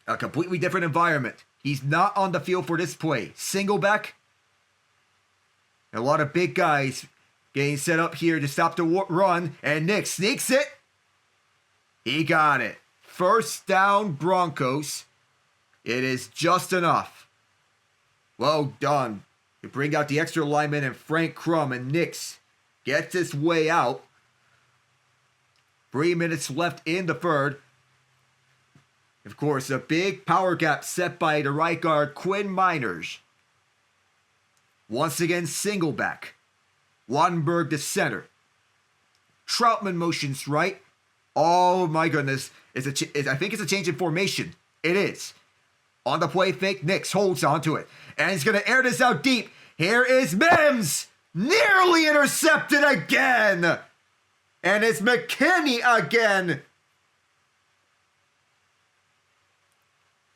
a completely different environment. He's not on the field for this play. Single back. A lot of big guys getting set up here to stop the run. And Nick sneaks it. He got it. 1st down, Broncos. It is just enough. Well done. To bring out the extra lineman and Frank Crum, and Nix gets his way out. 3 minutes left in the 3rd. Of course, a big power gap set by the right guard, Quinn Miners. Once again, single back. Wattenberg to center. Troutman motions right. Oh my goodness. I think it's a change in formation. It is. On the play fake, Nix holds onto it. And he's going to air this out deep. Here is Mims. Nearly intercepted again. And it's McKinney again.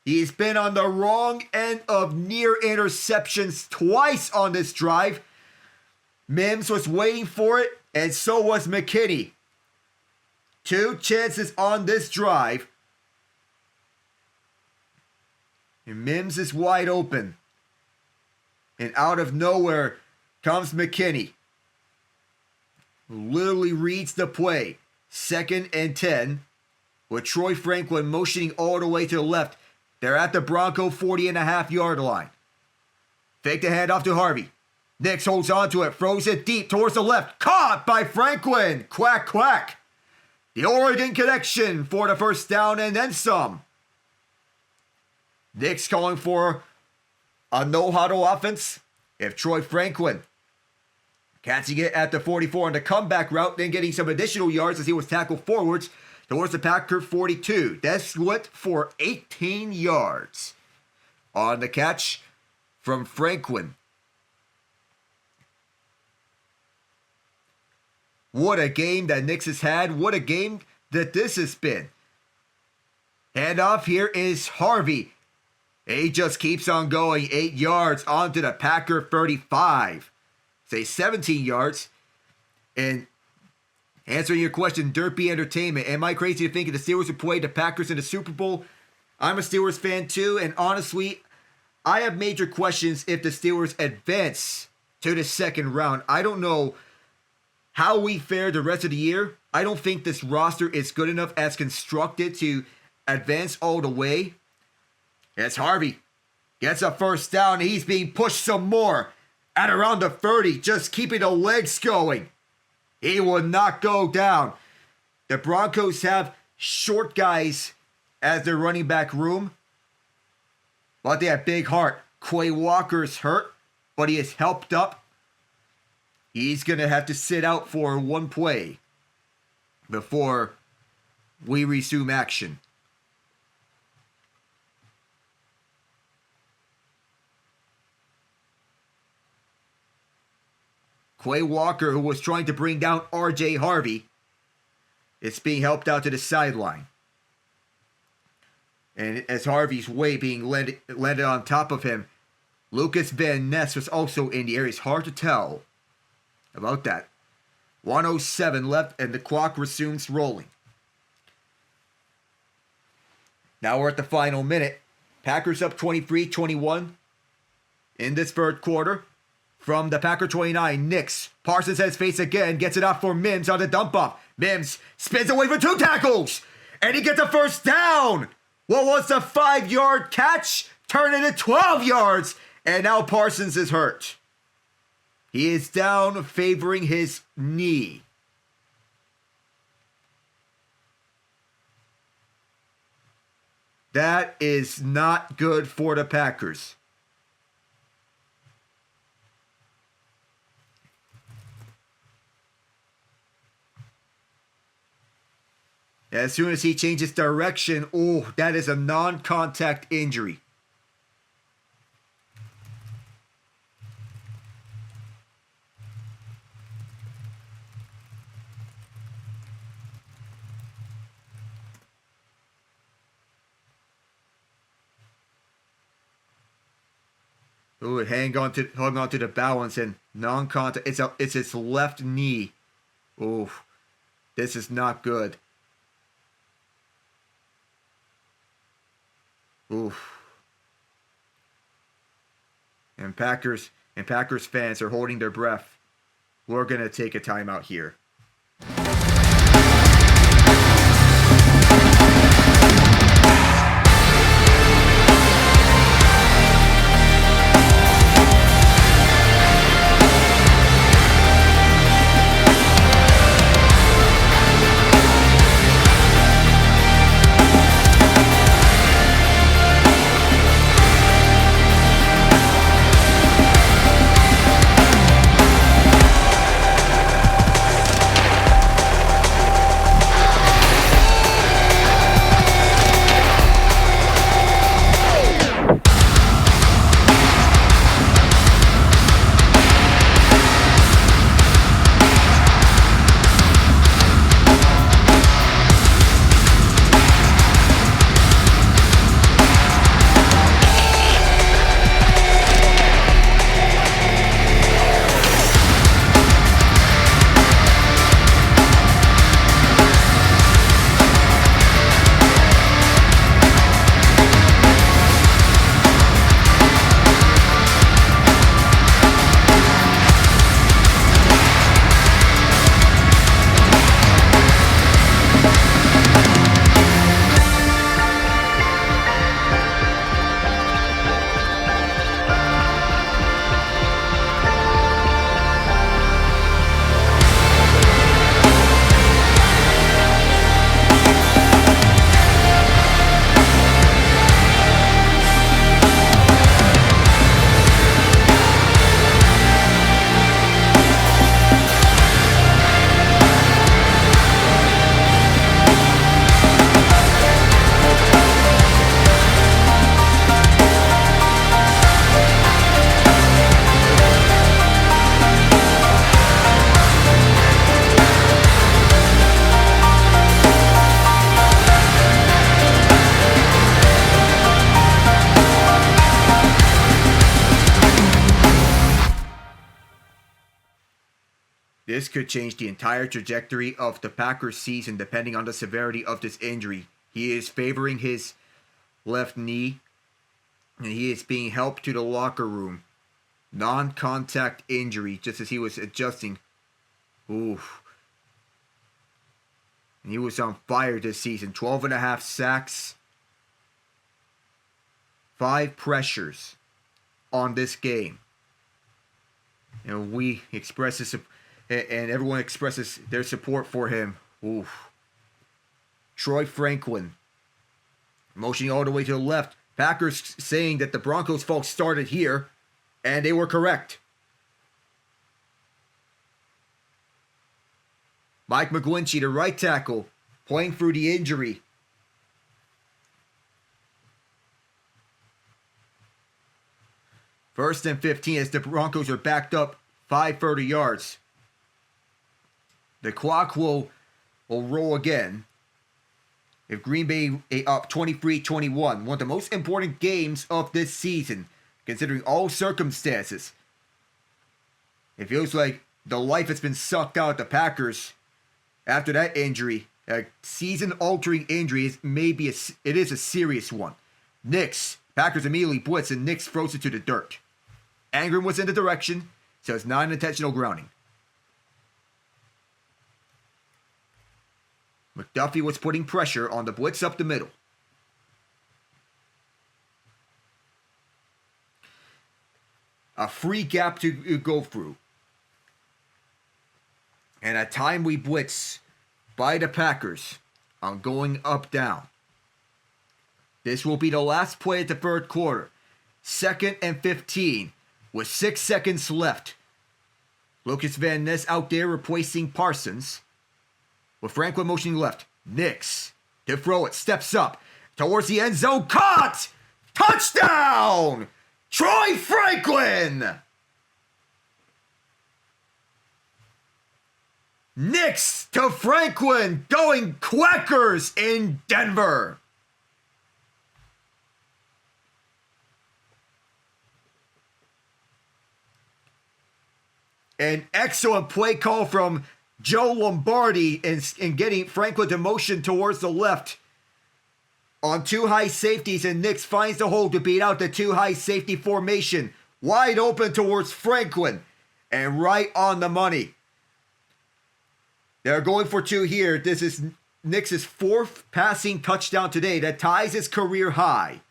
He's been on the wrong end of near interceptions twice on this drive. Mims was waiting for it, and so was McKinney. 2 chances on this drive. And Mims is wide open. And out of nowhere comes McKinney. Literally reads the play. 2nd and 10. With Troy Franklin motioning all the way to the left. They're at the Bronco 40.5-yard line. Fake the handoff to Harvey. Nix holds onto it. Throws it deep towards the left. Caught by Franklin. Quack, quack. The Oregon connection for the 1st down and then some. Nix calling for a no-huddle offense. If Troy Franklin catching it at the 44 on the comeback route, then getting some additional yards as he was tackled forwards towards the Packer 42. That's split for 18 yards. On the catch from Franklin. What a game that Nix has had. What a game that this has been. Handoff here is Harvey. He just keeps on going. 8 yards onto the Packer 35. say 17 yards. And answering your question, Derpy Entertainment, am I crazy to think if the Steelers would play the Packers in the Super Bowl? I'm a Steelers fan too, and honestly, I have major questions if the Steelers advance to the second round. I don't know how we fare the rest of the year. I don't think this roster is good enough as constructed to advance all the way. As Harvey gets a first down, and he's being pushed some more at around the 30, just keeping the legs going. He will not go down. The Broncos have short guys as their running back room, but they have big heart. Quay Walker's hurt, but he is helped up. He's going to have to sit out for one play before we resume action. Quay Walker, who was trying to bring down R.J. Harvey, is being helped out to the sideline. And as Harvey's weight being landed on top of him, Lucas Van Ness was also in the area. It's hard to tell about that. 1:07 left, and the clock resumes rolling. Now we're at the final minute. Packers up 23-21 in this third quarter. From the Packer 29, Nix. Parsons has face again, gets it off for Mims on the dump off. Mims spins away for 2 tackles, and he gets a first down. What was a 5-yard catch? Turned into 12 yards, and now Parsons is hurt. He is down, favoring his knee. That is not good for the Packers. As soon as he changes direction, oh, that is a non-contact injury. Oh, hung on to the balance and non-contact. It's his left knee. Oh, this is not good. Oof. And Packers fans are holding their breath. We're going to take a timeout here. This could change the entire trajectory of the Packers season depending on the severity of this injury. He is favoring his left knee, and he is being helped to the locker room. Non-contact injury, just as he was adjusting. Oof. And he was on fire this season. 12.5 sacks. 5 pressures on this game. And we express this, and everyone expresses their support for him. Oof. Troy Franklin motioning all the way to the left. Packers saying that the Broncos folks started here, and they were correct. Mike McGlinchey, the right tackle, playing through the injury. First and 15 as the Broncos are backed up 5 further yards. The clock will roll again. If Green Bay up 23-21, one of the most important games of this season, considering all circumstances. It feels like the life has been sucked out of the Packers after that injury. A season-altering injury is a serious one. Nix, Packers immediately blitz and Nix throws it to the dirt. Angren was in the direction, so it's not an intentional grounding. McDuffie was putting pressure on the blitz up the middle. A free gap to go through. And a timely blitz by the Packers on going up down. This will be the last play of the third quarter. 2nd and 15 with 6 seconds left. Lucas Van Ness out there replacing Parsons. With Franklin motioning left. Nix to throw it. Steps up towards the end zone. Caught! Touchdown! Troy Franklin! Nix to Franklin, going Quackers in Denver. An excellent play call from Joe Lombardi in getting Franklin to motion towards the left on 2 high safeties, and Nix finds the hole to beat out the 2 high safety formation. Wide open towards Franklin and right on the money. They're going for 2 here. This is Nix's 4th passing touchdown today. That ties his career high.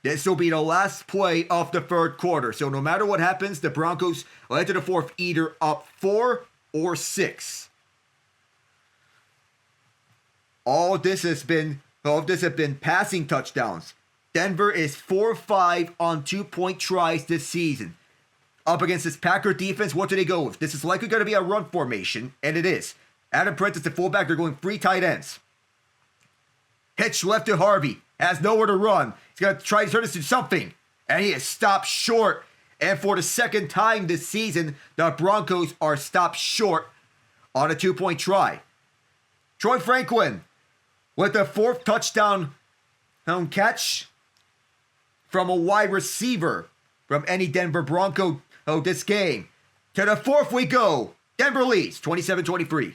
This will be the last play of the third quarter. So no matter what happens, the Broncos will enter the fourth either up 4 or 6. All of this have been passing touchdowns. Denver is 4-5 on 2-point tries this season. Up against this Packer defense, what do they go with? This is likely going to be a run formation, and it is. Adam Prentice, the fullback, they're going 3 tight ends. Hitch left to Harvey. Has nowhere to run. He's going to try to turn this into something. And he is stopped short. And for the second time this season, the Broncos are stopped short on a 2-point try. Troy Franklin with the 4th touchdown catch from a wide receiver from any Denver Bronco this game. To the 4th we go. Denver leads 27-23.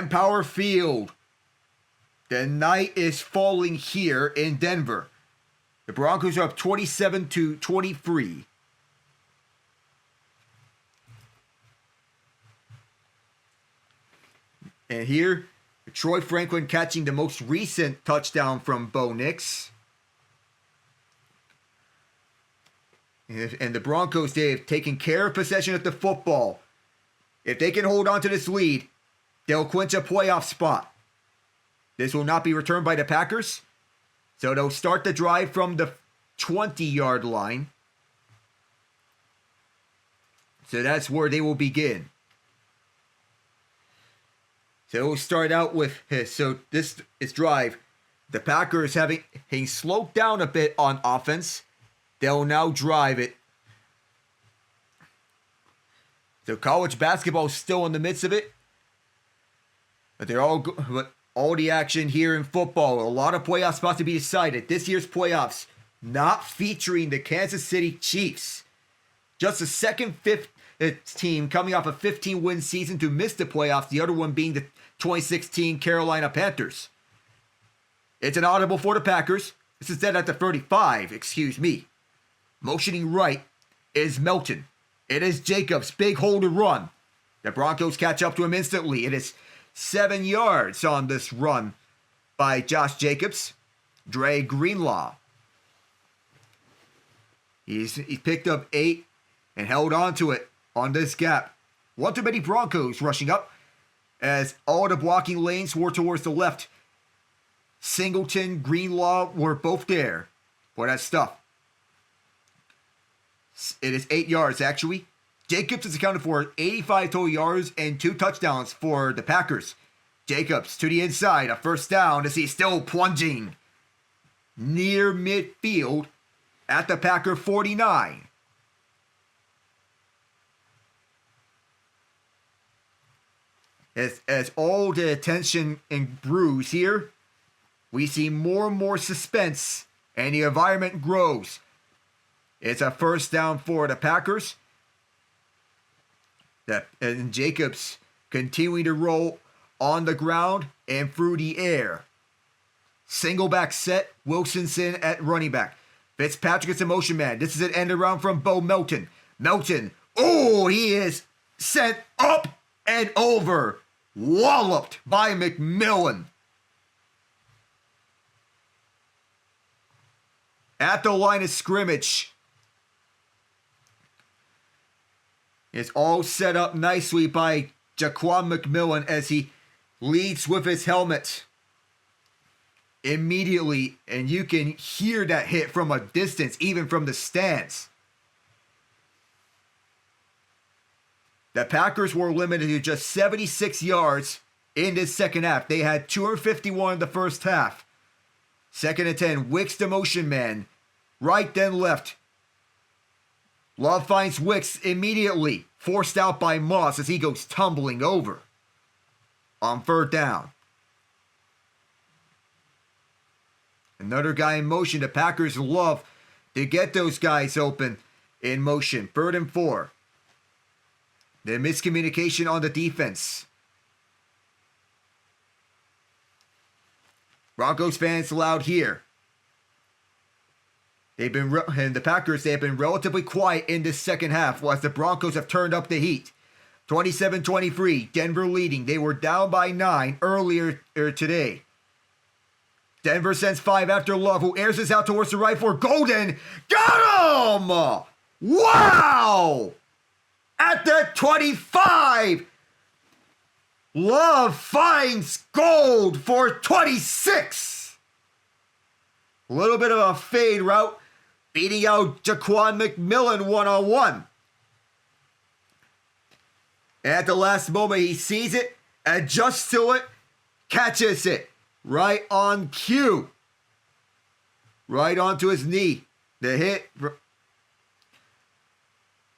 Manpower Field. The night is falling here in Denver. The Broncos are up 27-23. And here, Troy Franklin catching the most recent touchdown from Bo Nix. And the Broncos, they have taken care of possession of the football. If they can hold on to this lead, they'll clinch a playoff spot. This will not be returned by the Packers. So they'll start the drive from the 20-yard line. So that's where they will begin. So we'll start out with this drive. The Packers having slowed down a bit on offense. They'll now drive it. So college basketball is still in the midst of it. But all the action here in football, a lot of playoff spots to be decided. This year's playoffs not featuring the Kansas City Chiefs. Just the fifth team coming off a 15-win season to miss the playoffs. The other one being the 2016 Carolina Panthers. It's an audible for the Packers. This is dead at the 35, excuse me. Motioning right is Melton. It is Jacobs, big hole to run. The Broncos catch up to him instantly. It is 7 yards on this run by Josh Jacobs. Dre Greenlaw. He picked up 8 and held on to it on this gap. One too many Broncos rushing up as all the blocking lanes were towards the left. Singleton, Greenlaw were both there for that stuff. It is 8 yards, actually. Jacobs is accounted for 85 total yards and 2 touchdowns for the Packers. Jacobs to the inside, a first down as he's still plunging near midfield at the Packer 49. As all the attention and brews here, we see more and more suspense and the environment grows. It's a first down for the Packers. And Jacobs continuing to roll on the ground and through the air. Single back set, Wilsonson at running back. Fitzpatrick is a motion man. This is an end around from Bo Melton. Melton, he is sent up and over. Walloped by McMillan. At the line of scrimmage. It's all set up nicely by Jaquan McMillan as he leads with his helmet. Immediately, and you can hear that hit from a distance, even from the stands. The Packers were limited to just 76 yards in this second half. They had 251 in the first half. Second and 10, Wicks the motion man. Right then left. Love finds Wicks immediately. Forced out by Moss as he goes tumbling over. On third down. Another guy in motion. The Packers love to get those guys open in motion. 3rd and 4. The miscommunication on the defense. Broncos fans loud here. And the Packers, they have been relatively quiet in this second half, while the Broncos have turned up the heat. 27-23, Denver leading. They were down by 9 earlier today. Denver sends 5 after Love, who airs this out towards the right for Golden. Got him! Wow! At the 25, Love finds Gold for 26. A little bit of a fade route, beating out Jaquan McMillan one-on-one. At the last moment, he sees it, adjusts to it, catches it. Right on cue. Right onto his knee. The hit.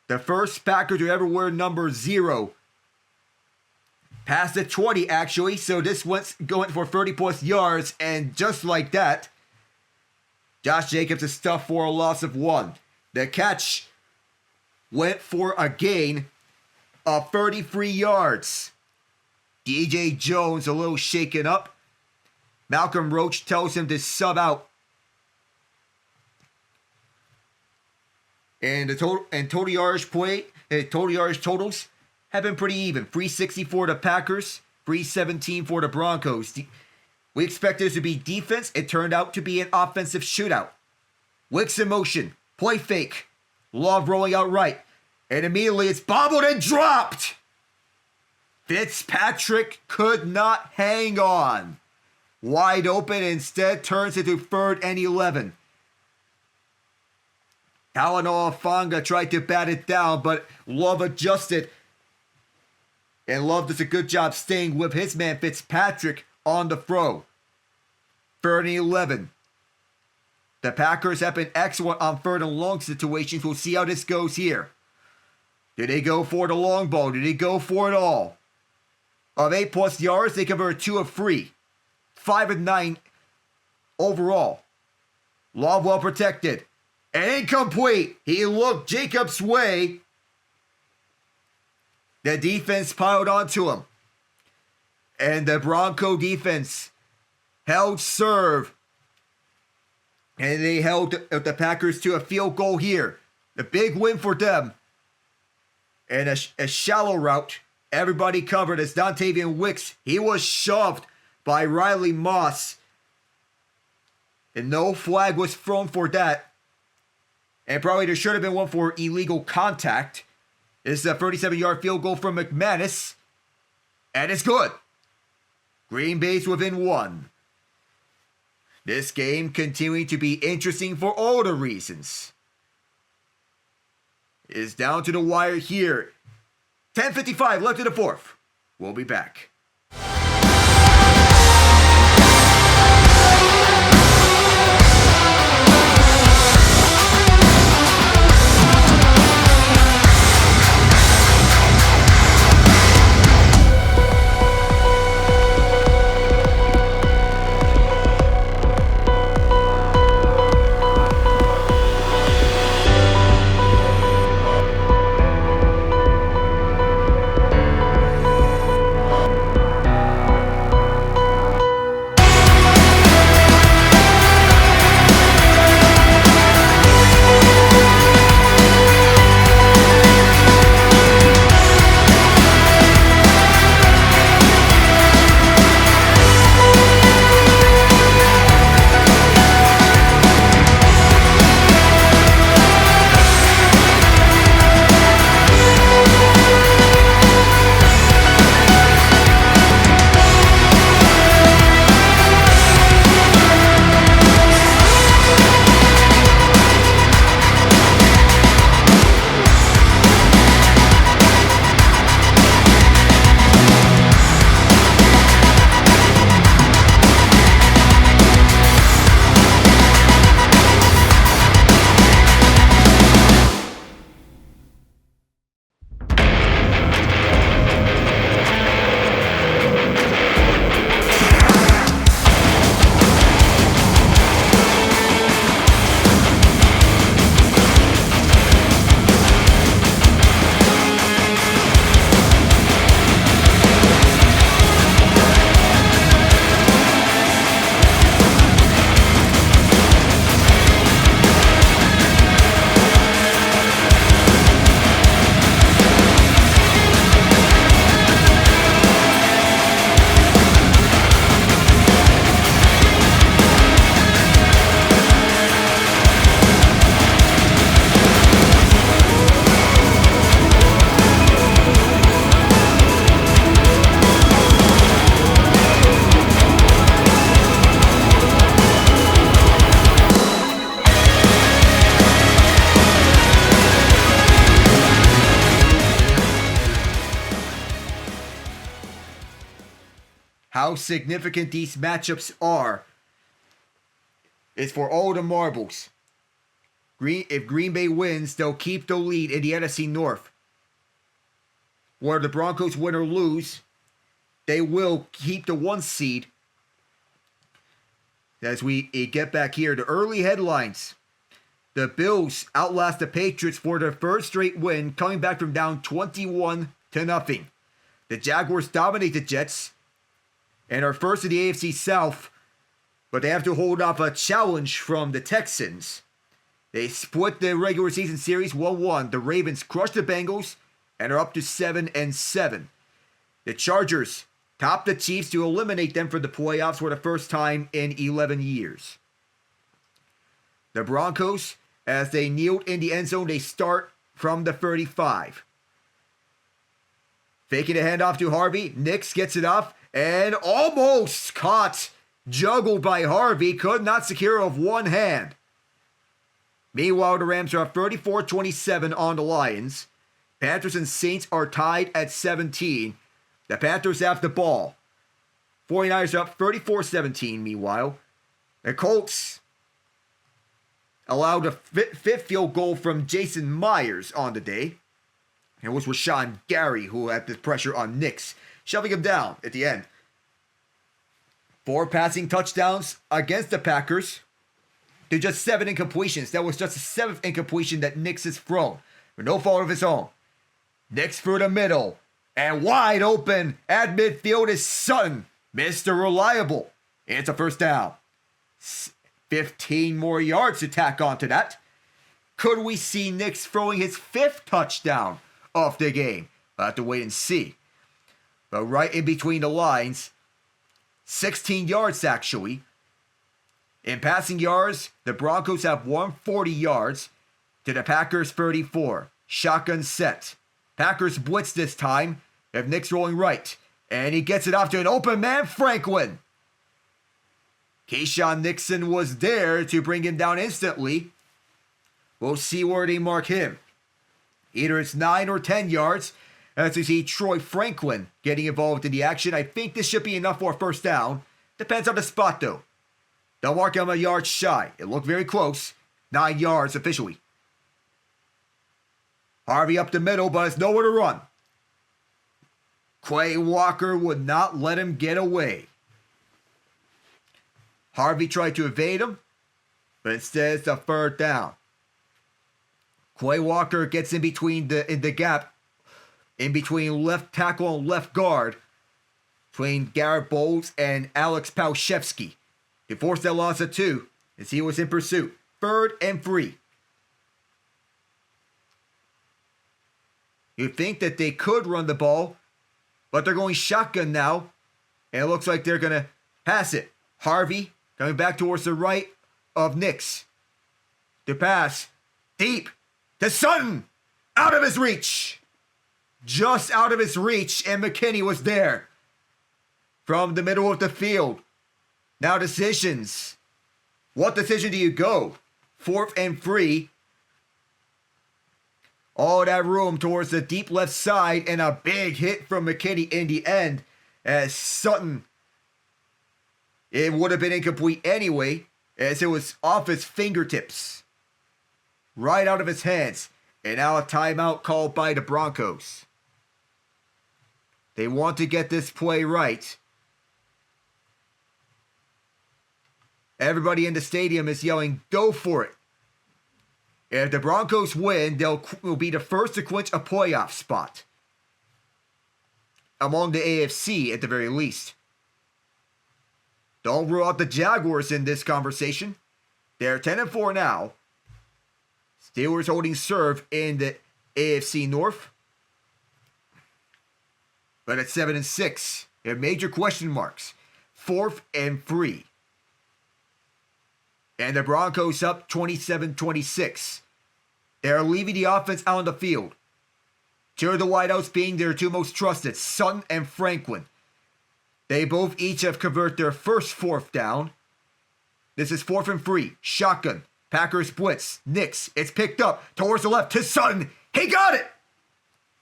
The first Packer to ever wear number 0. Past the 20, actually. So this one's going for 30-plus yards. And just like that, Josh Jacobs is stuffed for a loss of 1. The catch went for a gain of 33 yards. DJ Jones a little shaken up. Malcolm Roach tells him to sub out. And the total yardage totals have been pretty even. 360 for the Packers, 317 for the Broncos. We expected this to be defense. It turned out to be an offensive shootout. Wicks in motion, play fake. Love rolling out right. And immediately it's bobbled and dropped. Fitzpatrick could not hang on. Wide open, instead turns into 3rd and 11. Talanoa Fanga tried to bat it down, but Love adjusted. And Love does a good job staying with his man Fitzpatrick on the throw. 3rd and 11. The Packers have been excellent on 3rd and long situations. We'll see how this goes here. Did they go for the long ball? Did they go for it all? Of 8+ yards, they converted 2 of 3. 5 of 9 overall. Love well protected. And incomplete. He looked Jacobs' way. The defense piled onto him. And the Bronco defense held serve. And they held the Packers to a field goal here. The big win for them. And a shallow route. Everybody covered as Dontavian Wicks. He was shoved by Riley Moss. And no flag was thrown for that. And probably there should have been one for illegal contact. This is a 37-yard field goal from McManus. And it's good. Green Bay's within 1. This game continuing to be interesting for all the reasons. It's down to the wire here. 10:55 left in the 4th. We'll be back. How significant these matchups are is for all the marbles. If Green Bay wins, they'll keep the lead in the NFC North. Where the Broncos win or lose, they will keep the 1 seed. As we get back here, the early headlines. The Bills outlast the Patriots for their 3rd straight win, coming back from down 21-0. The Jaguars dominate the Jets and are first in the AFC South, but they have to hold off a challenge from the Texans. They split the regular season series 1-1. The Ravens crushed the Bengals and are up to 7-7. The Chargers top the Chiefs to eliminate them from the playoffs for the first time in 11 years. The Broncos, as they kneeled in the end zone, they start from the 35. Faking a handoff to Harvey. Nix gets it off and almost caught. Juggled by Harvey. Could not secure with one hand. Meanwhile, the Rams are up 34-27 on the Lions. Panthers and Saints are tied at 17. The Panthers have the ball. 49ers are up 34-17 meanwhile. The Colts allowed a fifth field goal from Jason Myers on the day. It was Rashawn Gary who had the pressure on Nix, shoving him down at the end. 4 passing touchdowns against the Packers. They're just 7 incompletions. That was just the 7th incompletion that Nix has thrown, for no fault of his own. Nix through the middle. And wide open at midfield is Sutton, Mr. Reliable. It's a first down. 15 more yards to tack onto that. Could we see Nix throwing his 5th touchdown of the game? We'll have to wait and see. But right in between the lines, 16 yards actually. In passing yards, the Broncos have 140 yards to the Packers 34. Shotgun set. Packers blitz this time. If Nix rolling right. And he gets it off to an open man, Franklin. Keyshawn Nixon was there to bring him down instantly. We'll see where they mark him. Either it's 9 or 10 yards. As we see Troy Franklin getting involved in the action. I think this should be enough for a first down. Depends on the spot though. They'll mark him a yard shy. It looked very close. 9 yards officially. Harvey up the middle, but has nowhere to run. Quay Walker would not let him get away. Harvey tried to evade him, but instead it's a third down. Quay Walker gets in between the gap, in between left tackle and left guard, between Garrett Bowles and Alex Palshevsky. He forced that loss of 2 as he was in pursuit. 3rd and 3. You'd think that they could run the ball, but they're going shotgun now, and it looks like they're going to pass it. Harvey coming back towards the right of Nix. The pass, deep, to Sutton, out of his reach. Just out of his reach, and McKinney was there. From the middle of the field. Now decisions. What decision do you go? 4th and 3. All that room towards the deep left side, and a big hit from McKinney in the end as Sutton. It would have been incomplete anyway, as it was off his fingertips. Right out of his hands. And now a timeout called by the Broncos. They want to get this play right. Everybody in the stadium is yelling, "Go for it." If the Broncos win, will be the first to clinch a playoff spot. Among the AFC, at the very least. Don't rule out the Jaguars in this conversation. They're 10-4 now. Steelers holding serve in the AFC North. But at 7-6, they have major question marks. 4th and 3. And the Broncos up 27-26. They're leaving the offense out on the field. 2 of the wideouts being their 2 most trusted, Sutton and Franklin. They both each have converted their first 4th down. This is 4th and 3. Shotgun. Packers blitz. Nix. It's picked up towards the left to Sutton. He got it!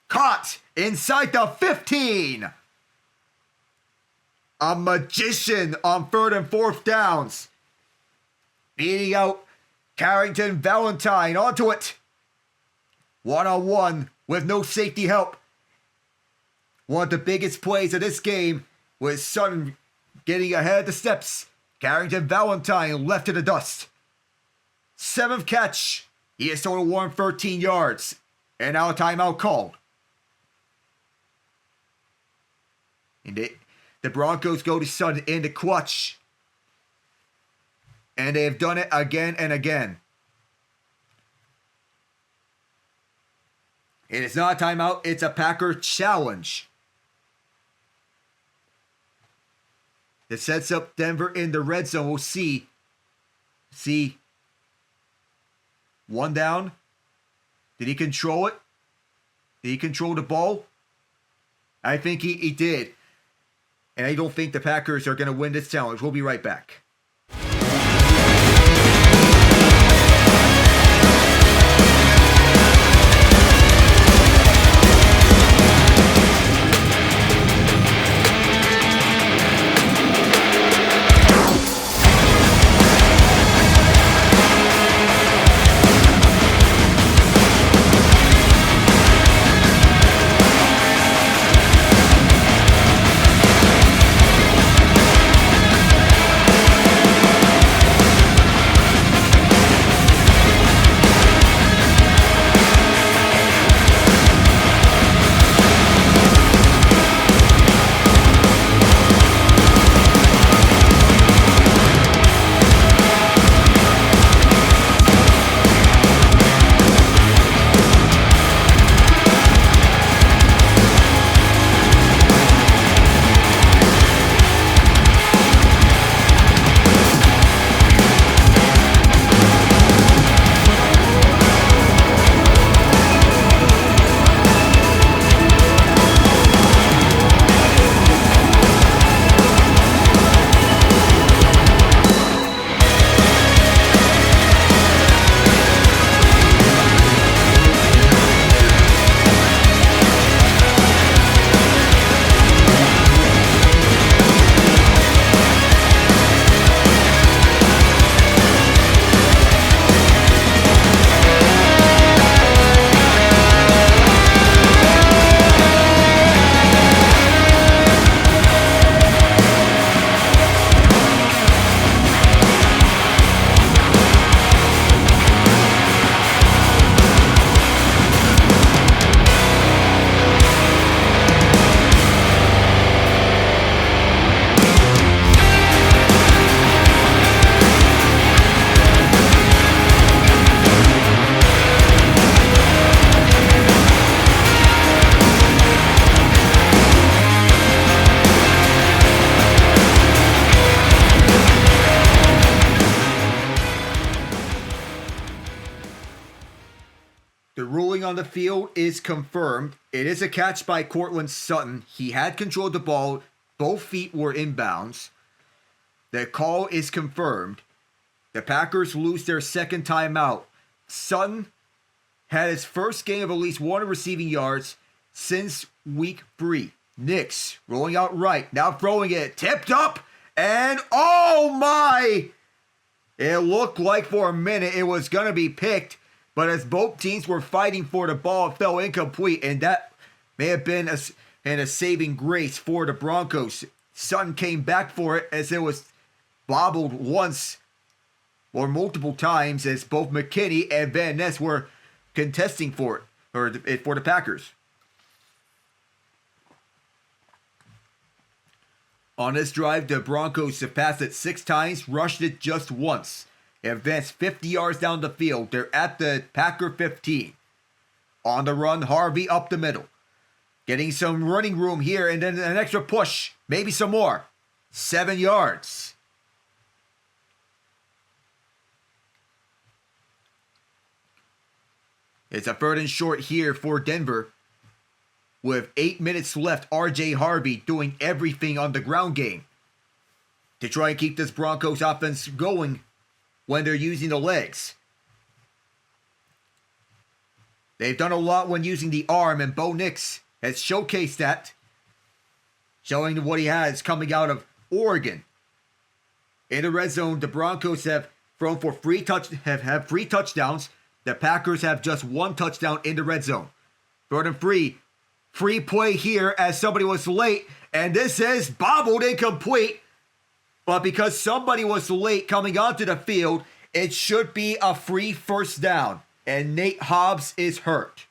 Caught inside the 15. A magician on 3rd and 4th downs. Beating out Carrington Valentine onto it. 1-on-1 with no safety help. One of the biggest plays of this game was Sutton getting ahead of the steps. Carrington Valentine left to the dust. 7th catch. He has total 113 yards. And now a timeout called. And the Broncos go to Sutton in the clutch. And they have done it again and again. And it's not a timeout, it's a Packer challenge. That sets up Denver in the red zone. We'll see. See. One down. Did he control it? Did he control the ball? I think he did. And I don't think the Packers are going to win this challenge. We'll be right back. The ruling on the field is confirmed. It is a catch by Courtland Sutton. He had controlled the ball. Both feet were inbounds. The call is confirmed. The Packers lose their second timeout. Sutton had his first game of at least 100 receiving yards since week 3. Nix rolling out right. Now throwing it. Tipped up. And oh my! It looked like for a minute it was going to be picked. But as both teams were fighting for the ball, it fell incomplete. And that may have been a saving grace for the Broncos. Sutton came back for it as it was bobbled once or multiple times as both McKinney and Van Ness were contesting for it, or for the Packers. On this drive, the Broncos have passed it 6 times, rushed it just once. They advanced 50 yards down the field. They're at the Packer 15. On the run, Harvey up the middle. Getting some running room here and then an extra push. Maybe some more. 7 yards. It's a 3rd and short here for Denver. With 8 minutes left, R.J. Harvey doing everything on the ground game to try and keep this Broncos offense going when they're using the legs. They've done a lot when using the arm, and Bo Nix has showcased that, showing what he has coming out of Oregon. In the red zone, the Broncos have thrown for 3 touchdowns. The Packers have just 1 touchdown in the red zone. 3rd and 3. Free play here as somebody was late, and this is bobbled incomplete. But because somebody was late coming onto the field, it should be a free first down. And Nate Hobbs is hurt.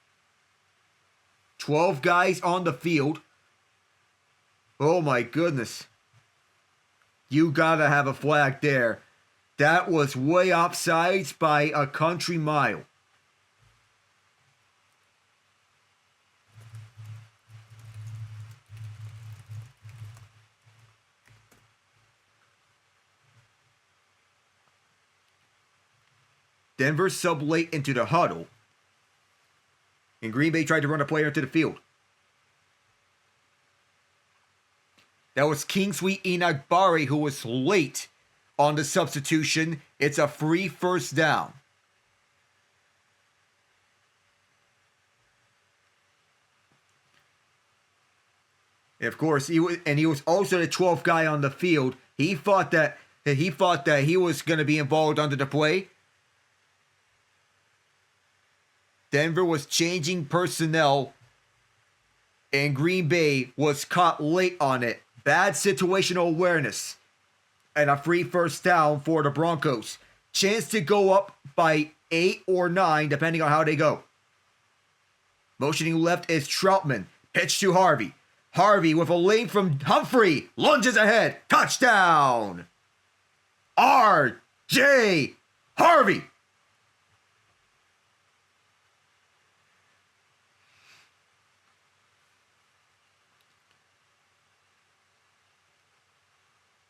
12 guys on the field. Oh my goodness. You gotta have a flag there. That was way offsides by a country mile. Denver sub late into the huddle. And Green Bay tried to run a player into the field. That was Kingsley Enagbare who was late on the substitution. It's a free first down. And of course, he was also the 12th guy on the field. He thought that he was going to be involved under the play. Denver was changing personnel, and Green Bay was caught late on it. Bad situational awareness. And a free first down for the Broncos. Chance to go up by 8 or 9, depending on how they go. Motioning left is Troutman. Pitch to Harvey. Harvey with a lane from Humphrey. Lunges ahead. Touchdown. R.J. Harvey.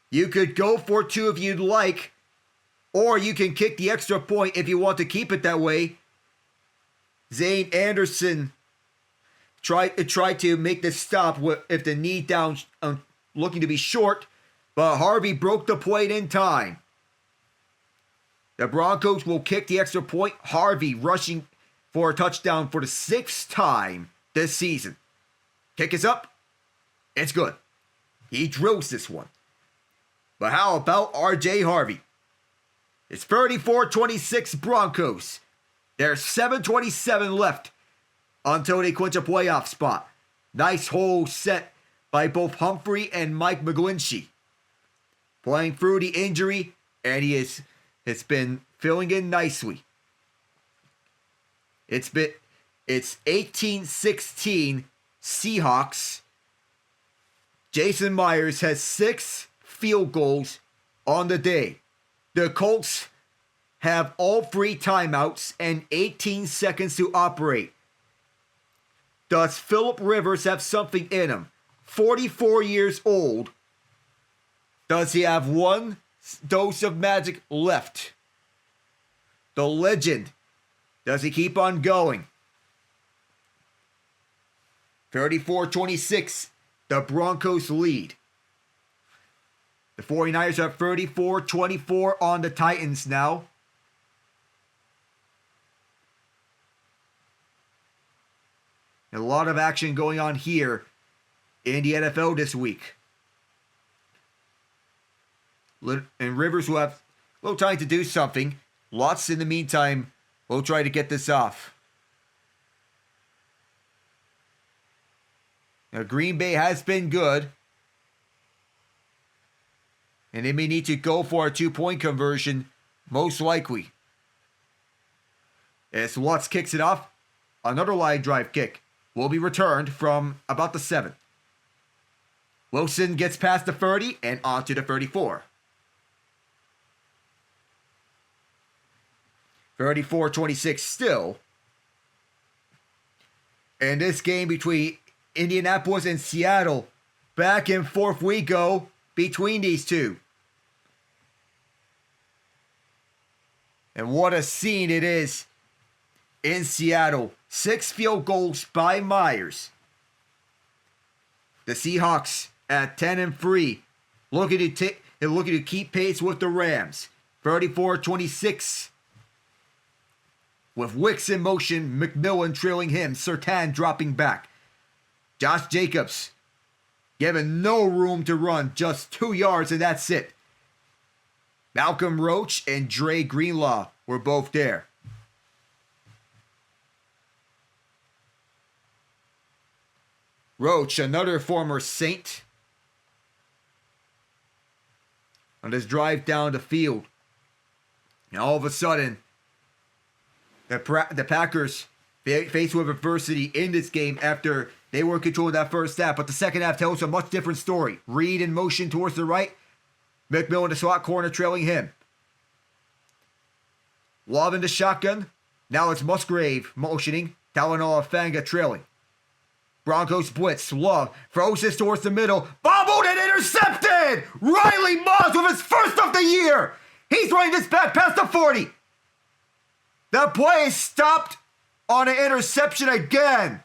You could go for 2 if you'd like, or you can kick the extra point if you want to keep it that way. Zane Anderson tried to make the stop if the knee down, looking to be short, but Harvey broke the plate in time. The Broncos will kick the extra point. Harvey rushing for a touchdown for the 6th time this season. Kick is up. It's good. He drills this one. But how about R.J. Harvey? It's 34-26 Broncos. There's 7:27 left until they clinch a playoff spot. Nice hole set by both Humphrey and Mike McGlinchey. Playing through the injury, and it's been filling in nicely. It's 18-16 Seahawks. Jason Myers has 6 field goals on the day. The Colts have all 3 timeouts and 18 seconds to operate. Does Phillip Rivers have something in him? 44 years old. Does he have 1 dose of magic left? The legend. Does he keep on going? 34-26. The Broncos lead. The 49ers are 34-24 on the Titans now. A lot of action going on here in the NFL this week. And Rivers will have a little time to do something. Lots in the meantime. We'll try to get this off. Now, Green Bay has been good. And they may need to go for a 2-point conversion, most likely. As Lutz kicks it off, another line drive kick will be returned from about the 7. Wilson gets past the 30 and onto the 34. 34-26 still. And this game between Indianapolis and Seattle, back and forth we go between these two. And what a scene it is in Seattle. 6 field goals by Myers. The Seahawks at 10-3, looking to keep pace with the Rams. 34-26. With Wicks in motion, McMillan trailing him, Surtain dropping back. Josh Jacobs given no room to run, just 2 yards and that's it. Malcolm Roach and Dre Greenlaw were both there. Roach, another former Saint, on this drive down the field. And all of a sudden, the Packers faced with adversity in this game after they were controlling that first half. But the second half tells a much different story. Reed in motion towards the right. McMillan in the slot corner trailing him. Love in the shotgun. Now it's Musgrave motioning. Talanoa Fanga trailing. Broncos blitz. Love throws this towards the middle. Bobbled and intercepted! Riley Moss with his first of the year! He's running this back past the 40. The play is stopped on an interception again.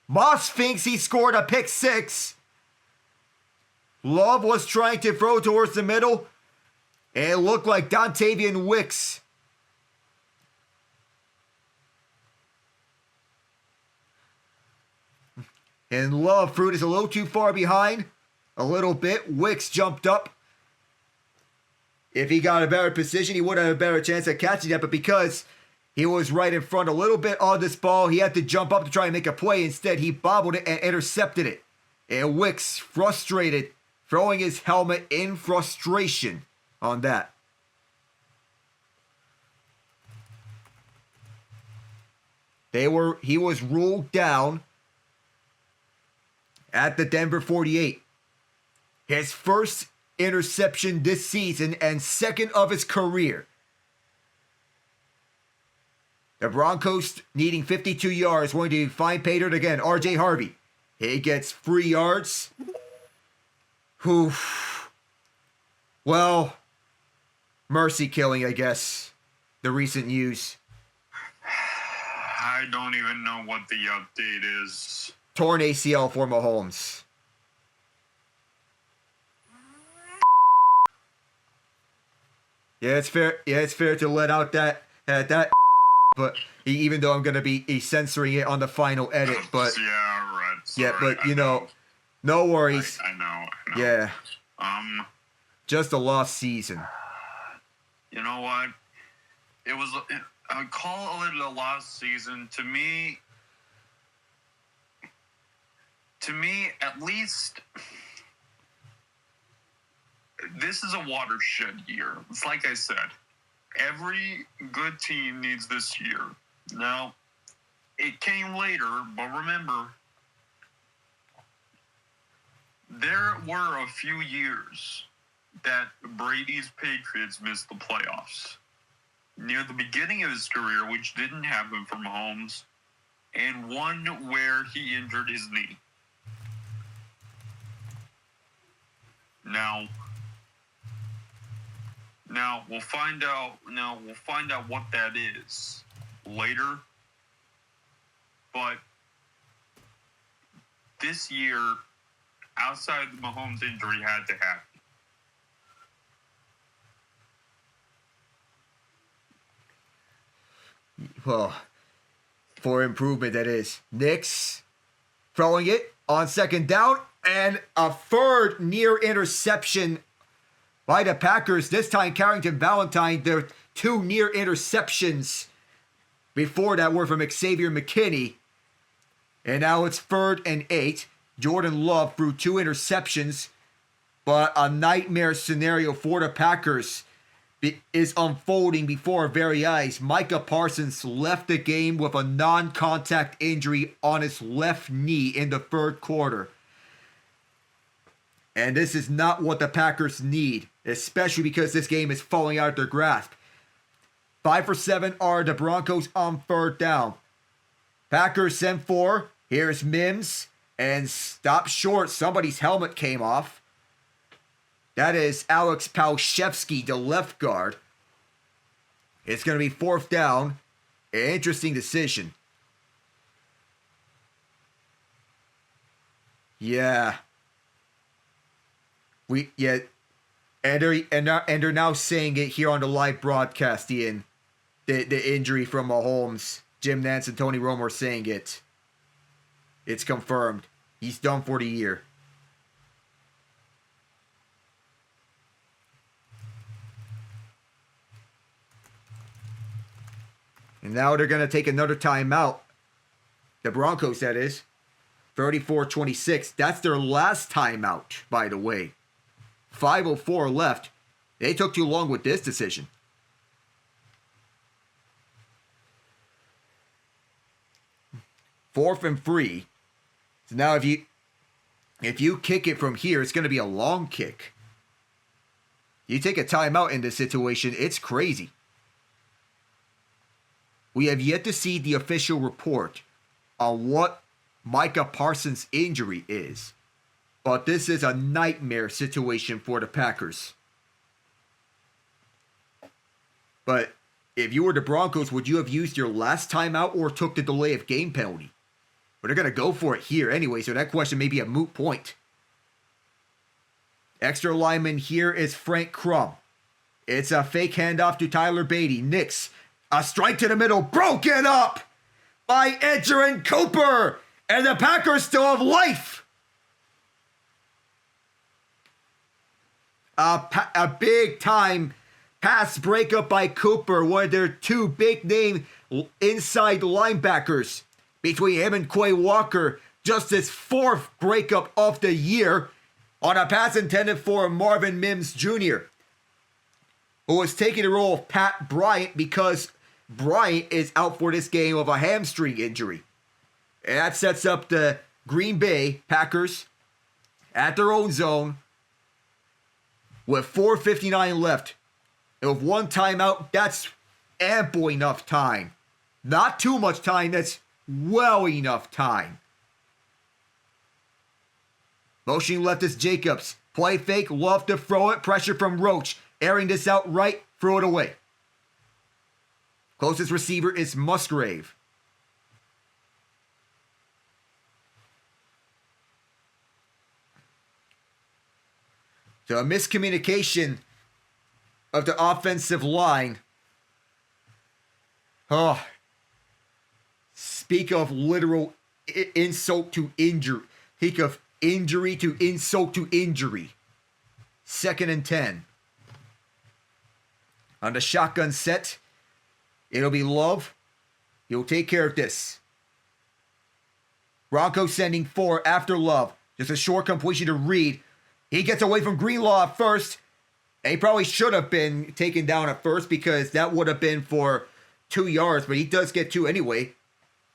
Moss thinks he scored a pick 6. Love was trying to throw towards the middle. And it looked like Dontavian Wicks. And Love threw this a little too far behind. A little bit. Wicks jumped up. If he got a better position, he would have a better chance at catching that. But because he was right in front a little bit on this ball, he had to jump up to try and make a play. Instead, he bobbled it and intercepted it. And Wicks, frustrated, throwing his helmet in frustration on that. He was ruled down at the Denver 48. His first interception this season and second of his career. The Broncos needing 52 yards, going to find Patriot again. RJ Harvey. He gets 3 yards. Whew. Well, mercy killing, I guess. The recent news. I don't even know what the update is. Torn ACL for Mahomes. Yeah, it's fair. Yeah, it's fair to let out that. But even though I'm gonna be censoring it on the final edit, but yeah, right. Sorry, yeah, but you know, no worries. I know. Yeah. Just a lost season. You know what? I would call it a lost season. To me, at least, this is a watershed year. It's like I said, every good team needs this year. Now, it came later, but remember, there were a few years that Brady's Patriots missed the playoffs. Near the beginning of his career, which didn't happen for Mahomes, and one where he injured his knee. Now we'll find out. What that is later. But this year, outside the Mahomes injury, had to happen. Well, for improvement, that is. Nix throwing it on second down, and a third near interception by the Packers. This time, Carrington Valentine, their 2 near interceptions before that were from Xavier McKinney. And now it's 3rd and 8. Jordan Love threw 2 interceptions, but a nightmare scenario for the Packers is unfolding before our very eyes. Micah Parsons left the game with a non-contact injury on his left knee in the 3rd quarter. And this is not what the Packers need, especially because this game is falling out of their grasp. 5 for 7 are the Broncos on 3rd down. Packers send 4. Here's Mims. And stop short. Somebody's helmet came off. That is Alex Palshevsky, the left guard. It's going to be 4th down. An interesting decision. Yeah. And they're now saying it here on the live broadcast, Ian. The injury from Mahomes. Jim Nantz and Tony Romo are saying it. It's confirmed. He's done for the year. And now they're going to take another timeout. The Broncos, that is. 34-26. That's their last timeout, by the way. 5:04 left. They took too long with this decision. 4th and 3. So now if you kick it from here, it's going to be a long kick. You take a timeout in this situation, it's crazy. We have yet to see the official report on what Micah Parsons' injury is. But this is a nightmare situation for the Packers. But if you were the Broncos, would you have used your last timeout or took the delay of game penalty? But they're going to go for it here anyway, so that question may be a moot point. Extra lineman here is Frank Crum. It's a fake handoff to Tyler Beatty. Nix, a strike to the middle, broken up by Edgerrin Cooper. And the Packers still have life. A big time pass breakup by Cooper, one of their two big name inside linebackers. Between him and Quay Walker, just his 4th breakup of the year on a pass intended for Marvin Mims Jr., who was taking the role of Pat Bryant because Bryant is out for this game of a hamstring injury. And that sets up the Green Bay Packers at their own zone with 4:59 left. And with one timeout, that's ample enough time. Not too much time, that's well enough time. Motioning left is Jacobs. Play fake, love to throw it. Pressure from Roach. Airing this out right, throw it away. Closest receiver is Musgrave. So a miscommunication of the offensive line. Oh, speak of literal insult to injury. Speak of injury to insult to injury. 2nd and 10. On the shotgun set, it'll be Love. He'll take care of this. Broncos sending 4 after Love. Just a short completion to Reed. He gets away from Greenlaw at first. And he probably should have been taken down at first because that would have been for 2 yards. But he does get 2 anyway.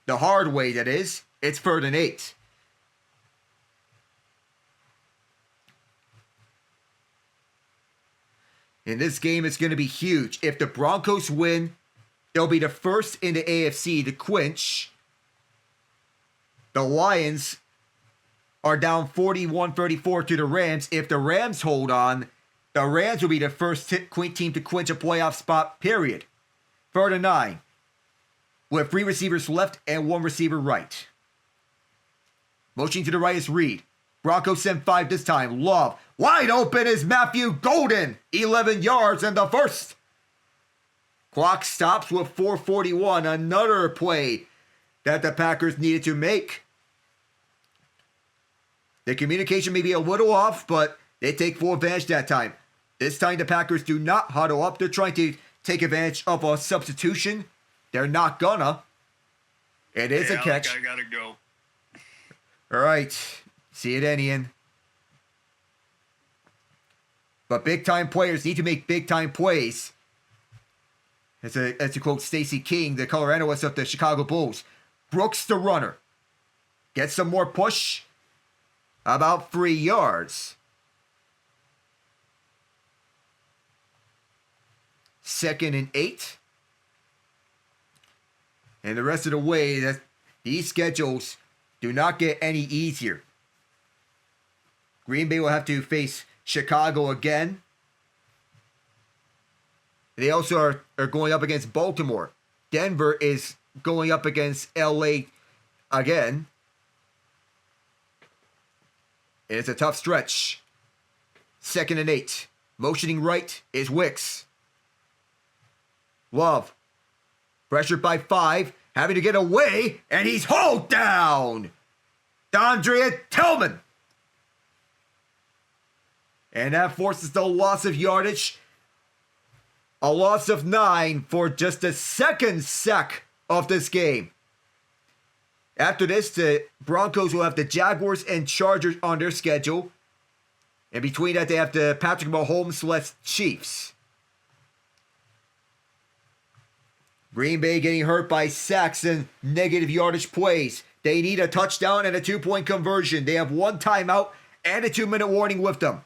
The hard way, that is. It's 3rd and 8. In this game, it's going to be huge. If the Broncos win, they'll be the first in the AFC to clinch. The Lions are down 41-34 to the Rams. If the Rams hold on, the Rams will be the first team to clinch a playoff spot, period. 3rd and 9. With 3 receivers left and 1 receiver right. Motioning to the right is Reed. Broncos send 5 this time. Love. Wide open is Matthew Golden. 11 yards and the first. Clock stops with 4:41. Another play that the Packers needed to make. The communication may be a little off, but they take full advantage that time. This time the Packers do not huddle up. They're trying to take advantage of a substitution. They're not gonna. It is a catch. I gotta go. All right. See you then, Ian. But big-time players need to make big-time plays. As to quote Stacey King, the color analyst of the Chicago Bulls. Brooks the runner. Get some more push. About 3 yards. 2nd and 8. And the rest of the way, that these schedules do not get any easier. Green Bay will have to face Chicago again. They also are going up against Baltimore. Denver is going up against LA again. It's a tough stretch. 2nd and 8. Motioning right is Wicks. Love. Pressured by 5. Having to get away. And he's hauled down. Dondrea Tillman. And that forces the loss of yardage. A loss of 9 for just the 2nd sack of this game. After this, the Broncos will have the Jaguars and Chargers on their schedule. And between that, they have the Patrick Mahomes-less Chiefs. Green Bay getting hurt by sacks and negative yardage plays. They need a touchdown and a 2-point conversion. They have 1 timeout and a 2-minute warning with them.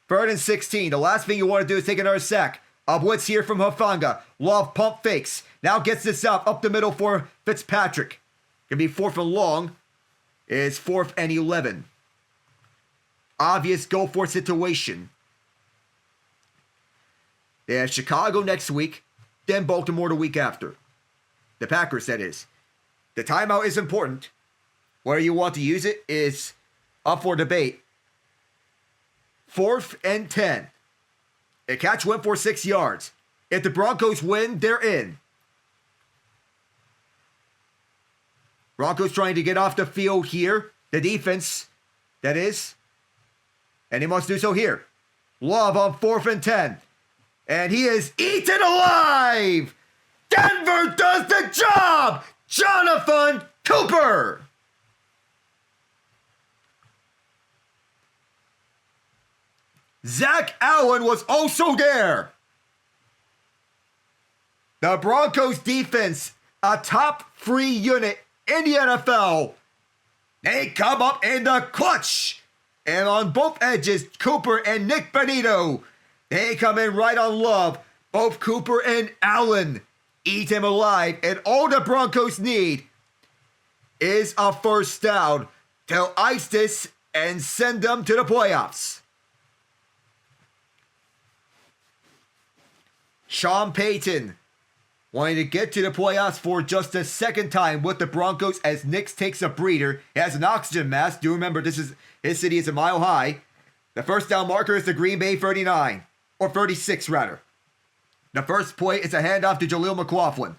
3rd and 16. The last thing you want to do is take another sack. A blitz here from Hufanga. Love pump fakes. Now gets this up the middle for Fitzpatrick. Gonna be 4th and long. It's 4th and 11. Obvious go for it situation. They have Chicago next week, then Baltimore the week after. The Packers, that is. The timeout is important. Whether you want to use it is up for debate. 4th and 10. A catch went for 6 yards. If the Broncos win, they're in. Broncos trying to get off the field here. The defense, that is. And he must do so here. Love on 4th and 10. And he is eaten alive! Denver does the job! Jonathan Cooper! Zach Allen was also there. The Broncos defense, a top 3 unit in the NFL. They come up in the clutch. And on both edges, Cooper and Nick Benito, they come in right on Love. Both Cooper and Allen eat him alive. And all the Broncos need is a first down to ice this and send them to the playoffs. Sean Payton wanting to get to the playoffs for just the 2nd time with the Broncos as Nix takes a breather. He has an oxygen mask. Do remember, his city is a mile high. The first down marker is the Green Bay 39, or 36 rather. The first play is a handoff to Jaleel McLaughlin.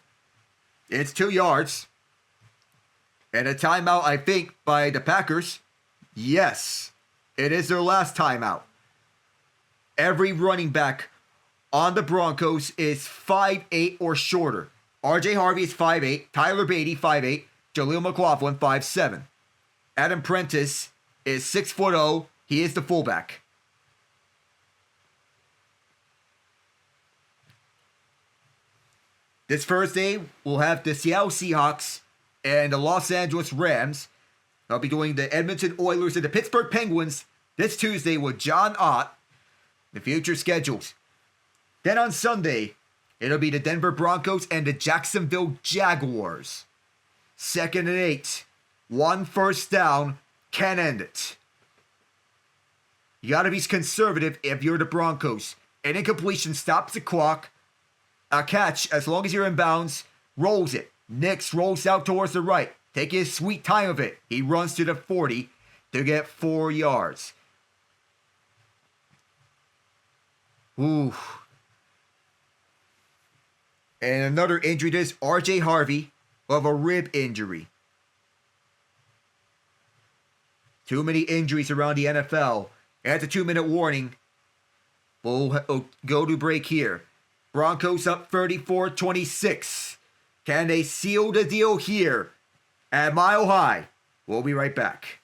It's 2 yards. And a timeout, I think, by the Packers. Yes, it is their last timeout. Every running back on the Broncos is 5'8" or shorter. RJ Harvey is 5'8", Tyler Beatty 5'8", Jaleel McLaughlin 5'7". Adam Prentice is 6'0". He is the fullback. This Thursday, we'll have the Seattle Seahawks and the Los Angeles Rams. They'll be doing the Edmonton Oilers and the Pittsburgh Penguins this Tuesday with John Ott. The future schedules. Then on Sunday, it'll be the Denver Broncos and the Jacksonville Jaguars. 2nd and 8. 1 first down can end it. You got to be conservative if you're the Broncos. An incompletion stops the clock. A catch, as long as you're in bounds, rolls it. Nix rolls out towards the right. Take his sweet time of it. He runs to the 40 to get 4 yards. Ooh. And another injury to RJ Harvey of a rib injury. Too many injuries around the NFL. At the 2-minute warning, we'll go to break here. Broncos up 34-26. Can they seal the deal here at Mile High? We'll be right back.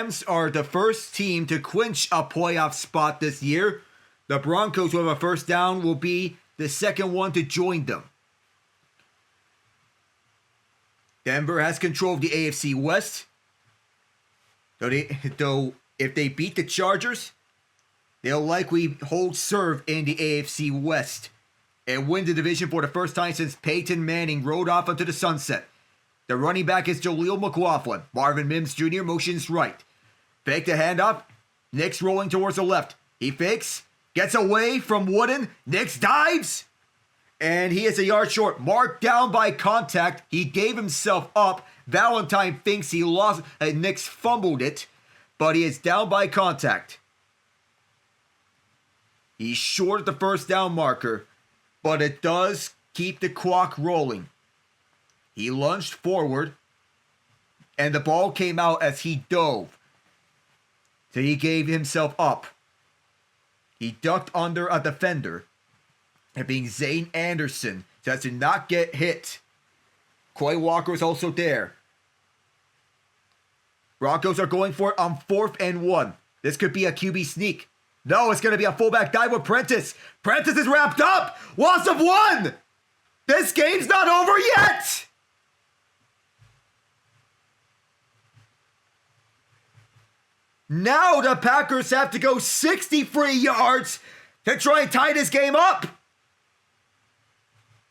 Rams are the first team to clinch a playoff spot this year. The Broncos, with a first down, will be the second one to join them. Denver has control of the AFC West. Though if they beat the Chargers, they'll likely hold serve in the AFC West and win the division for the first time since Peyton Manning rode off into the sunset. The running back is Jaleel McLaughlin. Marvin Mims Jr. motions right. Fake the handoff. Nix rolling towards the left. He fakes. Gets away from Wooden. Nix dives. And he is a yard short. Marked down by contact. He gave himself up. Valentine thinks he lost. Nix fumbled it. But he is down by contact. He's short at the first down marker. But it does keep the clock rolling. He lunged forward. And the ball came out as he dove. So he gave himself up. He ducked under a defender. And being Zane Anderson, so as to not get hit. Quay Walker is also there. Broncos are going for it on 4th and 1. This could be a QB sneak. No, it's going to be a fullback dive with Prentice. Prentice is wrapped up. Loss of 1. This game's not over yet. Now the Packers have to go 63 yards to try and tie this game up.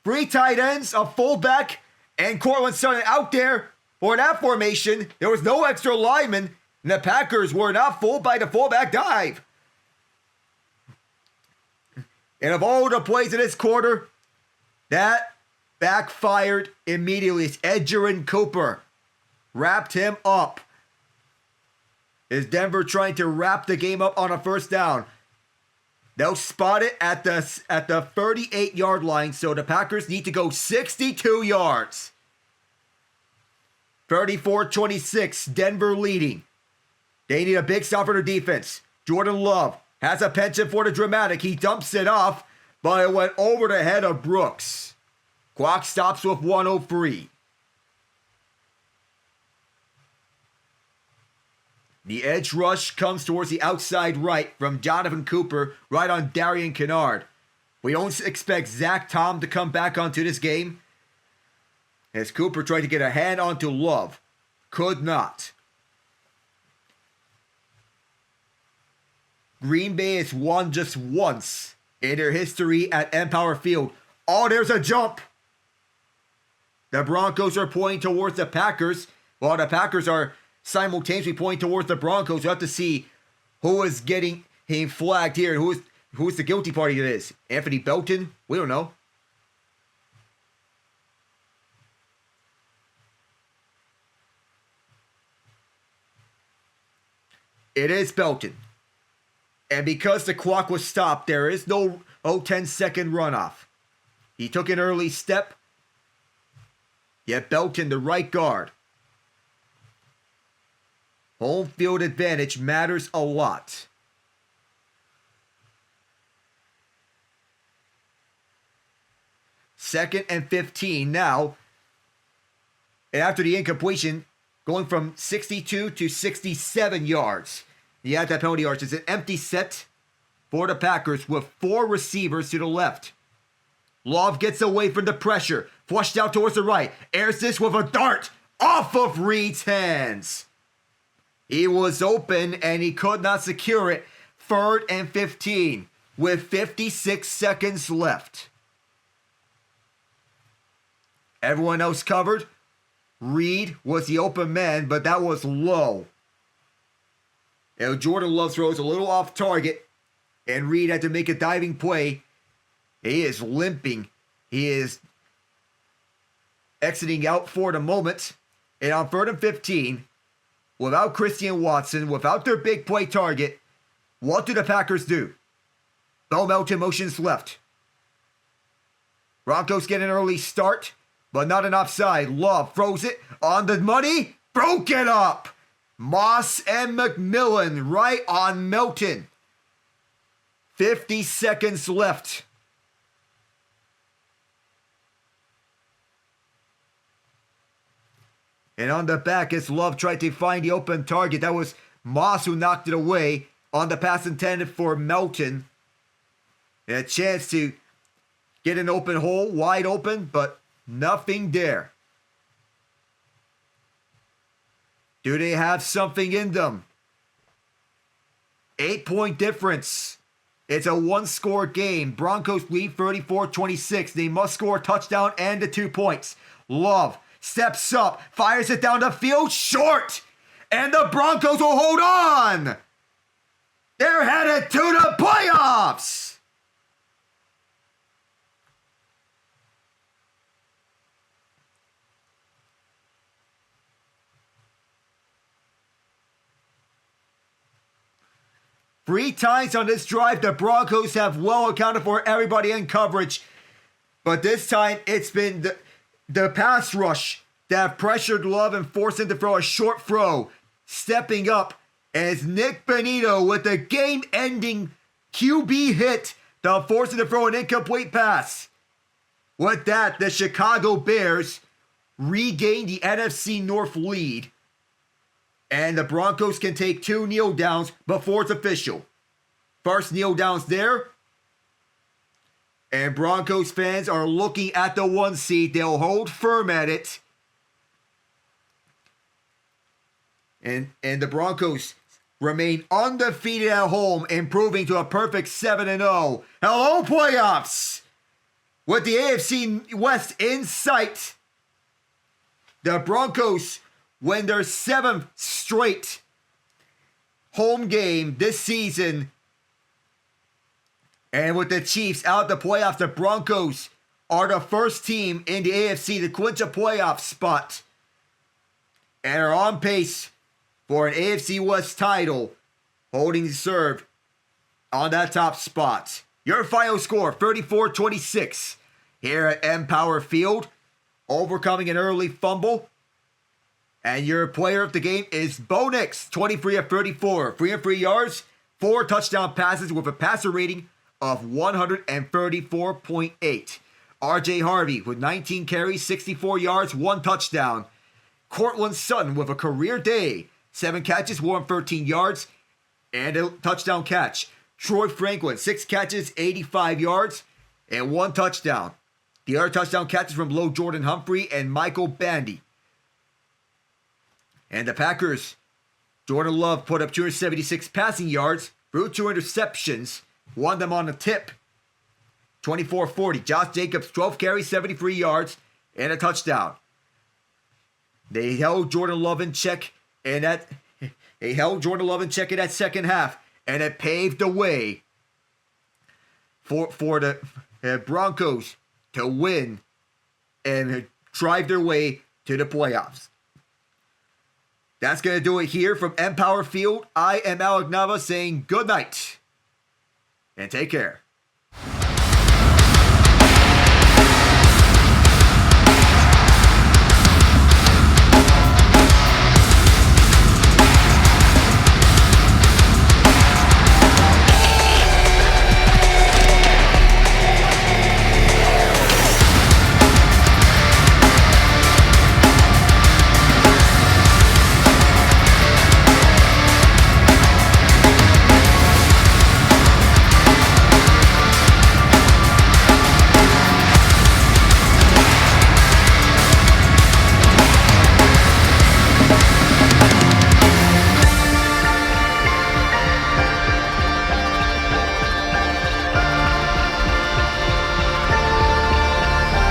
3 tight ends, a fullback, and Courtland Sutton out there for that formation. There was no extra lineman, and the Packers were not fooled by the fullback dive. And of all the plays in this quarter, that backfired immediately. It's Edgerrin Cooper. Wrapped him up. Is Denver trying to wrap the game up on a first down? They'll spot it at the 38-yard line, so the Packers need to go 62 yards. 34-26, Denver leading. They need a big stop for their defense. Jordan Love has a penchant for the dramatic. He dumps it off, but it went over the head of Brooks. Clock stops with 1:03. The edge rush comes towards the outside right from Jonathan Cooper, right on Darian Kennard. We don't expect Zach Tom to come back onto this game, as Cooper tried to get a hand onto Love. Could not. Green Bay has won just once in their history at Empower Field. Oh, there's a jump. The Broncos are pointing towards the Packers, while the Packers are simultaneously pointing towards the Broncos. We'll have to see who is getting him flagged here and who is the guilty party to this. Anthony Belton? We don't know. It is Belton. And because the clock was stopped, there is no 10-second runoff. He took an early step. Yet Belton, the right guard. Home field advantage matters a lot. Second and 15 now. And after the incompletion, going from 62 to 67 yards. He had that penalty yards. It's an empty set for the Packers with 4 receivers to the left. Love gets away from the pressure. Flushed out towards the right. Airs this with a dart off of Reed's hands. He was open and he could not secure it. 3rd and 15 with 56 seconds left. Everyone else covered. Reed was the open man, but that was low. And Jordan Love throws a little off target, and Reed had to make a diving play. He is limping. He is exiting out for the moment. And on 3rd and 15, without Christian Watson, without their big play target, what do the Packers do? Bo Melton motions left. Broncos get an early start, but not an offside. Love throws it on the money. Broke it up. Moss and McMillan right on Melton. 50 seconds left. And on the back, as Love tried to find the open target, that was Moss, who knocked it away on the pass intended for Melton. And a chance to get an open hole, wide open, but nothing there. Do they have something in them? 8-point difference. It's a one-score game. Broncos lead 34-26. They must score a touchdown and the 2 points. Love steps up, fires it down the field, short. And the Broncos will hold on. They're headed to the playoffs. Three times on this drive, the Broncos have well accounted for everybody in coverage. But this time, it's been the pass rush that have pressured Love and forced him to throw a short throw. Stepping up as Nick Benito with the game-ending QB hit to force him to throw an incomplete pass. With that, the Chicago Bears regain the NFC North lead. And the Broncos can take 2 kneel downs before it's official. First kneel downs there. And Broncos fans are looking at the 1 seed. They'll hold firm at it. And the Broncos remain undefeated at home, improving to a perfect 7-0. Hello, playoffs! With the AFC West in sight, the Broncos win their 7th straight home game this season. And with the Chiefs out the playoffs, the Broncos are the first team in the AFC to clinch a playoff spot and are on pace for an AFC West title, holding serve on that top spot. Your final score, 34-26, here at Empower Field, overcoming an early fumble. And your player of the game is Bo Nix, 23 of 34, 303 yards, 4 touchdown passes with a passer rating of 134.8. RJ Harvey with 19 carries, 64 yards, 1 touchdown. Courtland Sutton with a career day, 7 catches, 113 yards, and a touchdown catch. Troy Franklin, 6 catches, 85 yards, and 1 touchdown. The other touchdown catches from Lil'Jordan Humphrey and Michael Bandy. And the Packers, Jordan Love put up 276 passing yards, threw 2 interceptions, won them on a tip, 24-40. Josh Jacobs, 12 carries, 73 yards, and a touchdown. They held Jordan Love in check in that second half, and it paved the way for the Broncos to win and drive their way to the playoffs. That's going to do it here from Empower Field. I am Alec Nava saying good night and take care.